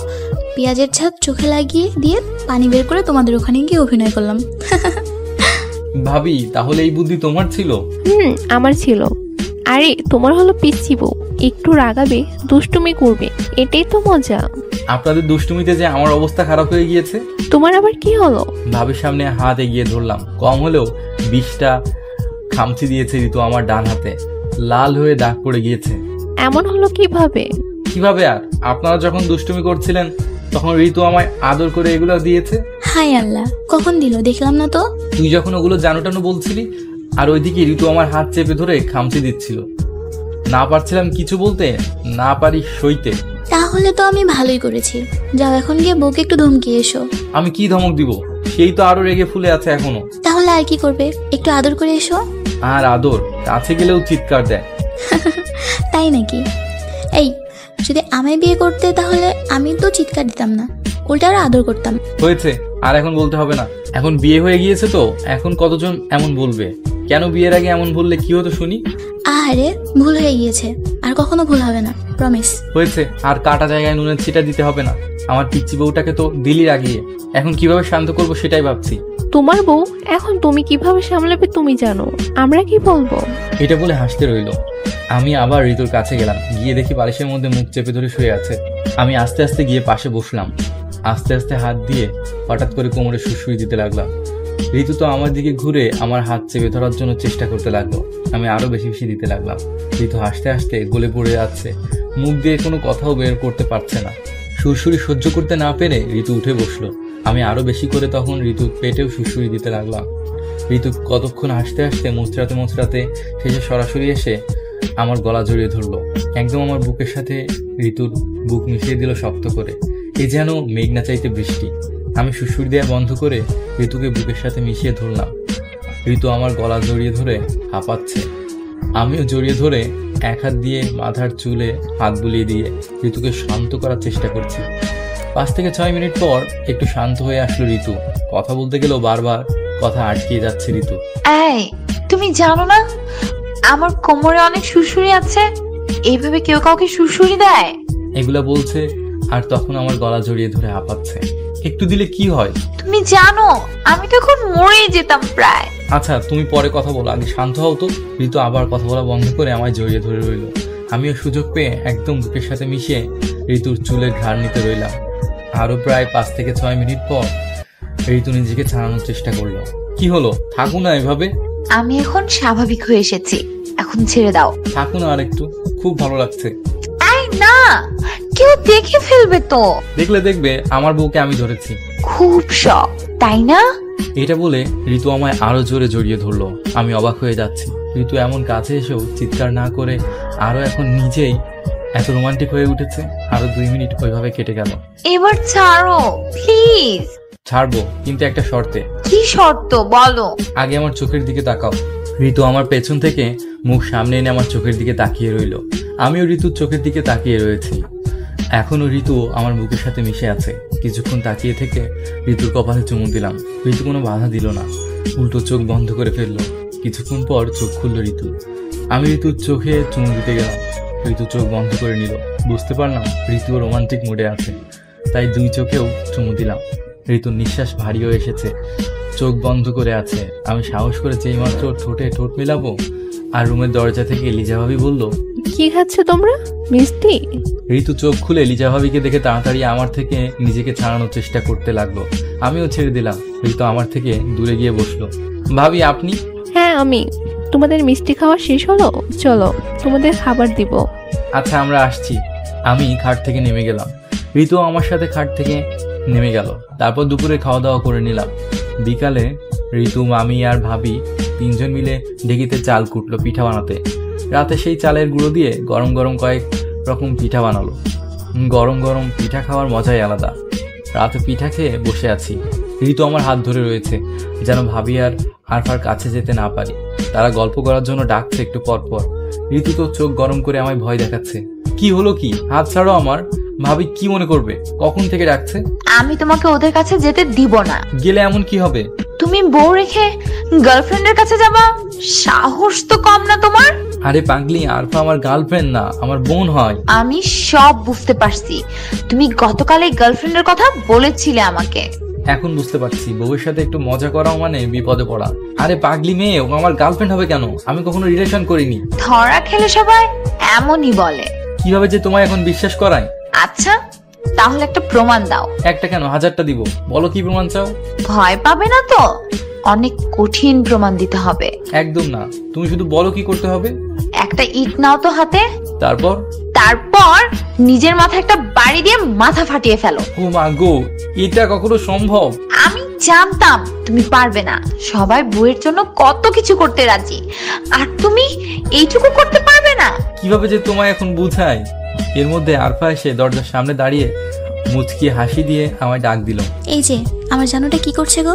পেঁয়াজের ছাপ চোখে লাগিয়ে দিয়ে পানি বের করে তোমাদের ওখানে গিয়ে অভিনয় করলাম। ভাবি, তাহলে এই বুদ্ধি তোমার ছিল? আমার ছিল। আরে তোমার হলো পিচ্ছি বউ, একটু রাগাবে, দুষ্টুমি করবে, এটাই তো মজা। আপনাদের দুষ্টুমিতে যে আমার অবস্থা খারাপ হয়ে গিয়েছে। তোমার আবার কি হলো? ভাবির সামনে হাত এগিয়ে ধরলাম। কম হলেও 20টা খামচি দিয়েছে ঋতু আমার ডান হাতে। লাল হয়ে দাগ পড়ে গিয়েছে। এমন হলো কিভাবে? কিভাবে আর, আপনারা যখন দুষ্টুমি করছিলেন তখন ঋতু আমায় আদর করে এগুলো দিয়েছে। হায় আল্লাহ, কখন দিল দেখলাম না তো। তুই যখন ওগুলো জানো টানো বলছিলি, আর ওইদিকে ঋতু আমার হাত চেপে ধরে খামচি দিচ্ছিল। না পারছিলাম কিছু বলতে, না পারি সইতে। তাহলে তো আমি ভালোই করেছি। যাও এখন গিয়ে বউকে একটু ধমকিয়ে এসো। আমি কি ধমক দিব? সেই তো আরো রেগে ফুলে আছে এখনো। তাহলে আর কি করবে, একটু আদর করে এসো। আর আদর, কাছে গেলেও চিৎকার দেয়। তাই নাকি? এই, যদি আমায় বিয়ে করতে তাহলে আমি তো চিৎকার দিতাম না, উল্টা আরো আদর করতাম। হয়েছে, আর এখন বলতে হবে না। এখন বিয়ে হয়ে গিয়েছে তো এখন কতজন এমন বলবে। কেন বিয়ের আগে এমন বললে কি হতো শুনি? আরে ভুল হয়ে গিয়েছে, আর কখনো ভুল হবে না, প্রমিস। হয়েছে, আর কাটা জায়গায় নুনের ছিটা দিতে হবে না। আমার পিচ্চি বউটাকে তো দিলি রাগিয়ে, এখন কিভাবে শান্ত করব সেটাই ভাবছি। তোমার বউ এখন তুমি কিভাবে সামলাবে তুমি জানো, আমরা কি বলবো? এটা বলে হাসতে রইল। আমি আবার ঋতুর কাছে গেলাম। গিয়ে দেখি বালিশের মধ্যে মুখ চেপে ধরে শুয়ে আছে। আমি আস্তে আস্তে গিয়ে পাশে বসলাম। আস্তে আস্তে হাত দিয়ে হঠাৎ করে কোমরে সুড়সুড়ি দিতে লাগলাম। ঋতু তো আমার দিকে ঘুরে আমার হাত চেপে ধরার জন্য চেষ্টা করতে লাগলো। আমি আরো বেশি বেশি দিতে লাগলাম। ঋতু হাসতে হাসতে গলে পড়ে যাচ্ছে, মুখ দিয়ে কোনো কথাও বের করতে পারছে না। সুরসুরি সহ্য করতে না পেরে ঋতু উঠে বসলো। আমি আরো বেশি করে তখন ঋতুর পেটেও সুরসুরি দিতে লাগলাম। ঋতু কতক্ষণ হাসতে হাসতে মোচড়াতে মোচড়াতে শেষে সরাসরি এসে আমার গলা জড়িয়ে ধরলো। একদম আমার বুকের সাথে ঋতুর বুক মিশিয়ে দিল শক্ত করে। এ যেন মেঘনা চাইতে বৃষ্টি। আমি সুরসুরি দেওয়া বন্ধ করে ঋতুকে বুকের সাথে মিশিয়ে ধরলাম। ঋতু আমার গলা জড়িয়ে ধরে হাঁপাচ্ছে। আমিও জড়িয়ে ধরে এক হাত দিয়ে মাথার চুলে হাত বুলিয়ে দিয়ে ঋতুকে শান্ত করার চেষ্টা করছি। 5 থেকে 6 মিনিট পর একটু শান্ত হয়ে আসলো ঋতু। কথা বলতে গেলেও বারবার কথা আটকে যাচ্ছে ঋতু। এই, তুমি জানো না আমার কোমরে অনেক সুরসুরি আছে? এইভাবে কেউ কাউকে সুরসুরি দেয়? এগুলা বলছে আর তখন আমার গলা জড়িয়ে ধরে হাঁপাচ্ছে। একটু দিলে কি হয়? তুমি জানো আমি তো এখন মরেই যেতাম প্রায়। আচ্ছা তুমি পরে কথা বলো, আগে শান্ত হও তো। ঋতু আবার কথা বলা বন্ধ করে আমায় জড়িয়ে ধরে রইল। আমিও সুযোগ পেয়ে একদম বুকের সাথে মিশিয়ে ঋতুর চুলের ঘাড় নিতে রইলাম। আরো প্রায় 5 থেকে 6 মিনিট পর ঋতু নিজেকে ছাড়ানোর চেষ্টা করলো। কি হলো, থাকো না এভাবে। আমি এখন স্বাভাবিক হয়ে এসেছি, এখন ছেড়ে দাও। থাকো না আর একটু, খুব ভালো লাগছে। এই না, কেউ দেখে ফেলবে তো। দেখলে দেখবে, আমার বউকে আমি ধরেছি। খুব শখ, তাই না? এটা বলে ঋতু আমায় আরো জোরে জড়িয়ে ধরলো। আমি অবাক হয়ে যাচ্ছি। ঋতু এমন কাছে এসেও চিৎকার না করে আরো এখন নিজেই এত রোমান্টিক হয়ে উঠেছে। আরো 2 মিনিট ওইভাবে কেটে গেল। এবার ছাড়ো প্লিজ। ছাড়বো, কিন্তু একটা শর্তে। কি শর্ত বলো? আগে আমার চোখের দিকে তাকাও। ঋতু আমার পেছন থেকে মুখ সামনে এনে আমার চোখের দিকে তাকিয়ে রইল। আমিও ঋতুর চোখের দিকে তাকিয়ে রয়েছি। এখনো ঋতু আমার বুকের সাথে মিশে আছে। কিছুক্ষণ তাকিয়ে থেকে ঋতুর কপালে চুমু দিলাম। ঋতু কোনো বাধা দিল না, উল্টো চোখ বন্ধ করে ফেললো। কিছুক্ষণ পর চোখ খুললো ঋতু। আমি ঋতুর চোখে চুমু দিতে গেলাম। ঋতু চোখ বন্ধ করে নিল। বুঝতে পারলাম ঋতু রোমান্টিক মুডে আছে, তাই দুই চোখেও চুমু দিলাম। ঋতুর নিঃশ্বাস ভারী হয়ে এসেছে, চোখ বন্ধ করে আছে। আমি সাহস করে যেই মাত্র ঠোঁটে ঠোঁট মেলাবো, আর রুমের দরজা থেকে লিজা ভাবি বলল, কি খাচ্ছে তোমরা? মিষ্টি? ঋতু চোখ খুলে লিজা ভাবিকে দেখে তাড়াতাড়ি আমার থেকে নিজেকে ছাড়ানোর চেষ্টা করতে লাগলো। আমিও ছেড়ে দিলাম। ঋতু আমার থেকে দূরে গিয়ে বসলো। ভাবি আপনি? হ্যাঁ আমি। তোমাদের মিষ্টি খাওয়া শেষ হলো? চলো তোমাদের খাবার দিব। আচ্ছা আমরা আসছি। আমি খাট থেকে নেমে গেলাম। ঋতু আমার সাথে খাট থেকে নেমে গেল। তারপর দুপুরে খাওয়া দাওয়া করে নিলাম। বিকালে ঋতু, মামি আর ভাবি তিনজন মিলে ঢেকিতে চাল কুটলো পিঠা বানাতে। রাতে সেই চালের গুঁড়ো দিয়ে গরম গরম কয়েক রকম পিঠা বানালো। গরম গরম পিঠা খাওয়ার মজাই আলাদা। রাতে পিঠা খেয়ে বসে আছি। ঋতু আমার হাত ধরে রয়েছে, যেন ভাবি আর আরফার কাছে যেতে না পারি। তারা গল্প করার জন্য ডাকছে একটু পর পর। ঋতু তো চোখ গরম করে আমায় ভয় দেখাচ্ছে। কি হলো কি? হাত ছাড়ো আমার। ভাবি কি মনে করবে? কখন থেকে ডাকছে? আমি তোমাকে ওদের কাছে যেতে দিব না। গেলে এমন কি হবে? তুমি বউ রেখে গার্লফ্রেন্ডের কাছে যাবা? সাহস তো কম না তোমার। আরে পাগলি, আরফা আমার গার্লফ্রেন্ড না, আমার বোন হয়। আমি সব বুঝতে পারছি। তুমি গতকাল এই গার্লফ্রেন্ডের কথা বলেছিলে আমাকে। এখন বুঝতে পারছি বউয়ের সাথে একটু মজা করাও মানে বিপদে পড়া। আরে পাগলি মেয়ে, ও আমার গার্লফ্রেন্ড হবে কেন? আমি কখনো রিলেশন করিনি। ধরা খেলে সবাই এমনই বলে। কিভাবে যে তোমায় এখন বিশ্বাস করায়? আচ্ছা তাহলে একটা প্রমাণ দাও। একটা কেন, 1000টা দিব। বলো কি প্রমাণ চাও? ভয় পাবে না তো? অনেক কঠিন প্রমাণ দিতে হবে। একদম না, তুমি শুধু বলো কি করতে হবে। একটা ইট নাও তো হাতে। তারপর? তারপর নিজের মাথায় একটা বাড়ি দিয়ে মাথা ফাটিয়ে ফেলো। ও মা গো, এটা কখনো সম্ভব? আমি জানতাম তুমি পারবে না। সবাই বউয়ের জন্য কত কিছু করতে রাজি, আর তুমি এইটুকু করতে পারবে না? কিভাবে যে তোমায় এখন বুঝাই। এর মধ্যে আরফা এসে দরজার সামনে দাঁড়িয়ে মুচকি হাসি দিয়ে আমায় ডাক দিল। এই যে আমার জানুটা কি করছে গো?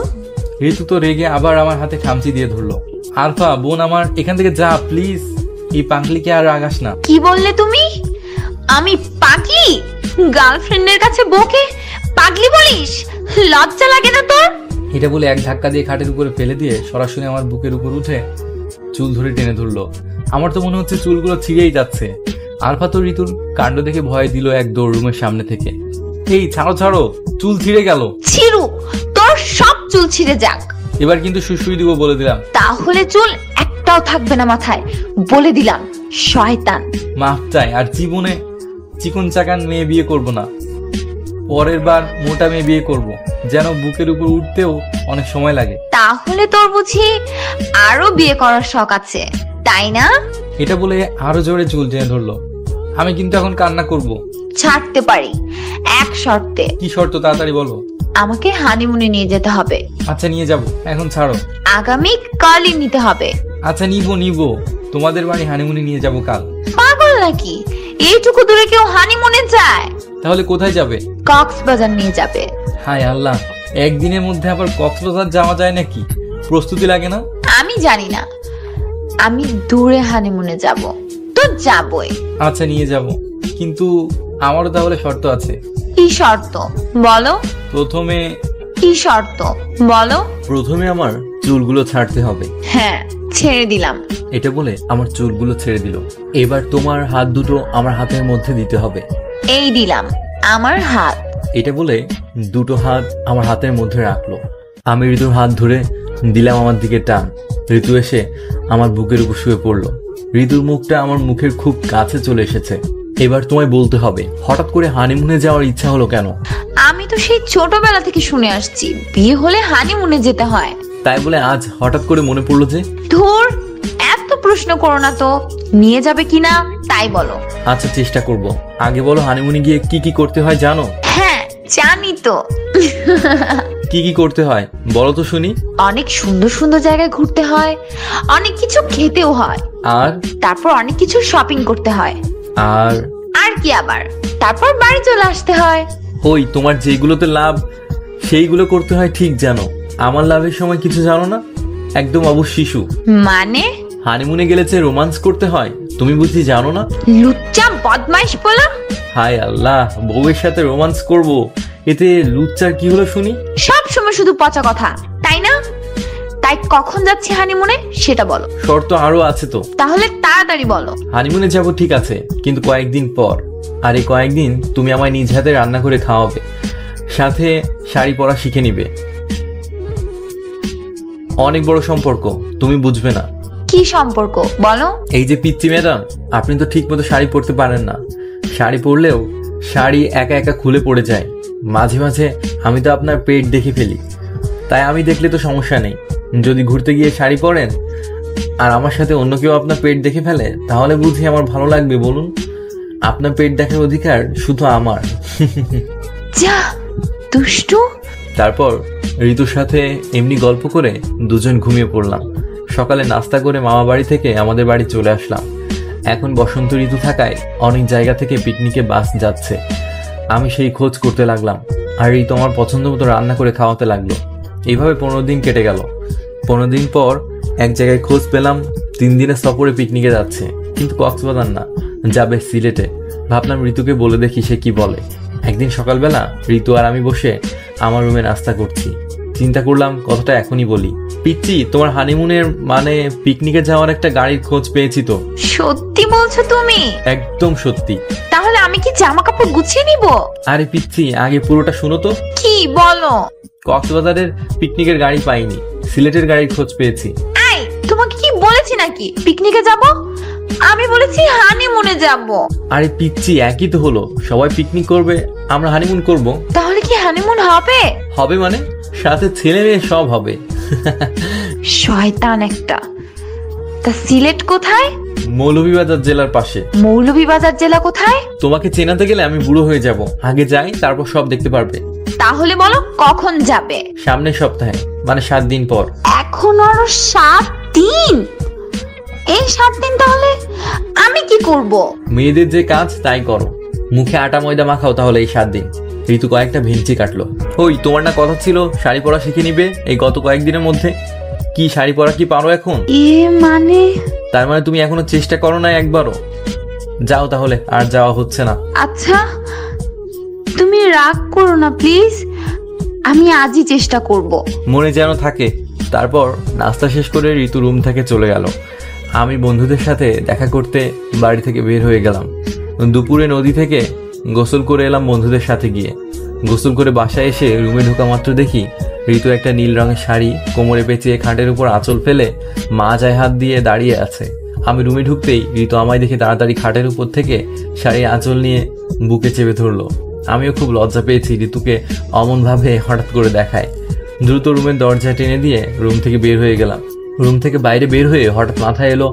ঋতু তো রেগে আবার আমার হাতে খামচি দিয়ে ধরলো। আরফা বোন আমার, এখান থেকে যা প্লিজ। এই পাগলিকে আর রাগাস না। কি বললে তুমি? আমি পাগলি? গার্লফ্রেন্ডের কাছে বউকে পাগলি বলিস? লজ্জা লাগে না তোর? এটা বলে এক ধাক্কা দিয়ে খাটের উপরে ফেলে দিয়ে সরাসরি আমার বুকের উপর উঠে চুল ধরে টেনে ধরলো। আমার তো মনে হচ্ছে চুলগুলো ছিঁড়েই যাচ্ছে। আরফা তো ঋতুর কাণ্ড দেখে ভয় দিল এক দৌড় রুমের সামনে থেকে। এই ছাড়ো ছাড়ো, চুল ছিঁড়ে গেল। ছিড়ু, তোর সব চুল ছিঁড়ে যাক। এবার কিন্তু সুসুই দিব বলে দিলাম। তাহলে চুল একটাও থাকবে না মাথায়, বলে দিলাম। শয়তান। মাফ চাই, আর জীবনে চিকন চাকান মেয়ে বিয়ে করব না। পরের বার মোটা মেয়ে বিয়ে করব, যেন বুকের উপর উঠতেও অনেক সময় লাগে। তাহলে তোর বুঝি আরো বিয়ে করার শখ আছে, তাই না? এটা বলে আরো জোরে চুল টেনে ধরলো। আমি কিন্তু এখন কান্না করব। ছাড়তে পারি এক শর্তে। কি শর্ত? তাড়াতাড়ি বলো। আমাকে হানিমুনে নিয়ে যেতে হবে। আচ্ছা নিয়ে যাব, এখন ছাড়ো। আগামী কালই নিতে হবে। আচ্ছা নিব, তোমাদের বাড়ি হানিমুনে নিয়ে যাব কাল। পাগল নাকি? এইটুকু দূরে কেউ হানিমুনে যায়? তাহলে কোথায় যাবে? কক্সবাজার নিয়ে যাবে। হায় আল্লাহ, একদিনের মধ্যে আবার কক্সবাজার যাওয়া যায় নাকি? প্রস্তুতি লাগে না? আমি জানি না, আমি দূরে হানিমুনে যাব তো যাবই। আচ্ছা নিয়ে যাব, কিন্তু আমারও তাহলে শর্ত আছে। কি শর্ত বলো? প্রথমে। কি শর্ত বলো? প্রথমে আমার চুলগুলো ছাড়তে হবে। হ্যাঁ ছেড়ে দিলাম। এটা বলে আমার চুলগুলো ছেড়ে দিল। এবার তোমার হাত দুটো আমার হাতের মধ্যে দিতে হবে। এই দিলাম আমার হাত। এটা বলে দুটো হাত আমার হাতের মধ্যে রাখলো। আমি ঋতুর হাত ধরে দিলাম আমার দিকে টান। ঋতু এসে আমার বুকের উপর শুয়ে পড়লো। ঋতুর মুখটা আমার মুখের খুব কাছে চলে এসেছে। এবার তোমায় বলতে হবে, হঠাৎ করে হানিমুনে যাওয়ার ইচ্ছা হলো কেন? আমি তো সেই ছোটবেলা থেকে শুনে আসছি বিয়ে হলে হানিমুনে যেতে হয়। তাই বলে আজ হঠাৎ করে মনে পড়লো যে? ধুর, এত প্রশ্ন করো না তো। নিয়ে যাবে কিনা তাই বলো। আচ্ছা চেষ্টা করব। আগে বলো, হানিমুনে গিয়ে কি কি করতে হয় জানো? হ্যাঁ জানি তো। কি কি করতে হয় বলো তো শুনি। অনেক সুন্দর সুন্দর জায়গায় ঘুরতে হয়, অনেক কিছু খেতেও হয়, আর তারপর অনেক কিছু শপিং করতে হয়। আর কি আবার? তারপর বাড়ি চলে আসতে হয়। ওই তোমার যেগুলোতে লাভ সেইগুলো করতে হয় ঠিক জানো, আমার লাভের সময় কিছু জানো না? একদম অবশিশু। মানে? হানিমুনে গেলে যে রোমান্স করতে হয় তুমি বুঝি জানো না? লুচ্চা বদমাইশ বলা। হায় আল্লাহ, বউয়ের সাথে রোমান্স করব, এতে লুচ্চার কি হলো শুনি? সব সময় শুধু পচা কথা, তাই না? তাই তাই কখন যাচ্ছি হানিমুনে সেটা বলো। শর্ত আরো আছে তো। তাহলে তাড়াতাড়ি বলো। হানিমুনে যাব ঠিক আছে, কিন্তু কয়েকদিন পর। আর এই কয়েকদিন তুমি আমায় নিজ হাতে রান্না করে খাওয়াবে, সাথে শাড়ি পরা শিখে নিবে। অনেক বড় সম্পর্ক, তুমি বুঝবে না। কি সম্পর্ক বলো? এই যে পিচ্চি ম্যাডাম, আপনি তো ঠিক মতো শাড়ি পরতে পারেন না। শাড়ি পরলেও শাড়ি একা একা খুলে পড়ে যায়। মাঝে মাঝে আমি তো আপনার পেট দেখে ফেলি, তাই আমি দেখলে তো সমস্যা নেই। যদি ঘুরতে গিয়ে শাড়ি পরেন আর আমার সাথে অন্য কেউ আপনার পেট দেখে ফেলে, তাহলে বুঝি আমার ভালো লাগবে বলুন? আপনার পেট দেখার অধিকার শুধু আমার। যা দুষ্টু। তারপর ঋতুর সাথে এমনি গল্প করে দুজন ঘুমিয়ে পড়লাম। সকালে নাস্তা করে মামা বাড়ি থেকে আমাদের বাড়ি চলে আসলাম। এখন বসন্ত ঋতু থাকায় অনেক জায়গা থেকে পিকনিকে বাস যাচ্ছে। আমি সেই খোঁজ করতে লাগলাম, আর ঋতু আমার পছন্দ মতো রান্না করে খাওয়াতে লাগলো। এইভাবে 15 দিন কেটে গেল। 15 দিন পর এক জায়গায় খোঁজ পেলাম 3 দিনের সফরে পিকনিকে যাচ্ছে, কিন্তু কক্সবাজার না, যাবে সিলেটে। ভাবলাম ঋতুকে বলে দেখি সে কি বলে। একদিন সকালবেলা ঋতু আর আমি বসে আমার রুমে নাস্তা করছি। চিন্তা করলাম কথাটা এখনই বলি। পিচ্চি, তোমার হানিমুনের মানে পিকনিকে যাওয়ার একটা গাড়ির খোঁজ পেয়েছি তো। সত্যি বলছো তুমি? একদম সত্যি। তাহলে আমি কি জামা কাপড় গুছিয়ে নিব? আরে পিচ্চি, আগে পুরোটা শুনো তো। কি বলো? কক্সবাজারের পিকনিকের গাড়ি পাইনি, সিলেটের গাড়ির খোঁজ পেয়েছি। এই, তোমাকে কি বলেছি নাকি পিকনিকে যাব? আমি বলেছি হানিমুনে যাব। আরে পিচ্চি, একই তো হলো। সবাই পিকনিক করবে, আমরা হানিমুন করব। তাহলে কি হানিমুন হবে? হবে মানে সাথে ছেলে মেয়ে সব হবে। শয়তান একটা। তা সিলেট কোথায়? মৌলভীবাজার জেলার পাশে। মৌলভীবাজার জেলা কোথায়? তোমাকে চেনাতে গেলে আমি বুড়ো হয়ে যাব। আগে যাই, তারপর সব দেখতে পারবে। তাহলে বলো কখন যাবে? সামনের সপ্তাহে, মানে 7 দিন পর। এখন আরো 7 দিন? এই 7 দিন তাহলে আমি কি করব? মেয়েদের যে কাজ তাই করো। মুখে আটা ময়দা মাখাও তাহলে এই 7 দিন। ঋতু কয়েকটা ভেঙচি কাটলো। ওই, তোমার না কথা ছিল শাড়ি পরা শিখে নিবে এই গত কয়েকদিনের মধ্যে? কি শাড়ি পরা কি পারো এখন? মানে তার মানে তুমি এখনো চেষ্টা করো না একবারও? যাও তাহলে, আর যাওয়া হচ্ছে না। আচ্ছা, তুমি রাগ করো না প্লিজ, আমি আজই চেষ্টা করব। মনে যেন থাকে। তারপর নাস্তা শেষ করে ঋতু রুম থেকে চলে গেল। আমি বন্ধুদের সাথে দেখা করতে বাড়ি থেকে বের হয়ে গেলাম। দুপুরে নদী থেকে গোসল করে এলাম বন্ধুদের সাথে গিয়ে। গোসল করে বাসায় এসে রুমে ঢোকা মাত্র দেখি ঋতু একটা নীল রঙের শাড়ি কোমরে পেঁচিয়ে খাটের উপর আঁচল ফেলে মাজায় হাত দিয়ে দাঁড়িয়ে আছে। আমি রুমে ঢুকতেই ঋতু আমায় দেখে তাড়াতাড়ি খাটের উপর থেকে শাড়ির আঁচল নিয়ে বুকে চেপে ধরলো। আমিও খুব লজ্জা পেয়েছি ঋতুকে অমন ভাবে হঠাৎ করে দেখায়। দ্রুত রুমের দরজা টেনে দিয়ে রুম থেকে বের হয়ে গেলাম। রুম থেকে বাইরে বের হয়ে হঠাৎ মাথায় এলো,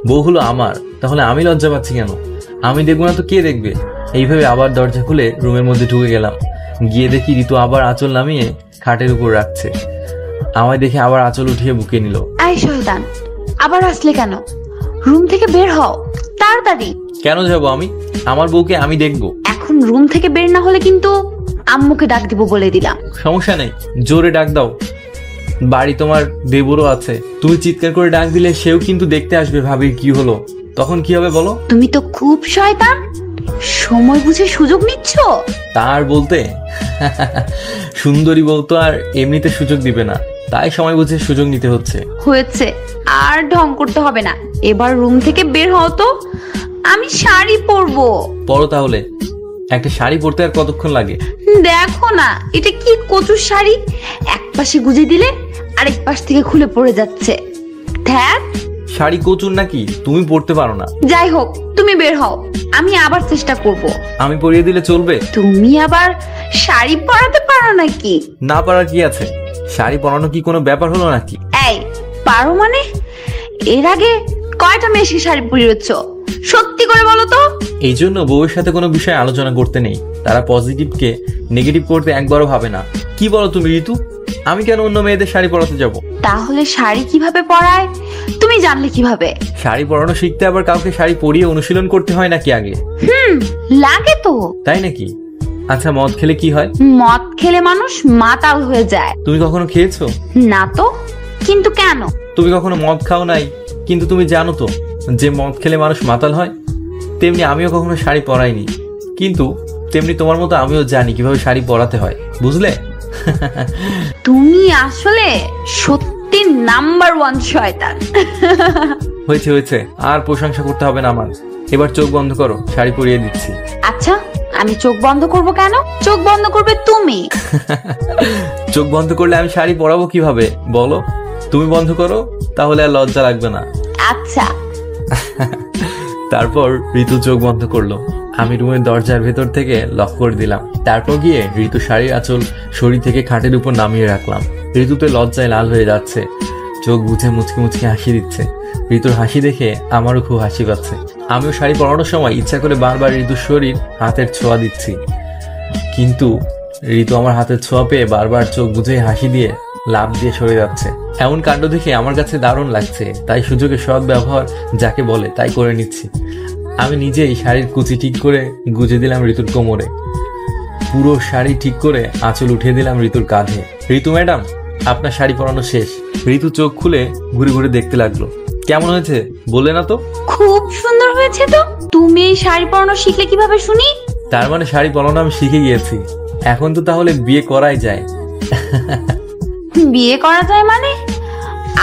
বউ হলো আমার, তাহলে আমি লজ্জা পাচ্ছি কেন? আমি দেখবো না তো কে দেখবে? এইভাবে আবার দরজা খুলে রুমের মধ্যে ঢুকে গেলাম। গিয়ে দেখি ঋতু আবার আঁচল নামিয়ে খাটের উপর রাখছে। আমায় দেখে আবার আঁচল উঠিয়ে বুকে নিল। এই শয়তান, আবার আসলে কেন? রুম থেকে বের হও তাড়াতাড়ি। কেন যাব আমি? আমার বউকে আমি দেখবো। এখন রুম থেকে বের না হলে কিন্তু আম্মুকে ডাক দিব বলে দিলাম। সমস্যা নেই, জোরে ডাক দাও। বাড়ি তোমার দেবরও আছে। তুমি চিৎকার করে ডাক দিলে সেও কিন্তু দেখতে আসবে, ভাবি কি হলো। তখন কি হবে বলো? তুমি তো খুব শয়তান, সময় বুঝে সুযোগ নিচ্ছ। তার বলতে সুন্দরী বলতো আর এমনিতে সুযোগ দিবে না, তাই সময় বুঝে সুযোগ নিতে হচ্ছে। হয়েছে, আর ঢং করতে হবে না। এবার রুম থেকে বের হও তো, আমি শাড়ি পরবো। পরো তাহলে। একটা শাড়ি পরতে আর কতক্ষণ লাগে? দেখো না, এটা কি কচুর শাড়ি, এক পাশে গুজে দিলে আরেক পাশ থেকে খুলে পড়ে যাচ্ছে। ধ্যাত, শাড়ি কচুর নাকি? তুমি পরতে পারো না। যাই হোক, তুমি বের হও, আমি আবার চেষ্টা করব। আমি পরিয়ে দিলে চলবে? তুমি আবার শাড়ি পরাতে পারো নাকি? না পারার কি আছে? শাড়ি পরানো কি কোনো ব্যাপার হলো নাকি? এই, পারো মানে? এর আগে কয়টা মেয়েকে শাড়ি পরিয়েছ? সত্যি করে বলো তো। এই জন্য বউয়ের সাথে কোনো বিষয়ে আলোচনা করতে নেই। তারা পজিটিভকে নেগেটিভ করতে একবারও ভাবে না। কি বলো তুমি ঋতু? আমি কেন অন্য মেয়েদের শাড়ি পরাতে যাব? তাহলে শাড়ি কিভাবে পরায় তুমি জানলে কিভাবে? শাড়ি পরানো শিখতে আবার কাউকে শাড়ি পরিয়ে অনুশীলন করতে হয় নাকি আগে? লাগে তো। তাই নাকি? আচ্ছা, মদ খেলে কি হয়? মদ খেলে মানুষ মাতাল হয়ে যায়। তুমি কখনো খেয়েছো? না তো, কিন্তু কেন? তুমি কখনো মদ খাও নাই, কিন্তু তুমি জানো তো যে মদ খেলে মানুষ মাতাল হয়। তেমনি আমিও কখনো শাড়ি পরাইনি, কিন্তু তেমনি তোমার মতো আমিও জানি কিভাবে শাড়ি পরাতে হয়, বুঝলে? তুমি আসলে সত্যি সত্যি নাম্বার 1 শয়তান। হয়েছে হয়েছে, আর প্রশংসা করতে হবে না আমার। এবার চোখ বন্ধ করো, শাড়ি পরিয়ে দিচ্ছি। আচ্ছা, আমি চোখ বন্ধ করব কেন? চোখ বন্ধ করবে তুমি। চোখ বন্ধ করলে আমি শাড়ি পরাবো কিভাবে বলো? তুমি বন্ধ করো, তাহলে আর লজ্জা লাগবে না। আচ্ছা। তারপর ঋতু চোখ বন্ধ করলো। আমি রুমের দরজার ভেতর থেকে লক করে দিলাম। তারপর গিয়ে ঋতু শাড়ির আঁচল শরীর থেকে খাটের উপর নামিয়ে রাখলাম। ঋতুতে লজ্জায় লাল হয়ে যাচ্ছে, চোখ বুঝে মুচকি মুচকি হাসি দিচ্ছে। ঋতুর হাসি দেখে আমারও খুব হাসি পাচ্ছে। আমিও শাড়ি পরানোর সময় ইচ্ছা করে বারবার ঋতুর শরীর হাতের ছোঁয়া দিচ্ছি, কিন্তু ঋতু আমার হাতের ছোঁয়া পেয়ে বারবার চোখ বুঝে হাসি দিয়ে লাভ দিয়ে সরে যাচ্ছে। এমন কাণ্ড দেখে আমার কাছে দারুণ লাগছে, তাই সুযোগের সৎ ব্যবহার যাকে বলে তাই করে নিচ্ছি। আমি নিজেই শাড়ির কুচি ঠিক করে গুজে দিলাম ঋতুর কোমরে, পুরো শাড়ি ঠিক করে আঁচল উঠিয়ে দিলাম ঋতুর কাঁধে। ঋতু ম্যাডাম, আপনার শাড়ি পরানো শেষ। ঋতু চোখ খুলে ঘুরে ঘুরে দেখতে লাগলো। কেমন হয়েছে বলে না তো? খুব সুন্দর হয়েছে তো। তুমি এই শাড়ি পরানো শিখলে কিভাবে শুনি? তার মানে শাড়ি পরানো আমি শিখে গিয়েছি, এখন তো তাহলে বিয়ে করাই যায়। বিয়ে করা যায় মানে?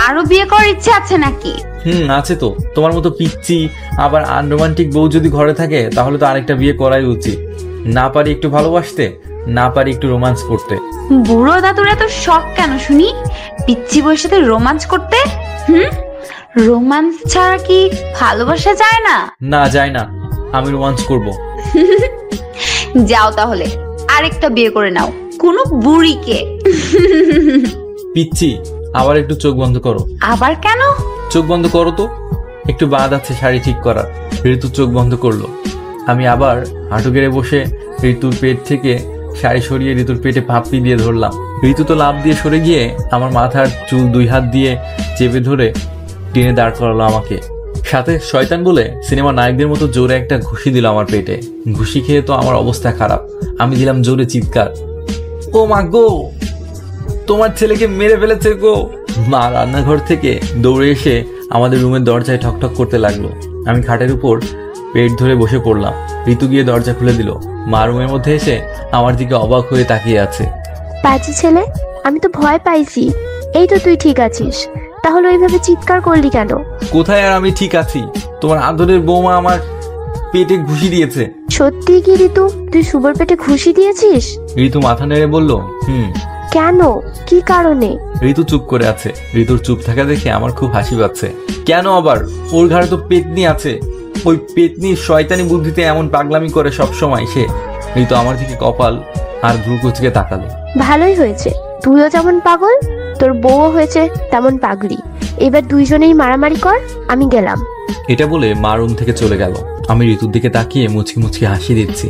আরো বিয়ে করার ইচ্ছে আছে নাকি? আছে তো। তোমার মতো পিচ্ছি আবার আনরোমান্টিক বউ যদি ঘরে থাকে তাহলে তো আরেকটা বিয়ে করাই উচিত। না পারি একটু ভালোবাসতে, না পারি একটু রোমান্স করতে। বুড়ো দাদুর এত শখ কেন শুনি পিচ্ছি বউয়ের সাথে রোমান্স করতে? রোমান্স ছাড়া কি ভালোবাসা যায় না? না, যায় না। আমি রোমান্স করব। যাও তাহলে আরেকটা বিয়ে করে নাও, কোনো বুড়িকে। পিচ্ছি, আবার একটু চোখ বন্ধ করো। আবার কেন? চোখ বন্ধ করো তো, একটু বাদ আছে শাড়ি ঠিক করার। ঋতু চোখ বন্ধ করলো। আমি আবার হাঁটু গেড়ে বসে ঋতুর পেট থেকে শাড়ি সরিয়ে ঋতুর পেটে পাপড়ি দিয়ে ধরলাম। ঋতু তো লাফ দিয়ে সরে গিয়ে আমার মাথার চুল 2 হাত দিয়ে চেপে ধরে টেনে দাঁড় করালো আমাকে। সাথে শয়তান বলে সিনেমা নায়কদের মতো জোরে একটা ঘুষি দিল আমার পেটে। ঘুষি খেয়ে তো আমার অবস্থা খারাপ। আমি দিলাম জোরে চিৎকার, ও মা গো, তোমার ছেলেকে মেরে ফেলেছে গো। মা রান্নাঘর থেকে দৌড়ে এসে আমাদের রুমের দরজায় ঠকঠক করতে লাগলো। আমি খাটের উপর পেট ধরে বসে পড়লাম। ঋতু গিয়ে দরজা খুলে দিল। মা রুমের মধ্যে এসে আমার দিকে অবাক হয়ে তাকিয়ে আছে। পাজি ছেলে, আমি তো ভয় পাইছি। এই তো তুই ঠিক আছিস, তাহলে ওইভাবে চিৎকার করলি কেন? কোথায় আর আমি ঠিক আছি, তোমার আদরের বৌমা আমার পেটে ঘুষি দিয়েছে। সত্যি কি ঋতু, তুই শুভর পেটে ঘুষি দিয়েছিস? ঋতু মাথা নেড়ে বলল, কেন, কি কারণে? ঋতু চুপ করে আছে। ঋতুর চুপ থাকা দেখে আমার খুব হাসি পাচ্ছে। কেন আবার? ওর ঘরে তো পেতনি আছে। ওই পেতনির শয়তানি বুদ্ধিতে এমন পাগলামি করে সব সময় সে। ঋতু আমার দিকে কপাল আর ভ্রু কুচকে তাকালো। ভালোই হয়েছে, তুইও যেমন পাগল, তোর বউও হয়েছে তেমন পাগলি। এবার দুইজনেই মারামারি কর, আমি গেলাম। এটা বলে মা রুম থেকে চলে গেল। আমি ঋতুর দিকে তাকিয়ে মুচকি মুচকি হাসি দিচ্ছি,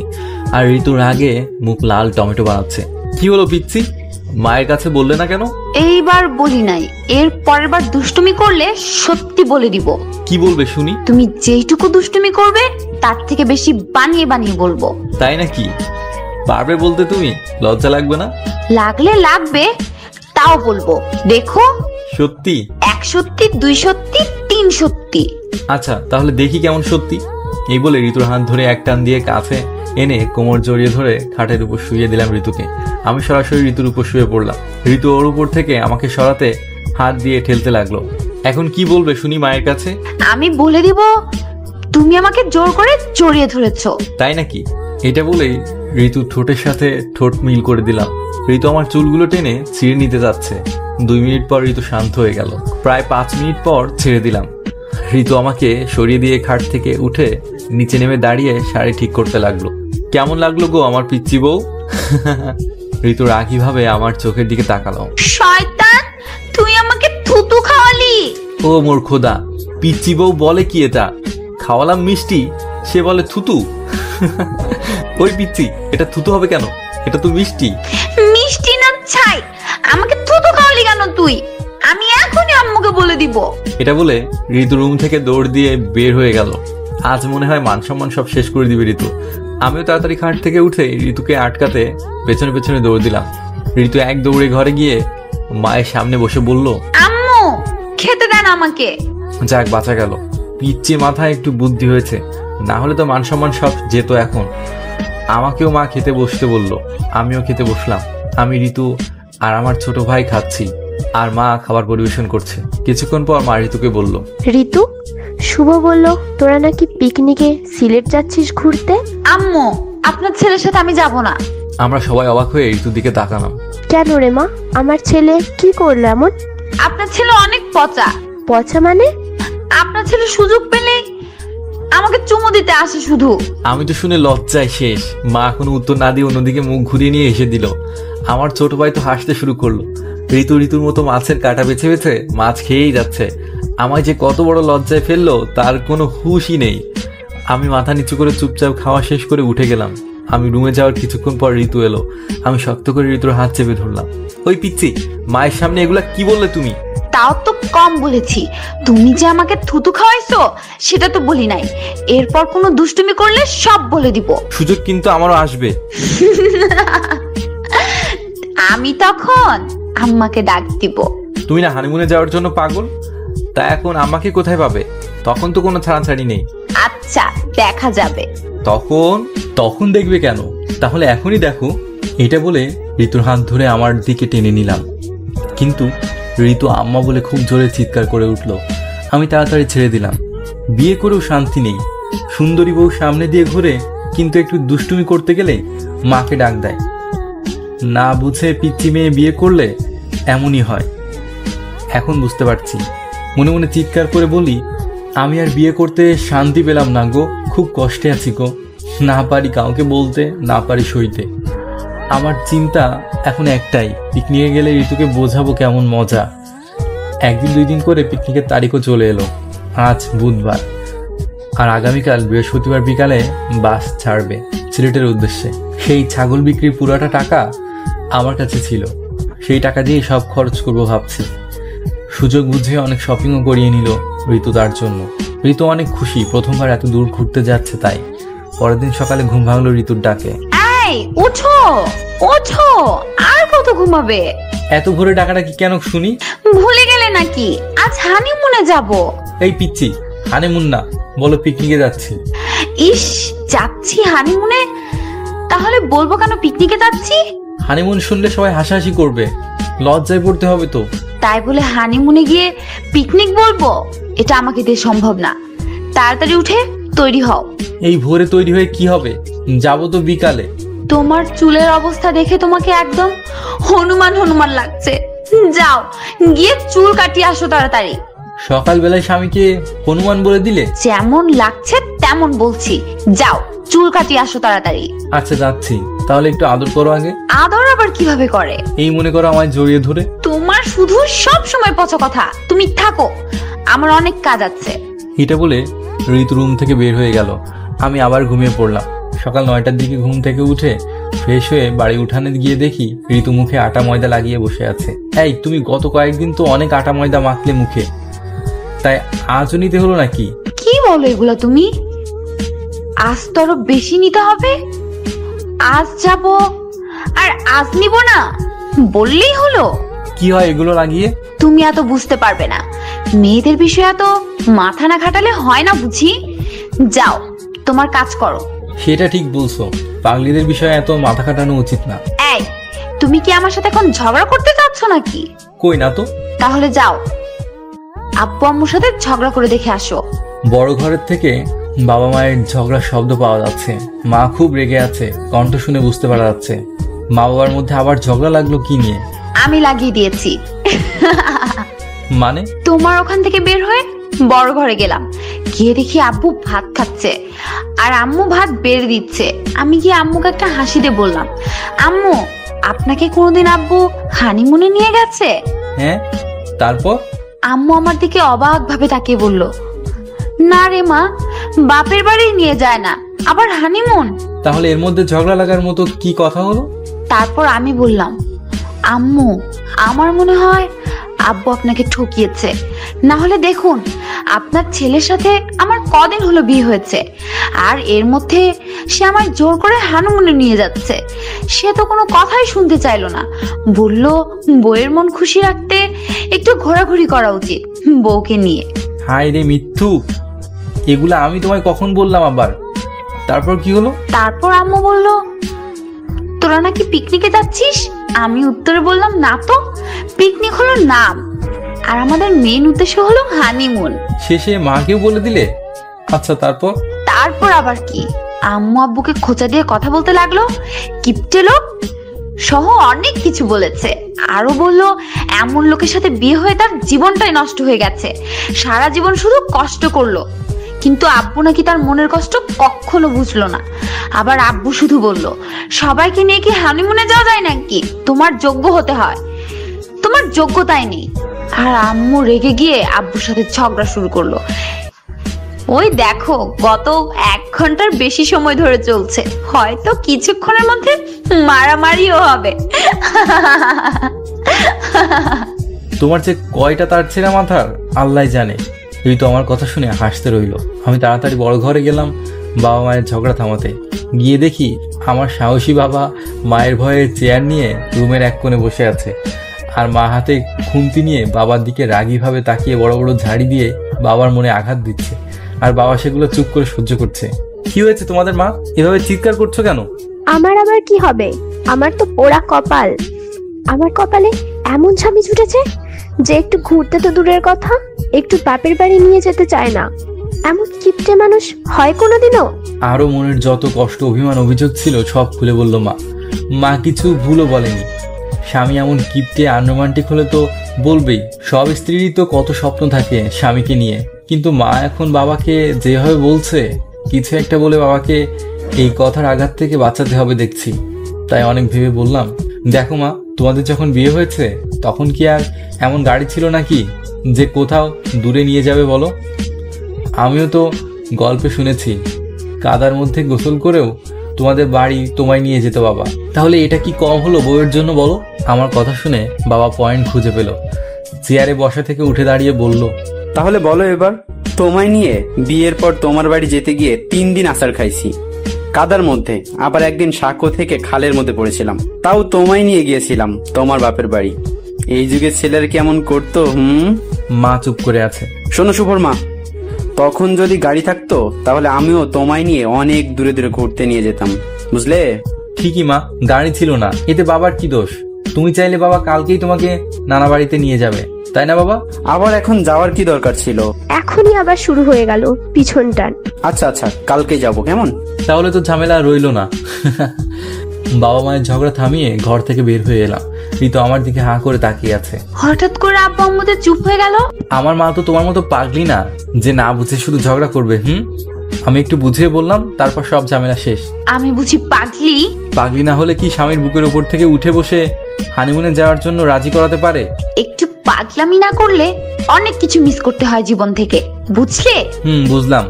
আর ঋতুর আগে মুখ লাল টমেটো বানাচ্ছে। কি হলো পিচ্ছি, মায়ের কাছে বললে না কেন? এইবার বলি নাই, এর পরের বার দুষ্টুমি করলে সত্যি বলে দিব। কি বলবে শুনি? তুমি যেইটুকু দুষ্টুমি করবে তার থেকে বেশি বানিয়ে বানিয়ে বলবো। তাই নাকি? পারবে বলতে তুমি? লজ্জা লাগবে না? লাগলে লাগবে, তাও বলবো। দেখো, সত্যি? 1 সত্যি, 2 সত্যি, 3 সত্যি। আচ্ছা, তাহলে দেখি কেমন সত্যি। এই বলে ঋতুর হাত ধরে এক টান দিয়ে কাছে এনে কোমর জড়িয়ে ধরে খাটের উপর শুয়ে দিলাম ঋতুকে। আমি সরাসরি ঋতুর উপর শুয়ে পড়লাম। ঋতু ওর উপর থেকে আমাকে সরাতে হাত দিয়ে ঠেলতে লাগলো। এখন কি বলবে শুনি মায়ের কাছে? আমি বলে দিব তুমি আমাকে জোর করে জড়িয়ে ধরেছো। তাই নাকি? এটা বলেই ঋতু ঠোঁটের সাথে ঠোঁট মিল করে দিলাম। ঋতু আমার চুলগুলো টেনে ছিঁড়ে নিতে যাচ্ছে। 2 মিনিট পর ঋতু শান্ত হয়ে গেল। প্রায় 5 মিনিট পর ছেড়ে দিলাম। ঋতু আমাকে সরিয়ে দিয়ে খাট থেকে উঠে নিচে নেমে দাঁড়িয়ে শাড়ি ঠিক করতে লাগলো। কেমন লাগলো গো আমার পিচ্চি বউ? ঋতু রাগী ভাবে আমার চোখের দিকে তাকালো। শয়তান, তুই আমাকে থুতু খাওয়ালি। ও মোর খোদা, পিচ্চি বউ বলে কি এটা? খাওয়ালাম মিষ্টি, সে বলে থুতু। ওই পিচ্চি, এটা থুতু হবে কেন? এটা তো মিষ্টি। মিষ্টি না ছাই, আমাকে থুতু খাওয়ালি কেন তুই? আমি এখনই আম্মুকে বলে দিব। এটা বলে ঋতু রুম থেকে দৌড় দিয়ে বের হয়ে গেল। আজ মনে হয় মান সম্মান সব শেষ করে দিবে ঋতু। আমিও তাড়াতাড়ি খাট থেকে উঠে ঋতুকে আটকাতে পেছনে পেছনে দৌড় দিলাম। ঋতু এক দৌড়ে ঘরে গিয়ে মায়ের সামনে বসে বলল, আম্মু খেতে দেন আমাকে। যাক, বাঁচা গেল। পিচ্চি মাথায় একটু বুদ্ধি হয়েছে, না হলে তো মান সম্মান সব যেত এখন। আমাকেও মা খেতে বসতে বলল, আমিও খেতে বসলাম। আমি, ঋতু আর আমার ছোট ভাই খাচ্ছি। আর মা খাবার পরিবেশন করছে। কিছুক্ষণ পর মা ঋতুকে বলল, ঋতু, শুভ বলল তোরা নাকি পিকনিকে সিলেট যাচ্ছিস ঘুরতে। আম্মু, আপনার ছেলের সাথে আমি যাব না। আমরা সবাই অবাক হয়ে ঋতুর দিকে তাকালাম। কেন রে মা, আমার ছেলে কি করলো এমন? আপনার ছেলে অনেক পচা। পচা মানে? আপনার ছেলে সুযোগ পেলে আমাকে চুমু দিতে আসে শুধু। আমি তো শুনে লজ্জায় শেষ। মা কোনো উত্তর না দিয়ে অন্যদিকে মুখ ঘুরিয়ে নিয়ে এসে দিল। আমার ছোট ভাই তো হাসতে শুরু করলো। ঋতুর মতো মাছের কাঁটা বেছে বেছে মাছ খেয়েই যাচ্ছে। আমায় যে কত বড় লজ্জায় ফেললো তার কোনো হুঁশই নেই। আমি মাথা নিচু করে চুপচাপ খাওয়া শেষ করে উঠে গেলাম। আমি রুমে যাওয়ার কিছুক্ষণ পর ঋতু এলো। আমি শক্ত করে ঋতুর হাত চেপে ধরলাম। ওই পিচ্ছি, মায়ের সামনে এগুলা কি বললে তুমি? তাও তো কম বলেছি। তুমি যে আমাকে থুতু খাওয়াইছো সেটা তো বলি নাই। এরপর কোনো দুষ্টুমি করলে সব বলে দিব। সুযোগ কিন্তু আমারও আসবে। আমি তখন আম্মাকে ডাক দিব। তুমি না হানিমুনে যাওয়ার জন্য পাগল? তা এখন আমাকে কোথায় পাবে? তখন তো কোনো ছাড়াছাড়ি নেই। আচ্ছা, দেখা যাবে। তখন দেখবে কেন? তাহলে এখনই দেখো। এটা বলে ঋতুর হাত ধরে আমার দিকে টেনে নিলাম। কিন্তু ঋতু আম্মা বলে খুব জোরে চিৎকার করে উঠল। আমি তাড়াতাড়ি ছেড়ে দিলাম। বিয়ে করেও শান্তি নেই। সুন্দরী বউ সামনে দিয়ে ঘুরে, কিন্তু একটু দুষ্টুমি করতে গেলে মাকে ডাক দেয়। না বুঝে পিচ্চি মেয়ে বিয়ে করলে এমনই হয়। এখন বুঝতে পারছি। মনে মনে চিৎকার করে বলি, আমি আর বিয়ে করতে শান্তি পেলাম না গো। খুব কষ্টে আছি গো। না পারি কাউকে বলতে, না পারি সইতে। আমার চিন্তা এখন একটাই, পিকনিকে গেলে ঋতুকে বোঝাবো কেমন মজা। একদিন 2 দিন করে পিকনিকের তারিখও চলে এলো। আজ বুধবার, আর আগামীকাল বৃহস্পতিবার বিকালে বাস ছাড়বে সিলেটের উদ্দেশ্যে। সেই ছাগল বিক্রির পুরাটা টাকা আমার কাছে ছিল। সেই টাকা দিয়ে সব খরচ করবো ভাবছি। সুযোগ বুঝে অনেক শপিংও করিয়ে নিল ঋতু তার জন্য। ঋতু অনেক খুশি, প্রথমবার এত দূর ঘুরতে যাচ্ছে তাই। পরের দিন সকালে ঘুম ভাঙলো ঋতুর ডাকে। এই ওঠো ওঠো, আর কত ঘুমাবে? এত ভোরে ডাকাটা কি কেন শুনি? ভুলে গেলে নাকি? আজ হানিমুনে যাব। এই পিচ্ছি, হানিমুন না, বলো পিকনিকে যাচ্ছি। ইস, যাচ্ছি হানিমুনে? তাহলে বলবো কেন পিকনিকে যাচ্ছি? হানিমুন শুনলে সবাই হাসাহাসি করবে, লজ্জায় পড়তে হবে তো। তাই বলে হানিমুনে গিয়ে পিকনিক বলবো? এটা আমাকে দিয়ে সম্ভব না। তাড়াতাড়ি উঠে তৈরি হও। এই ভোরে তৈরি হয়ে কি হবে? যাবো তো বিকালে। তোমার চুলের অবস্থা দেখে তোমাকে একদম হনুমান হনুমান লাগছে। যাও গিয়ে চুল কাটিয়ে আসো তাড়াতাড়ি। সকালবেলায় স্বামীকে হনুমান বলে দিলে? যেমন লাগছে তেমন বলছি। যাও চুল কাটিয়ে আসো তাড়াতাড়ি। আচ্ছা যাচ্ছি, তাহলে একটু আদর করো আগে। আদর আবার কিভাবে করে? এই মনে করো আমায় জড়িয়ে ধরে। তোমার শুধু সব সময় পচা কথা। তুমি থাকো, আমার অনেক কাজ আছে। এটা বলে ঋতু রুম থেকে বের হয়ে গেল। আমি আবার ঘুমিয়ে পড়লাম। সকাল 9টার দিকে ঘুম থেকে উঠে ফ্রেশ হয়ে বাড়ি উঠানে গিয়ে দেখি ঋতু মুখে আটা ময়দা লাগিয়ে বসে আছে। এই, তুমি গত কয়েকদিন তো অনেক আটা ময়দা মাখলে মুখে, তাই আজও নিতে হলো নাকি? কি বলো এগুলো তুমি? আজ তো আরো বেশি নিতে হবে। আজ যাব আর আজ নিব না বললেই হলো? কি হয় এগুলো লাগিয়ে? তুমি এত বুঝতে পারবে না। মেয়েদের বিষয়ে এত মাথা না খাটালে হয় না বুঝি। যাও তোমার কাজ করো। সেটা ঠিক বলছো, পাগলিদের বিষয়ে এত মাথা খাটানো উচিত না। এই, তুমি কি আমার সাথে এখন ঝগড়া করতে চাচ্ছ নাকি? কই না তো। তাহলে যাও আব্বু আম্মুর সাথে ঝগড়া করে দেখে আসো। বড় ঘরের থেকে বাবা মায়ের ঝগড়ার শব্দ পাওয়া যাচ্ছে। মা খুব রেগে আছে, কণ্ঠ শুনে বুঝতে পারা যাচ্ছে। মা বাবার মধ্যে আবার ঝগড়া লাগলো কি নিয়ে? আমি লাগিয়ে দিয়েছি। মানে? তোমার ওখান থেকে বের হয়ে বড় ঘরে গেলাম, গিয়ে দেখি আব্বু ভাত খাচ্ছে আর আম্মু ভাত বেড়ে দিচ্ছে। আমি গিয়ে আম্মুকে একটা হাসি দিয়ে বললাম, আম্মু আপনাকে কোনোদিন আব্বু হানিমুনে নিয়ে গেছে? হ্যাঁ, তারপর? আম্মু আমার দিকে অবাক ভাবে তাকিয়ে বলল, না রে মা, বাপের বাড়ি নিয়ে যায় না, আবার হানিমুন? তাহলে এর মধ্যে ঝগড়া লাগার মতো কি কথা হলো? তারপর আমি বললাম, আম্মু আমার মনে হয় আব্বু আপনাকে ঠকিয়েছে। না হলে দেখুন আপনার ছেলের সাথে আমার কদিন হলো বিয়ে হয়েছে, আর এর মধ্যে সে আমার জোর করে হানিমুনে নিয়ে যাচ্ছে। সে তো কোনো কথাই শুনতে চাইলো না, বলল বউয়ের মন খুশি রাখতে একটু ঘোরাঘুরি করা উচিত বউকে নিয়ে। হায় রে মিথ্যু, এগুলা আমি তোমায় কখন বললাম আবার? তারপর কি হলো? তারপর আম্মু বলল, তোরা নাকি পিকনিকে যাচ্ছিস? আমি উত্তরে বললাম, না তো, পিকনিক হলো নাম, আর আমাদের মেইন উদ্দেশ্য হলো হানিমুন। শেষে মাকেও বলে দিলে? আচ্ছা, তারপর? তারপর আবার কি, আম্মু আব্বুকে খোঁচা দিয়ে কথা বলতে লাগলো, কিপটে লোক সহ অনেক কিছু বলেছে। আরো বললো এমন লোকের সাথে বিয়ে হয়ে তার জীবনটাই নষ্ট হয়ে গেছে, সারা জীবন শুধু কষ্ট করলো। কিন্তু আব্বু নাকি তার মনের কষ্ট কখনো বুঝলো না। আবার আব্বু শুধু বলল, সবাইকে নিয়ে কি হানিমুনে যাওয়া যায় নাকি, তোমার যোগ্য হতে হয়, তোমার যোগ্যতাই নেই। আর আম্মু রেগে গিয়ে আব্বুর সাথে ঝগড়া শুরু করলো। ওই দেখো, গত 1 ঘন্টার বেশি সময় ধরে চলছে, হয়তো কিছুক্ষণের মধ্যে মারামারিও হবে। তোমার যে কয়টা তার ছেঁড়া মাথার আল্লাহ জানে। ঋতু আমার কথা শুনে হাসতে রইল। আমি তাড়াতাড়ি বড় ঘরে গেলাম বাবা মায়ের ঝগড়া থামাতে। গিয়ে দেখি আমার সাহসী বাবা মায়ের ভয়ে চেয়ার নিয়ে রুমের এক কোণে বসে আছে, আর মা হাতে খুন্তি নিয়ে বাবার দিকে রাগীভাবে তাকিয়ে বড় বড় ঝাড়ি দিয়ে বাবার মনে আঘাত দিচ্ছে, আর বাবা সেগুলো চুপ করে সহ্য করছে। কি হয়েছে তোমাদের মা, এভাবে চিৎকার করছো কেন? আমার আবার কি হবে, আমার তো পোড়া কপাল। আমার কপালে এমন স্বামী জুটেছে যে একটু ঘুরতে তো দূরের কথা, একটু বাপের বাড়ি নিয়ে যেতে চায় না। এমন কিপটে মানুষ হয় কোনোদিনও? আরো মনের যত কষ্ট, অভিমান, অভিযোগ ছিল সব খুলে বলল মা। মা কিছু ভুলও বলেনি। স্বামী এমন কিপটে আনরোমান্টিক হলে তো বলবেই। সব স্ত্রীরই তো কত স্বপ্ন থাকে স্বামীকে নিয়ে, কিন্তু মা এখন বাবাকে যেভাবে বলছে, কিছু একটা বলে বাবাকে এই কথার আঘাত থেকে বাঁচাতে হবে দেখছি। তাই অনেক ভেবে বললাম, দেখো মা, তোমাদের যখন বিয়ে হয়েছে তখন কি আর এমন গাড়ি ছিল নাকি যে কোথাও দূরে নিয়ে যাবে বলো? আমিও তো গল্পে শুনেছি কাদার মধ্যে গোসল করেও তোমাদের বাড়ি তোমায় নিয়ে যেত বাবা। তাহলে এটা কি কম হলো বউয়ের জন্য বলো? আমার কথা শুনে বাবা পয়েন্ট খুঁজে পেল। চেয়ারে বসা থেকে উঠে দাঁড়িয়ে বলল, তাহলে বলো এবার, তোমায় নিয়ে বিয়ের পর তোমার বাড়ি যেতে গিয়ে 3 দিন আছাড় খাইছি কাদার মধ্যে, আবার একদিন সাঁকো থেকে খালের মধ্যে পড়েছিলাম, তাও তোমায় নিয়ে গিয়েছিলাম তোমার বাপের বাড়ি। এই যুগের ছেলেরা কেমন করতো? মা চুপ করে আছে। শোনো শুভর মা, তখন যদি গাড়ি থাকতো তাহলে আমিও তোমায় নিয়ে অনেক দূরে দূরে ঘুরতে নিয়ে যেতাম, বুঝলে? ঠিকই মা, গাড়ি ছিল না, এতে বাবার কি দোষ? তুমি চাইলে বাবা কালকেই তোমাকে নানা বাড়িতে নিয়ে যাবে, তাই না বাবা? আবার এখন যাওয়ার কি দরকার ছিল? এখনই আবার শুরু হয়ে গেল পিছন টান। আচ্ছা আচ্ছা, কালকে যাবো, কেমন? তাহলে তো ঝামেলা রইল না। বাবা মায়ের ঝগড়া থামিয়ে ঘর থেকে বের হয়ে এলাম। ঋতু আমার দিকে হাঁ করে তাকিয়ে আছে। হঠাৎ করে আব্বু আম্মুদের চুপ হয়ে গেল। আমার মা তো তোমার মতো পাগলি না যে না বুঝে শুধু ঝগড়া করবে। আমি একটু বুঝিয়ে বললাম, তারপর সব ঝামেলা শেষ। আমি বুঝি পাগলি? পাগলি না হলে কি স্বামীর বুকের উপর থেকে উঠে বসে হানিমুনে যাওয়ার জন্য রাজি করাতে পারে? একটু পাগলামি না করলে অনেক কিছু মিস করতে হয় জীবন থেকে, বুঝলে? বুঝলাম,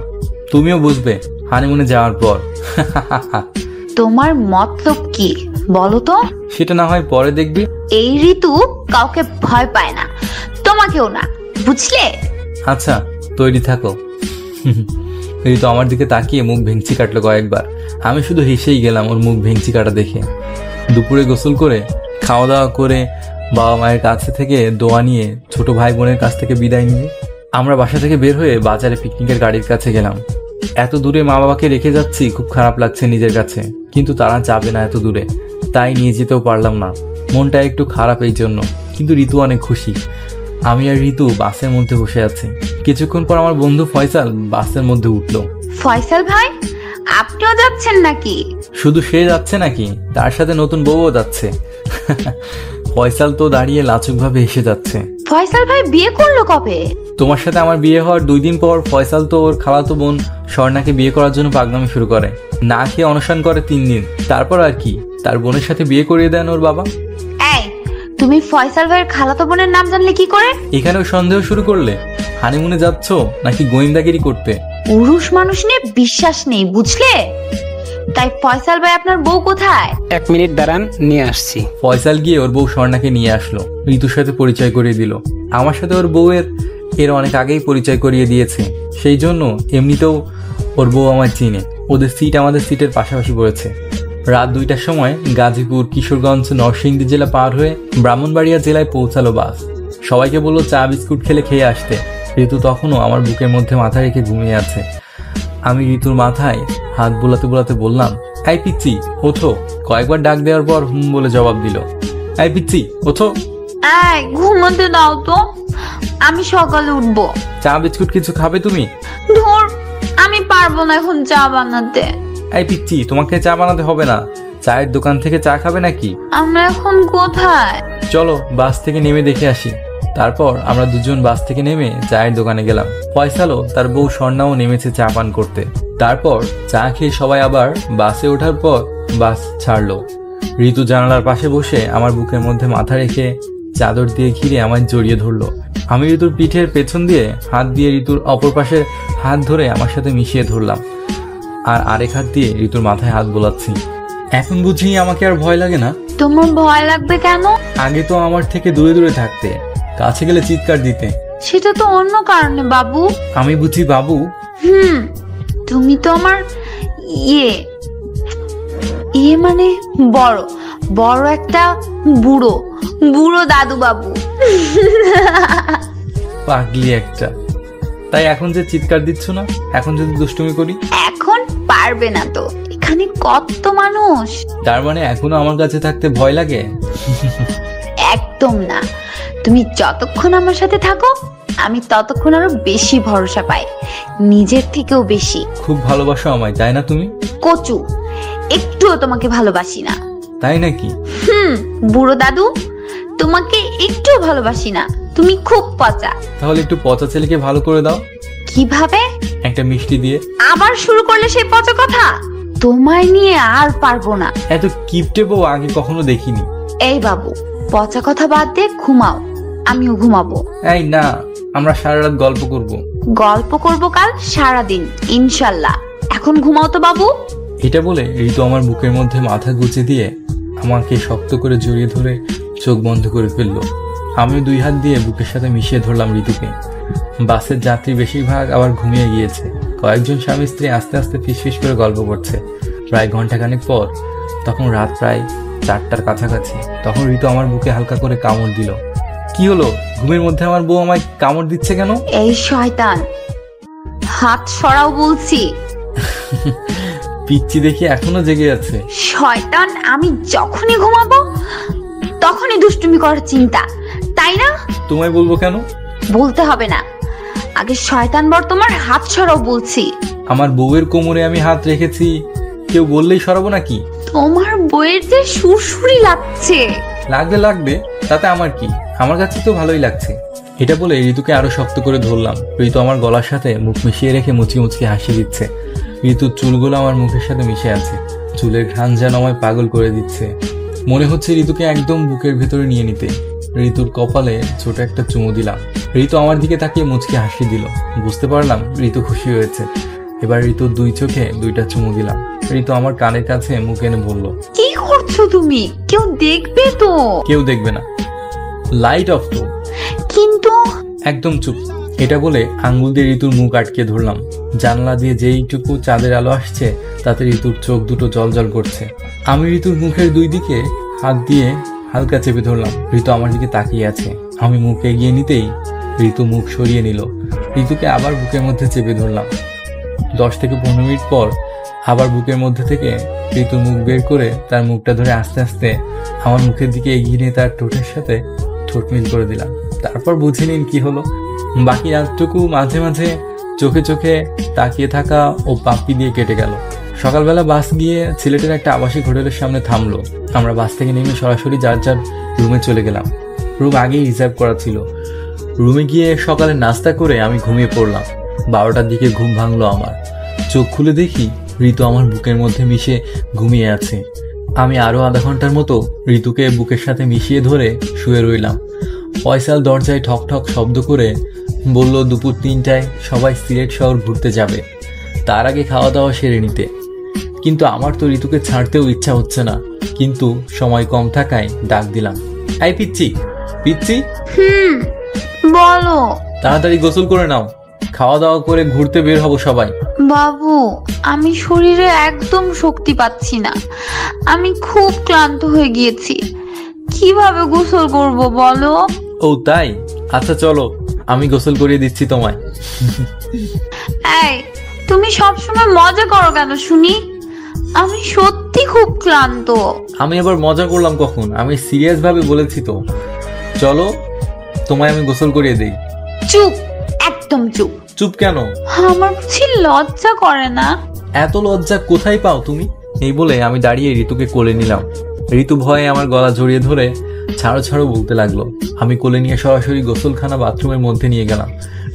তুমিও বুঝবে হানিমুনে যাওয়ার পর। তোমার মতলব কি বলো তো? সেটা না হয় পরে দেখবি। এই ঋতু কাউকে ভয় পায় না, তোমাকেও না, বুঝলে? আচ্ছা, তৈরি থাকো। ঋতু আমার দিকে তাকিয়ে মুখ ভেঙচি কাটলো কয়েকবার। আমি শুধু হেসেই গেলাম ওর মুখ ভেঙচি কাটা দেখে। দুপুরে গোসল করে খাওয়া দাওয়া করে বাবা মায়ের কাছ থেকে দোয়া নিয়ে ছোট ভাই বোনের কাছ থেকে বিদায় নিয়ে আমরা বাসা থেকে বের হয়ে বাজারে পিকনিকের গাড়ির কাছে গেলাম। এত দূরে মা বাবাকে রেখে যাচ্ছি, খুব খারাপ লাগছে নিজের কাছে, কিন্তু তারা যাবে না এত দূরে, তাই নিয়ে যেতেও পারলাম না। মনটা একটু খারাপ এই জন্য, কিন্তু ঋতু অনেক খুশি। আমি আর ঋতু বাসের মধ্যে বসে আছি। কিছুক্ষণ পর আমার বন্ধু ফয়সাল বাসের মধ্যে উঠলো। ফয়সাল ভাই, আপনিও যাচ্ছেন নাকি? শুধু সে যাচ্ছে নাকি, তার সাথে নতুন বউও যাচ্ছে। ফয়সাল তো দাঁড়িয়ে লাচুক ভাবে এসে যাচ্ছে। ফয়সাল ভাই বিয়ে করলো কবে? তোমার সাথে আমার বিয়ে হওয়ার 2 দিন পর ফয়সাল তো ওর খালাতো বোন স্বর্ণাকে বিয়ে করার জন্য পাগলামি শুরু করে। না খেয়ে অনশন করে 3 দিন, তারপর আর কি তার বোনের সাথে বিয়ে করিয়ে দেন ওর বাবা। এই, তুমি ফয়সাল ভাইয়ের খালাতো বোনের নাম জানলে কি করে? এখানেও সন্দেহ শুরু করলে? হানিমুনে যাচ্ছ নাকি গোয়েন্দাগিরি করতে? পুরুষ মানুষ নিয়ে বিশ্বাস নেই, বুঝলে? তাই ফয়সাল ভাই, আপনার বউ কোথায়? 1 মিনিট দাঁড়ান, নিয়ে আসছি। ফয়সাল গিয়ে ওর বউ স্বর্ণাকে নিয়ে আসলো। ঋতুর সাথে পরিচয় করিয়ে দিল। আমার সাথে ওর বউয়ের অনেক আগেই পরিচয় করিয়ে দিয়েছে, সেই জন্য এমনিতেও ওর বউ আমার চিনে। ওদের সিট আমাদের সিটের পাশাপাশি পড়েছে। রাত 2টার সময় গাজীপুর, কিশোরগঞ্জ, নরসিংদী জেলা পার হয়ে ব্রাহ্মণবাড়িয়া জেলায় পৌঁছালো বাস। সবাইকে বললো চা বিস্কুট খেয়ে আসতে। ঋতু তখনও আমার বুকের মধ্যে মাথা রেখে ঘুমিয়ে আছে। আমি ঋতুর মাথায় হাত বোলাতে বোলাতে বললাম, এই পিচ্ছি ওঠো। কয়েকবার ডাক দেওয়ার পর বলে জবাব দিল, এই পিচ্ছি ওঠো। এই ঘুমাতে দাও তো, আমি সকালে উঠবো। চা বিস্কুট কিছু খাবে তুমি? ধুর, আমি পারবো না এখন চা বানাতে। এই পিচ্ছি, তোমাকে চা বানাতে হবে না, চায়ের দোকান থেকে চা খাবে নাকি? আমরা এখন কোথায়? চলো বাস থেকে নেমে দেখে আসি। তারপর আমরা দুজন বাস থেকে নেমে চায়ের দোকানে গেলাম। ফয়সালও তার বউ স্বর্ণাও নেমেছে চা পান করতে। তারপর চা খেয়ে সবাই আবার বাসে ওঠার পর বাস ছাড়লো। ঋতু জানালার পাশে বসে আমার বুকের মধ্যে মাথা রেখে চাদর দিয়ে ঘিরে আমায় জড়িয়ে ধরলো। আমি ঋতুর পিঠের পেছন দিয়ে হাত দিয়ে ঋতুর অপর পাশে হাত ধরে আমার সাথে মিশিয়ে ধরলাম, আর আরেক হাত দিয়ে ঋতুর মাথায় হাত বোলাচ্ছি। এখন বুঝি আমাকে আর ভয় লাগে না? তোমার ভয় লাগবে কেন? আগে তো আমার থেকে দূরে দূরে থাকতে, কাছে গেলে চিৎকার দিতে। সেটা তো অন্য কারণে বাবু। আমি বুঝি বাবু? তুমি তো আমার ইয়ে মানে বড় বড় একটা বুড়ো বুড়ো দাদু বাবু। পাগলি একটা। তাই এখন যে চিৎকার দিচ্ছ না, এখন যদি দুষ্টুমি করি? এখন পারবে না তো, এখানে কত মানুষ। তার মানে এখনো আমার কাছে থাকতে ভয় লাগে? একদম না, তুমি যতক্ষণ আমার সাথে থাকো আমি ততক্ষণ আরো বেশি ভরসা পাই, নিজের থেকেও বেশি। খুব ভালোবাসো আমায়, তাই না তুমি? কচু, একটুও তোমাকে ভালোবাসি না। তাই নাকি? বুড়ো দাদু, তোমাকে একটুও ভালোবাসি না, তুমি খুব পচা। তাহলে একটু পচা ছেলেকে ভালো করে দাও। কিভাবে? একটা মিষ্টি দিয়ে। আবার শুরু করলে সেই পচা কথা? তোমায় নিয়ে আর পারবো না। এত কিপটে বউ আগে কখনো দেখিনি। এই বাবু, পচা কথা বাদ দিয়ে ঘুমাও, আমিও ঘুমাবো। এই না, আমরা সারা রাত গল্প করব। গল্প করব কাল সারাদিন ইনশাল্লাহ। এখন ঘুমাও তো বাবু। এটা বলে ঋতু আমার বুকের মধ্যে মাথা গুজে দিয়ে আমাকে শক্ত করে জড়িয়ে ধরে চোখ বন্ধ করে ফেললো। আমি দুই হাত দিয়ে বুকের সাথে মিশিয়ে ধরলাম ঋতুকে। বাসের যাত্রী বেশিরভাগ আবার ঘুমিয়ে গিয়েছে। কয়েকজন স্বামী স্ত্রী আস্তে আস্তে ফিসফিস করে গল্প করছে। প্রায় ঘন্টাখানেক পর, তখন রাত প্রায় 4টার কাছাকাছি, তখন ঋতু আমার বুকে হালকা করে কামড় দিল। কি হলো? ঘুমের মধ্যে আমার বউ আমায় কামড় দিচ্ছে কেন? এই শয়তান, হাত সরাও বলছি। পিচ্চি দেখি এখনো জেগে আছে। শয়তান, আমি যখনই ঘুমাবো তখনই দুষ্টুমি করার চিন্তা, তাই না? তোমায় বলবো কেন? বলতে হবে না, আগে শয়তান বর তোমার হাত সরাও বলছি। আমার বউয়ের কোমরে আমি হাত রেখেছি, কেউ বললেই সরাবো নাকি? তোমার বউয়ের যে সুরসুরি লাগছে। লাগবে, তাতে আমার কি? আমার কাছে তো ভালোই লাগছে। এটা বলে ঋতুকে আরো শক্ত করে ধরলাম। ঋতু আমার গলার সাথে মুখ মিশিয়ে রেখে মুচকি মুচকি হাসি দিচ্ছে। ঋতুর চুলগুলো আমার মুখের সাথে মিশে আছে। চুলের ঘ্রাণ যেন আমায় পাগল করে দিচ্ছে। মনে হচ্ছে ঋতুকে একদম বুকের ভেতরে নিয়ে নিতে। ঋতুর কপালে ছোট একটা চুমু দিলাম। ঋতু আমার দিকে তাকিয়ে মুচকি হাসি দিল। বুঝতে পারলাম ঋতু খুশি হয়েছে। এবার ঋতুর দুই চোখে 2টা চুমু দিলাম। ঋতু আমার কানের কাছে মুখ এনে বলল, কি করছো তুমি? কেউ দেখবে তো? কেউ দেখবে না, লাইট অফ তো। কিন্তু একদম চুপ। এটা বলে আঙ্গুল দিয়ে ঋতুর মুখ আটকে ধরলাম। জানলা দিয়ে যেইটুকু চাঁদের আলো আসছে তাতে ঋতুর চোখ দুটো জলজল করছে। আমি ঋতুর মুখের দুই দিকে হাত দিয়ে হালকা চেপে ধরলাম। ঋতু আমার দিকে তাকিয়ে আছে। আমি মুখ এগিয়ে নিতেই ঋতু মুখ সরিয়ে নিল। ঋতুকে আবার বুকের মধ্যে চেপে ধরলাম। 10 থেকে 15 মিনিট পর আবার বুকের মধ্যে থেকে ঋতুর মুখ বের করে তার মুখটা ধরে আস্তে আস্তে আমার মুখের দিকে এগিয়ে নিয়ে তার ঠোঁটের সাথে ঠোঁট মিল করে দিলাম। তারপর বুঝে নিন কি হলো। বাকি রাতটুকু মাঝে মাঝে চোখে চোখে তাকিয়ে থাকা ও পাপ্পি দিয়ে কেটে গেল। সকালবেলা বাস গিয়ে সিলেটের একটা আবাসিক হোটেলের সামনে থামলো। আমরা বাস থেকে নেমে সরাসরি যার যার রুমে চলে গেলাম। রুম আগেই রিজার্ভ করা ছিল। রুমে গিয়ে সকালে নাস্তা করে আমি ঘুমিয়ে পড়লাম। 12টার দিকে ঘুম ভাঙলো আমার। চোখ খুলে দেখি ঋতু আমার বুকের মধ্যে মিশে ঘুমিয়ে আছে। আমি আরো আধা ঘন্টার মতো ঋতুকে বুকের সাথে মিশিয়ে ধরে শুয়ে রইলাম। ফয়সাল দরজায় ঠক ঠক শব্দ করে বলল দুপুর 3টায় সবাই সিলেট শহর ঘুরতে যাবে, তার আগে খাওয়া দাওয়া সেরে নিতে। কিন্তু আমার তো ঋতুকে ছাড়তেও ইচ্ছা হচ্ছে না। কিন্তু সময় কম থাকায় ডাক দিলাম, এই পিচ্চি পিচ্চি। বলো। তাড়াতাড়ি গোসল করে নাও, খাওয়া দাওয়া করে ঘুরতে বের হব সবাই। বাবু, আমি শরীরে একদম শক্তি পাচ্ছি না, আমি খুব ক্লান্ত হয়ে গিয়েছি, কিভাবে গোসল করব বলো? ও তাই, আচ্ছা চলো আমি গোসল করিয়ে দিচ্ছি তোমায়। এই, তুমি সবসময় মজা করো কেন শুনি? আমি সত্যি খুব ক্লান্ত। আমি আবার মজা করলাম কখন? আমি সিরিয়াস ভাবে বলেছি তো। চলো তোমায় আমি গোসল করিয়ে দেই। চুপ, একদম চুপ। চুপ কেন? আমার বুঝি লজ্জা করে না? এত লজ্জা কোথায় পাও তুমি? এই বলে আমি দাঁড়িয়ে ঋতুকে কোলে নিলাম। ঋতু ভয়ে আমার গলা জড়িয়ে ধরে ছাড়ো ছাড়ো বলতে লাগলো। আমি কোলে নিয়ে সরাসরি গোসলখানা বাথরুমের মধ্যে নিয়ে গেলাম।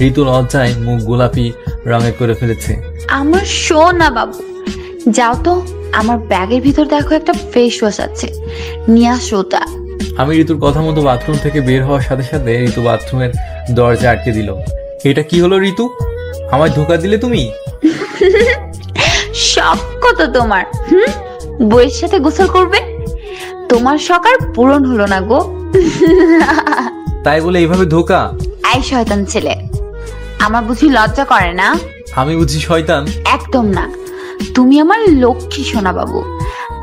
ঋতু লজ্জায় মুখ গোলাপি রঙের করে ফেলেছে। আমার সোনা বাবু, যাও তো, আমার ব্যাগের ভিতর দেখো একটা ফেস ওয়াশ আছে, নিয়ে আসো ওটা। আমি ঋতুর কথা মতো বাথরুম থেকে বের হওয়ার সাথে সাথে ঋতু বাথরুমের দরজা আটকে দিল। এটা কি হলো ঋতু? আমায় ধোকা দিলে তুমি? শখ কত তোমার, বইয়ের সাথে গোসল করবে? তোমার শখ আর পূরণ হলো না গো। তাই বলে এইভাবে ধোকা? এই শয়তান ছেলে, আমার বুঝি লজ্জা করে না? আমি বুঝি শয়তান? একদম না, তুমি আমার লক্ষ্মী সোনা বাবু।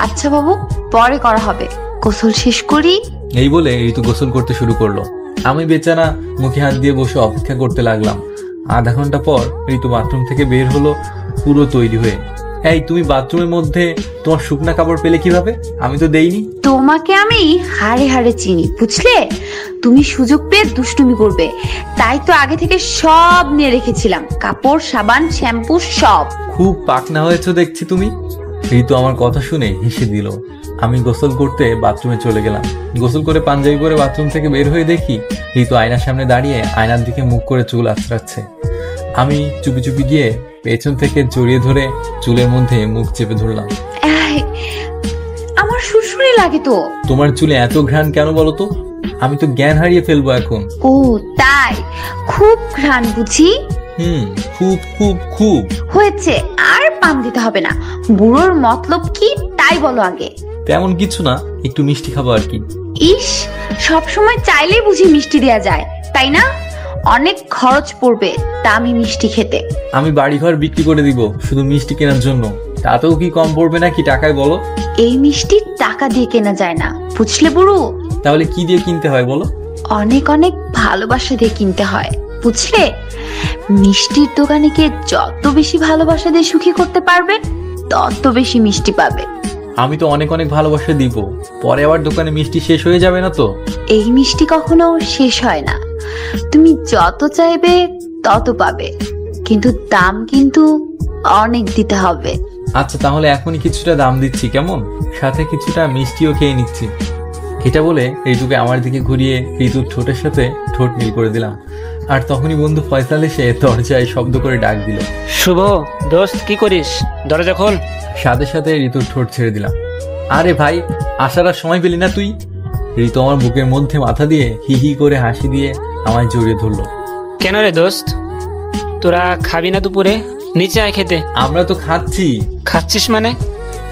আচ্ছা বাবু, পরে করা হবে, গোসল শেষ করি। এই বলে ঋতু গোসল করতে শুরু করলো। আমি বেচারা মুখে হাত দিয়ে বসে অপেক্ষা করতে লাগলাম। আধা ঘন্টা পর ঋতু বাথরুম থেকে বের হলো পুরো তৈরি হয়ে। এই তুমি বাথরুমের মধ্যে তোমার শুকনা কাপড় পেলে কিভাবে? আমি তো দেইনি। তোমাকে আমি হাড়ে হাড়ে চিনি, বুঝলে? তুমি সুযোগ পেয়ে দুষ্টুমি করবে, তাই তো আগে থেকে সব নিয়ে রেখেছিলাম, কাপড়, সাবান, শ্যাম্পু সব। খুব পাকনা হয়েছে দেখছি তুমি। ঋতু আমার কথা শুনে হেসে দিল। আমি গোসল করতে বাথরুমে চলে গেলাম। গোসল করে পাঞ্জাবি পরে বাথরুম থেকে বের হয়ে দেখি ঋতু আয়নার সামনে দাঁড়িয়ে আয়নার দিকে মুখ করে চুল আঁচড়াচ্ছে। আমি চুপি চুপি গিয়ে পেছন থেকে জড়িয়ে ধরে চুলের মধ্যে মুখ চেপে ধরলাম। আমার সুরসুরি লাগে তো। তোমার চুলে এত ঘ্রাণ কেন বলো তো? আমি তো জ্ঞান হারিয়ে ফেলবো এখন। ও তাই, খুব ঘ্রাণ বুঝি? খুব খুব খুব। হয়েছে, আর পাম দিতে হবে না। বুড়োর মতলব কি তাই বলো আগে। তেমন কিছু না, একটু মিষ্টি খাবো আর কি। ইস, সব সময় চাইলেই বুঝি মিষ্টি দেয়া যায়, তাই না? অনেক খরচ পড়বে দামি মিষ্টি খেতে। আমি বাড়িঘর বিক্রি করে দিব শুধু মিষ্টি কেনার জন্য, তাতেও কি কম পড়বে নাকি টাকায় বলো? এই মিষ্টি টাকা দিয়ে কেনা যায় না, বুঝলে বুড়ো? তাহলে কি দিয়ে কিনতে হয় বলো? অনেক অনেক ভালোবাসা দিয়ে কিনতে হয়, বুঝলে? মিষ্টির দোকানে গিয়ে যত বেশি ভালোবাসা দিয়ে সুখী করতে পারবে, তত বেশি মিষ্টি পাবে। আমি তো অনেক অনেক ভালোবাসা দিব, পরে আবার দোকানে মিষ্টি শেষ হয়ে যাবে না তো? এই মিষ্টি কখনো শেষ হয় না, তুমি যত চাইবে তত পাবে, কিন্তু দাম কিন্তু অনেক দিতে হবে। আচ্ছা তাহলে এখনই কিছুটা দাম দিচ্ছি, কেমন? সাথে কিছুটা মিষ্টিও খেয়ে নিচ্ছি। এটা বলে ঋতুকে আমার দিকে ঘুরিয়ে ঋতুর ঠোঁটের সাথে ঠোঁট মিল করে দিলাম। আর তখনই বন্ধু ফয়সাল এসে দরজায় শব্দ করে ডাক দিল। শুভ দোস্ত, কি করিস? দরজা খোল। সাথে সাথে ঋতুর ঠোঁট ছেড়ে দিলাম। আরে ভাই, আসার আর সময় পেলি না তুই? ঋতু আমার বুকের মধ্যে মাথা দিয়ে হি হি করে হাসি দিয়ে আমায় জড়িয়ে ধরলো। কেন রে দোস্ত, তোরা খাবি না দুপুরে? নিচে আয় খেতে। আমরা তো খাচ্ছি। খাচ্ছিস মানে?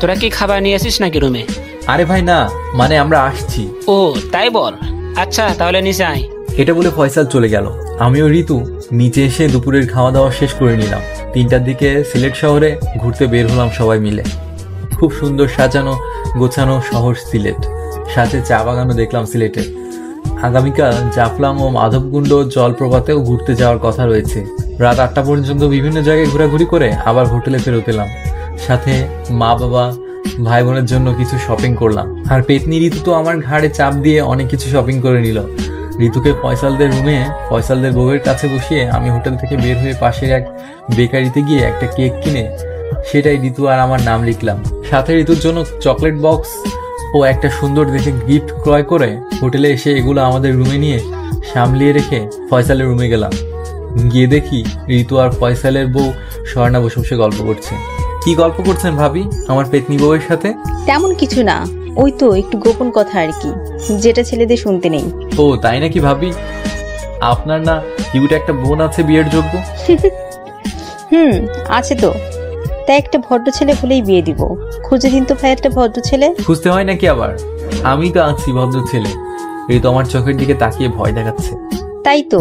তোরা কি খাবার নিয়ে আসিস নাকি রুমে? আরে ভাই না, মানে আমরা আসছি। ও তাই বল, আচ্ছা তাহলে নিচে আয়। এটা বলে ফয়সাল চলে গেল। আমিও ঋতু নিচে এসে দুপুরের খাওয়া দাওয়া শেষ করে নিলাম। 3টার দিকে সিলেট শহরে ঘুরতে বের হলাম সবাই মিলে। খুব সুন্দর সাজানো গোছানো শহর সিলেট, সাথে চা বাগানও দেখলাম সিলেটের। আগামীকাল জাফলং ও মাধবকুণ্ড জলপ্রপাতেও ঘুরতে যাওয়ার কথা রয়েছে। রাত 8টা পর্যন্ত বিভিন্ন জায়গায় ঘোরাঘুরি করে আবার হোটেলে ফেরত এলাম। সাথে মা বাবা ভাই বোনের জন্য কিছু শপিং করলাম। আর পেতনি ঋতু তো আমার ঘাড়ে চাপ দিয়ে অনেক কিছু শপিং করে নিল। ঋতুকে ফয়সালদের রুমে ফয়সালদের বউয়ের কাছে বসিয়ে আমি হোটেল থেকে বের হয়ে পাশের এক বেকারিতে গিয়ে একটা কেক কিনে সেটাই ঋতু আর আমার নাম লিখলাম। সাথে ঋতুর জন্য চকলেট বক্স ও একটা সুন্দর দেখে গিফট ক্রয় করে হোটেলে এসে এগুলো আমাদের রুমে নিয়ে সামলিয়ে রেখে ফয়সালের রুমে গেলাম। গিয়ে দেখি ঋতু আর ফয়সালের বউ স্বর্ণা বসে বসে গল্প করছে। কি গল্প করছেন ভাবি আমার পেতনি বউয়ের সাথে? তেমন কিছু না, ওই তো একটু গোপন কথা আর কি, যেটা ছেলেদের শুনতে নেই। ও তাই নাকি ভাবি? আপনার না কিউট একটা বোন আছে বিয়ের যোগ্য? আছে তো, তাই একটা ভদ্র ছেলে হলেই বিয়ে দিব। খুঁজে দিন তো ভাই একটা ভদ্র ছেলে। খুঁজতে হয় নাকি আবার? আমি তো আছি ভদ্র ছেলে। এই তো আমার চোখের দিকে তাকিয়ে ভয় দেখাচ্ছে। তাই তো,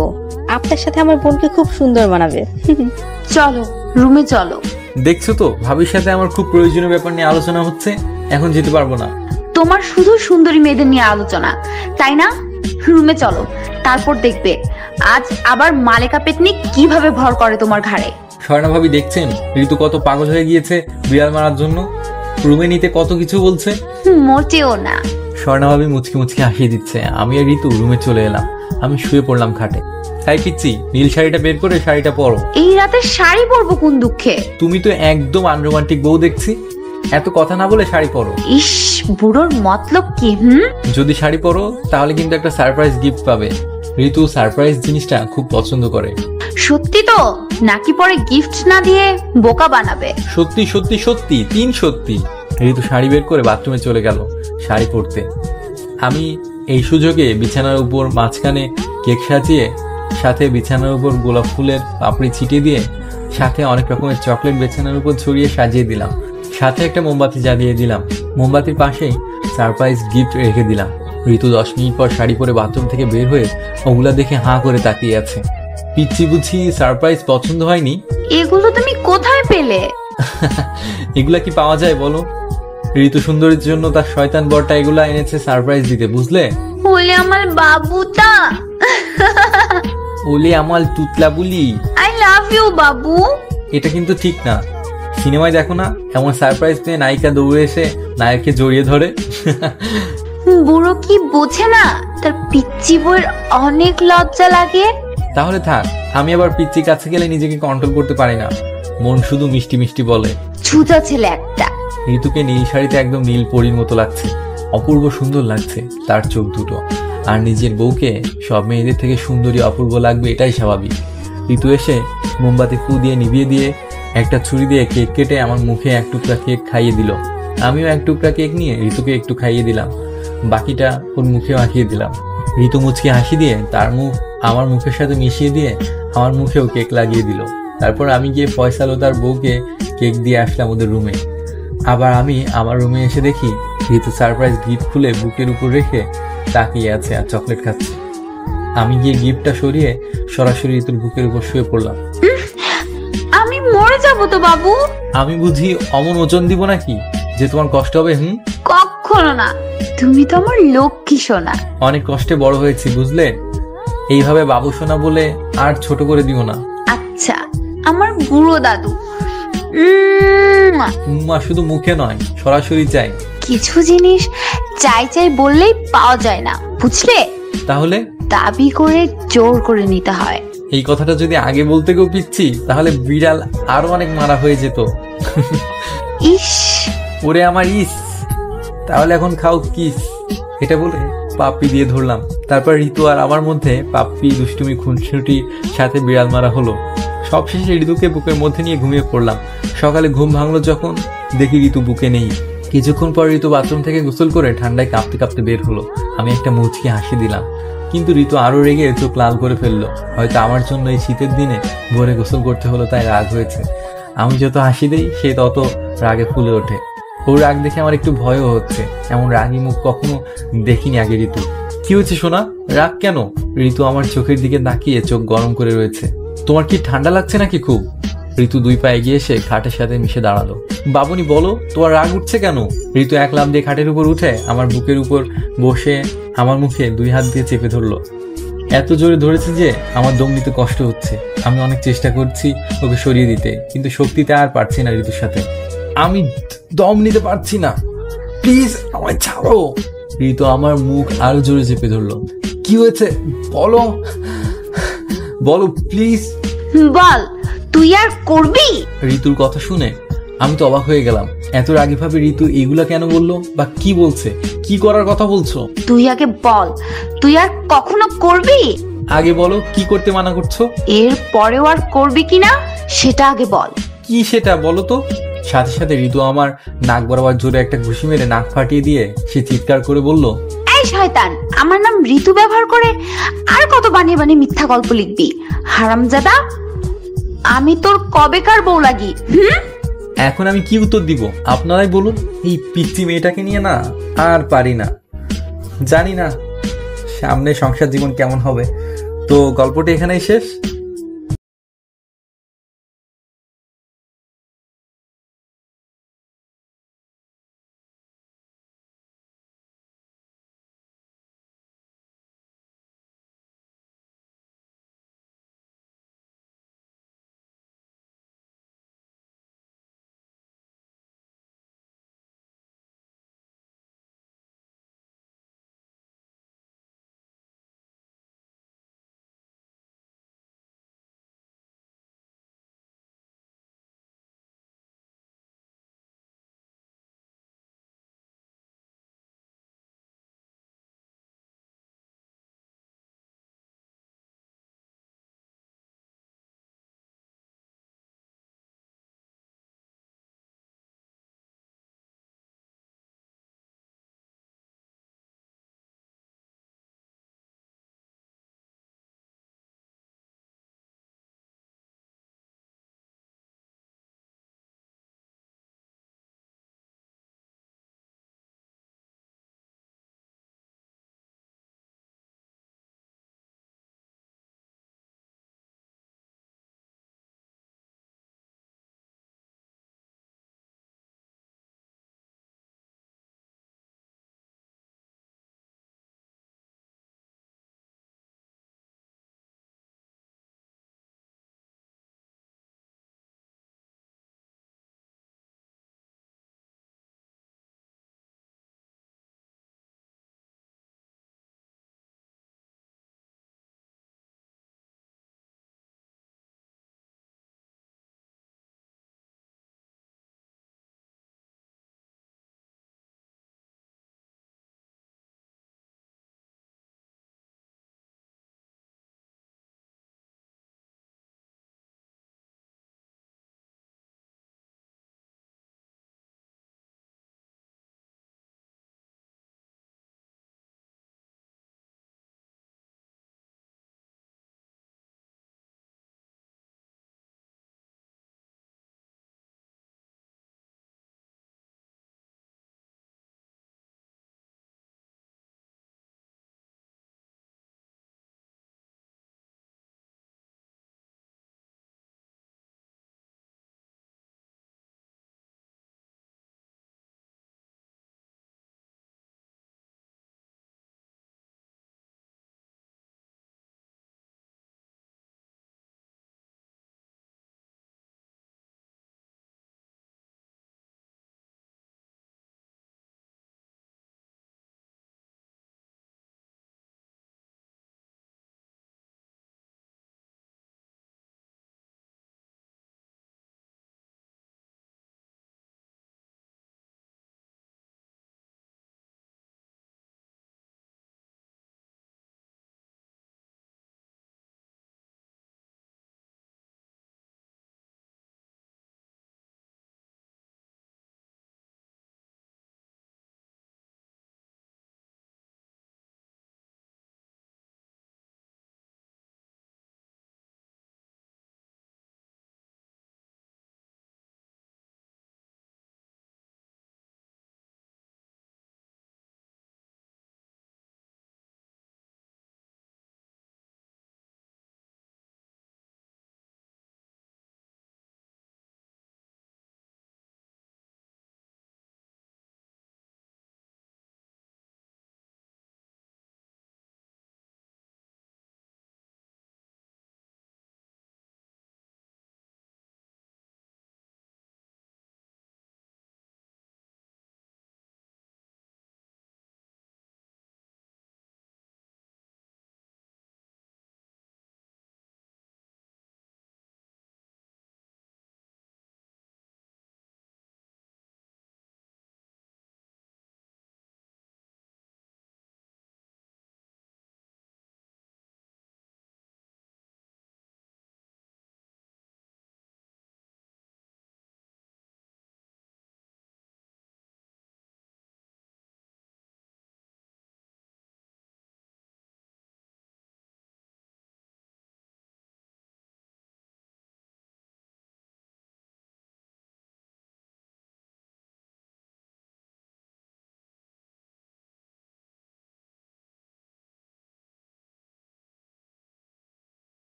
আপনার সাথে আমার বোনকে খুব সুন্দর মানাবে। চলো রুমে চলো। দেখছো তো ভাবির সাথে আমার খুব প্রয়োজনীয় ব্যাপার নিয়ে আলোচনা হচ্ছে, এখন যেতে পারবো না। তোমার শুধু সুন্দরী মেয়েদের নিয়ে আলোচনা, তাই না? রুমে চলো, তারপর দেখবে আজ আবার মালেকা পেতনি কিভাবে ভর করে তোমার ঘাড়ে। স্বর্ণা ভাবি দেখছেন ঋতু কত পাগল হয়ে গিয়েছে বিড়াল মারার জন্য? রুমে নিতে কত কিছু বলছে। মোটেও না। স্বর্ণা ভাবি মুচকি মুচকি হাসিয়ে দিচ্ছে। আমি আর ঋতু রুমে চলে এলাম। আমি শুয়ে পড়লাম খাটে। তাই পিচ্ছি, নীল শাড়িটা বের করে শাড়িটা পরো। এই রাতে শাড়ি পরবো কোন দুঃখে? তুমি তো একদম আনরোমান্টিক বউ দেখছি। এত কথা না বলে শাড়ি পরো। ইস, বুড়োর মতলব কি? যদি শাড়ি পরো তাহলে কিন্তু একটা সারপ্রাইজ গিফট পাবে। ঋতু সারপ্রাইজ জিনিসটা খুব পছন্দ করে। সত্যি তো নাকি পরে গিফট না দিয়ে বোকা বানাবে? সত্যি সত্যি সত্যি, 3 সত্যি। ঋতু শাড়ি বের করে বাথরুমে চলে গেল শাড়ি পরতে। আমি এই সুযোগে বিছানার উপর মাঝখানে কেক সাজিয়ে, সাথে বিছানার উপর গোলাপ ফুলের পাপড়ি ছিটিয়ে দিয়ে, সাথে অনেক রকমের চকলেট বিছানার উপর ছড়িয়ে সাজিয়ে দিলাম। সাথে একটা মোমবাতি জ্বালিয়ে দিলাম। মোমবাতির পাশেই সারপ্রাইজ গিফট রেখে দিলাম। ঋতু 10 মিনিট পর শাড়ি পরে বাথরুম থেকে বের হয়ে ওগুলা দেখে হাঁ করে তাকিয়ে আছে। পিচ্ছি বুঝি সারপ্রাইজ পছন্দ হয়নি? এগুলো তুমি কোথায় পেলে? এগুলা কি পাওয়া যায় বলো? ঋতু সুন্দরীর জন্য তার শয়তান বরটা এগুলা এনেছে সারপ্রাইজ দিতে, বুঝলে? ওলে আমার বাবুটা, ওলে আমার তুতলা বুলি। আই লাভ ইউ বাবু। এটা কিন্তু ঠিক না। সিনেমায় দেখো না, এমন সারপ্রাইজ পেয়ে নায়িকা দৌড়ে এসে নায়ককে জড়িয়ে ধরে। বুড়ো কি বোঝে না তার পিচ্চি বউয়ের অনেক লজ্জা লাগে? তাহলে থাক, আমি আবার পিচ্চির কাছে গেলে নিজেকে কন্ট্রোল করতে পারি না। মন শুধু মিষ্টি মিষ্টি বলে। ছুটা ছেলে একটা। ঋতুকে নীল শাড়িতে একদম নীল পরীর মতো লাগছে। অপূর্ব সুন্দর লাগছে তার চোখ দুটো। আর নিজের বউকে সব মেয়েদের থেকে সুন্দরী অপূর্ব লাগবে, এটাই স্বাভাবিক। ঋতু এসে মোমবাতি ফু দিয়ে নিভিয়ে দিয়ে একটা ছুরি দিয়ে কেক কেটে আমার মুখে 1 টুকরা কেক খাইয়ে দিল। আমিও 1 টুকরা কেক নিয়ে ঋতুকে একটু খাইয়ে দিলাম। বাকিটা ওর মুখে মাখিয়ে দিলাম। ঋতু মুচকি হাসি দিয়ে তার মুখ আমার মুখের সাথে মিশিয়ে দিয়ে আমার মুখেও কেক লাগিয়ে দিল। তারপর আমি গিয়ে ফয়সাল ও তার বউকে কেক দিয়ে আসলাম ওদের রুমে। আবার আমি আমার রুমে এসে দেখি ঋতু সারপ্রাইজ গিফট খুলে বুকের উপর রেখে তাকিয়ে আছে আর চকলেট খাচ্ছে। আমি গিয়ে গিফটটা সরিয়ে সরাসরি ঋতুর বুকের উপর শুয়ে পড়লাম। আমি মরে যাবো তো বাবু। আমি বুঝি অমন ওজন দিব নাকি যে তোমার কষ্ট হবে? কখনো না, তুমি তো আমার লক্ষ্মী সোনা। অনেক কষ্টে বড় হয়েছি বুঝলে। এইভাবে বাবু সোনা বলে আর ছোট করে দিও না। আচ্ছা, আমার বুড়ো দাদু। মা শুধু মুখে নয়, সরাসরি চাই। কিছু জিনিস চাই চাই বললেই পাওয়া যায় না, বুঝলে? তাহলে দাবি করে জোর করে নিতে হয়। এই কথাটা যদি আগে বলতে গেও পিচ্ছি, তাহলে বিড়াল আরো অনেক মারা হয়ে যেত। ইস, ওরে আমার ইস। তাহলে এখন খাও কিস। এটা বলে পাপ্পি দিয়ে ধরলাম। তারপর ঋতু আর আমার মধ্যে পাপ্পি দুষ্টুমি খুনসুটির সাথে বিড়াল মারা হলো। সবশেষে ঋতুকে বুকের মধ্যে নিয়ে ঘুমিয়ে পড়লাম। সকালে ঘুম ভাঙলো যখন, দেখি ঋতু বুকে নেই। কিছুক্ষণ পর ঋতু বাথরুম থেকে গোসল করে ঠান্ডায় কাঁপতে কাঁপতে বের হলো। আমি একটা মুচকি হাসি দিলাম, কিন্তু ঋতু আরো রেগে চোখ লাল করে ফেললো। হয়তো আমার জন্য এই শীতের দিনে ভোরে গোসল করতে হলো, তাই রাগ হয়েছে। আমি যত হাসি দেই সে তত রাগে ফুলে ওঠে। ওর রাগ দেখে আমার একটু ভয়ও হচ্ছে। এমন রাগী মুখ কখনো দেখিনি আগে। ঋতু, কি হয়েছে সোনা? রাগ কেন? ঋতু আমার চোখের দিকে তাকিয়ে চোখ গরম করে রয়েছে। তোমার কি ঠান্ডা লাগছে নাকি খুব? ঋতু 2 পা এগিয়ে এসে খাটের সাথে মিশে দাঁড়ালো। বাবুনি বলো, তোমার রাগ উঠছে কেন? ঋতু 1 লাফ দিয়ে খাটের উপর উঠে আমার বুকের উপর বসে আমার মুখে 2 হাত দিয়ে চেপে ধরলো। এত জোরে ধরেছে যে আমার দম নিতে কষ্ট হচ্ছে। আমি অনেক চেষ্টা করছি ওকে সরিয়ে দিতে, কিন্তু শক্তিতে আর পারছি না ঋতুর সাথে। আমি দম নিতে পারছি না, প্লিজ আমায় ছাড়ো। ঋতু আমার মুখ আরো জোরে চেপে ধরলো। কি হয়েছে বলো, বলো প্লিজ। বল, তুই আর করবি? ঋতুর কথা শুনে আমি তো অবাক হয়ে গেলাম। এত রাগী ভাবে ঋতু এগুলা কেন বললো, বা কি বলছে? কি করার কথা বলছো? তুই আগে বল, তুই আর কখনো করবি? আগে বলো, কি করতে মানা করছো? এর পরেও আর করবি কিনা সেটা আগে বল। কি সেটা বলো তো। সাথে সাথে ঋতু আমার নাক বরাবর জোরে একটা ঘুষি মেরে নাক ফাটিয়ে দিয়ে সে চিৎকার করে বলল, এই শয়তান, আমার নাম ঋতু ব্যবহার করে আর কত বানিয়ে বানিয়ে মিথ্যা গল্প লিখবি? হারামজাদা, আমি তোর কবেকার বউ লাগি? এখন আমি কি উত্তর দিব আপনারাই বলুন। এই পিচ্চি মেয়েটাকে নিয়ে না আর পারি না। জানি না সামনে সংসার জীবন কেমন হবে। তো গল্পটি এখানেই শেষ।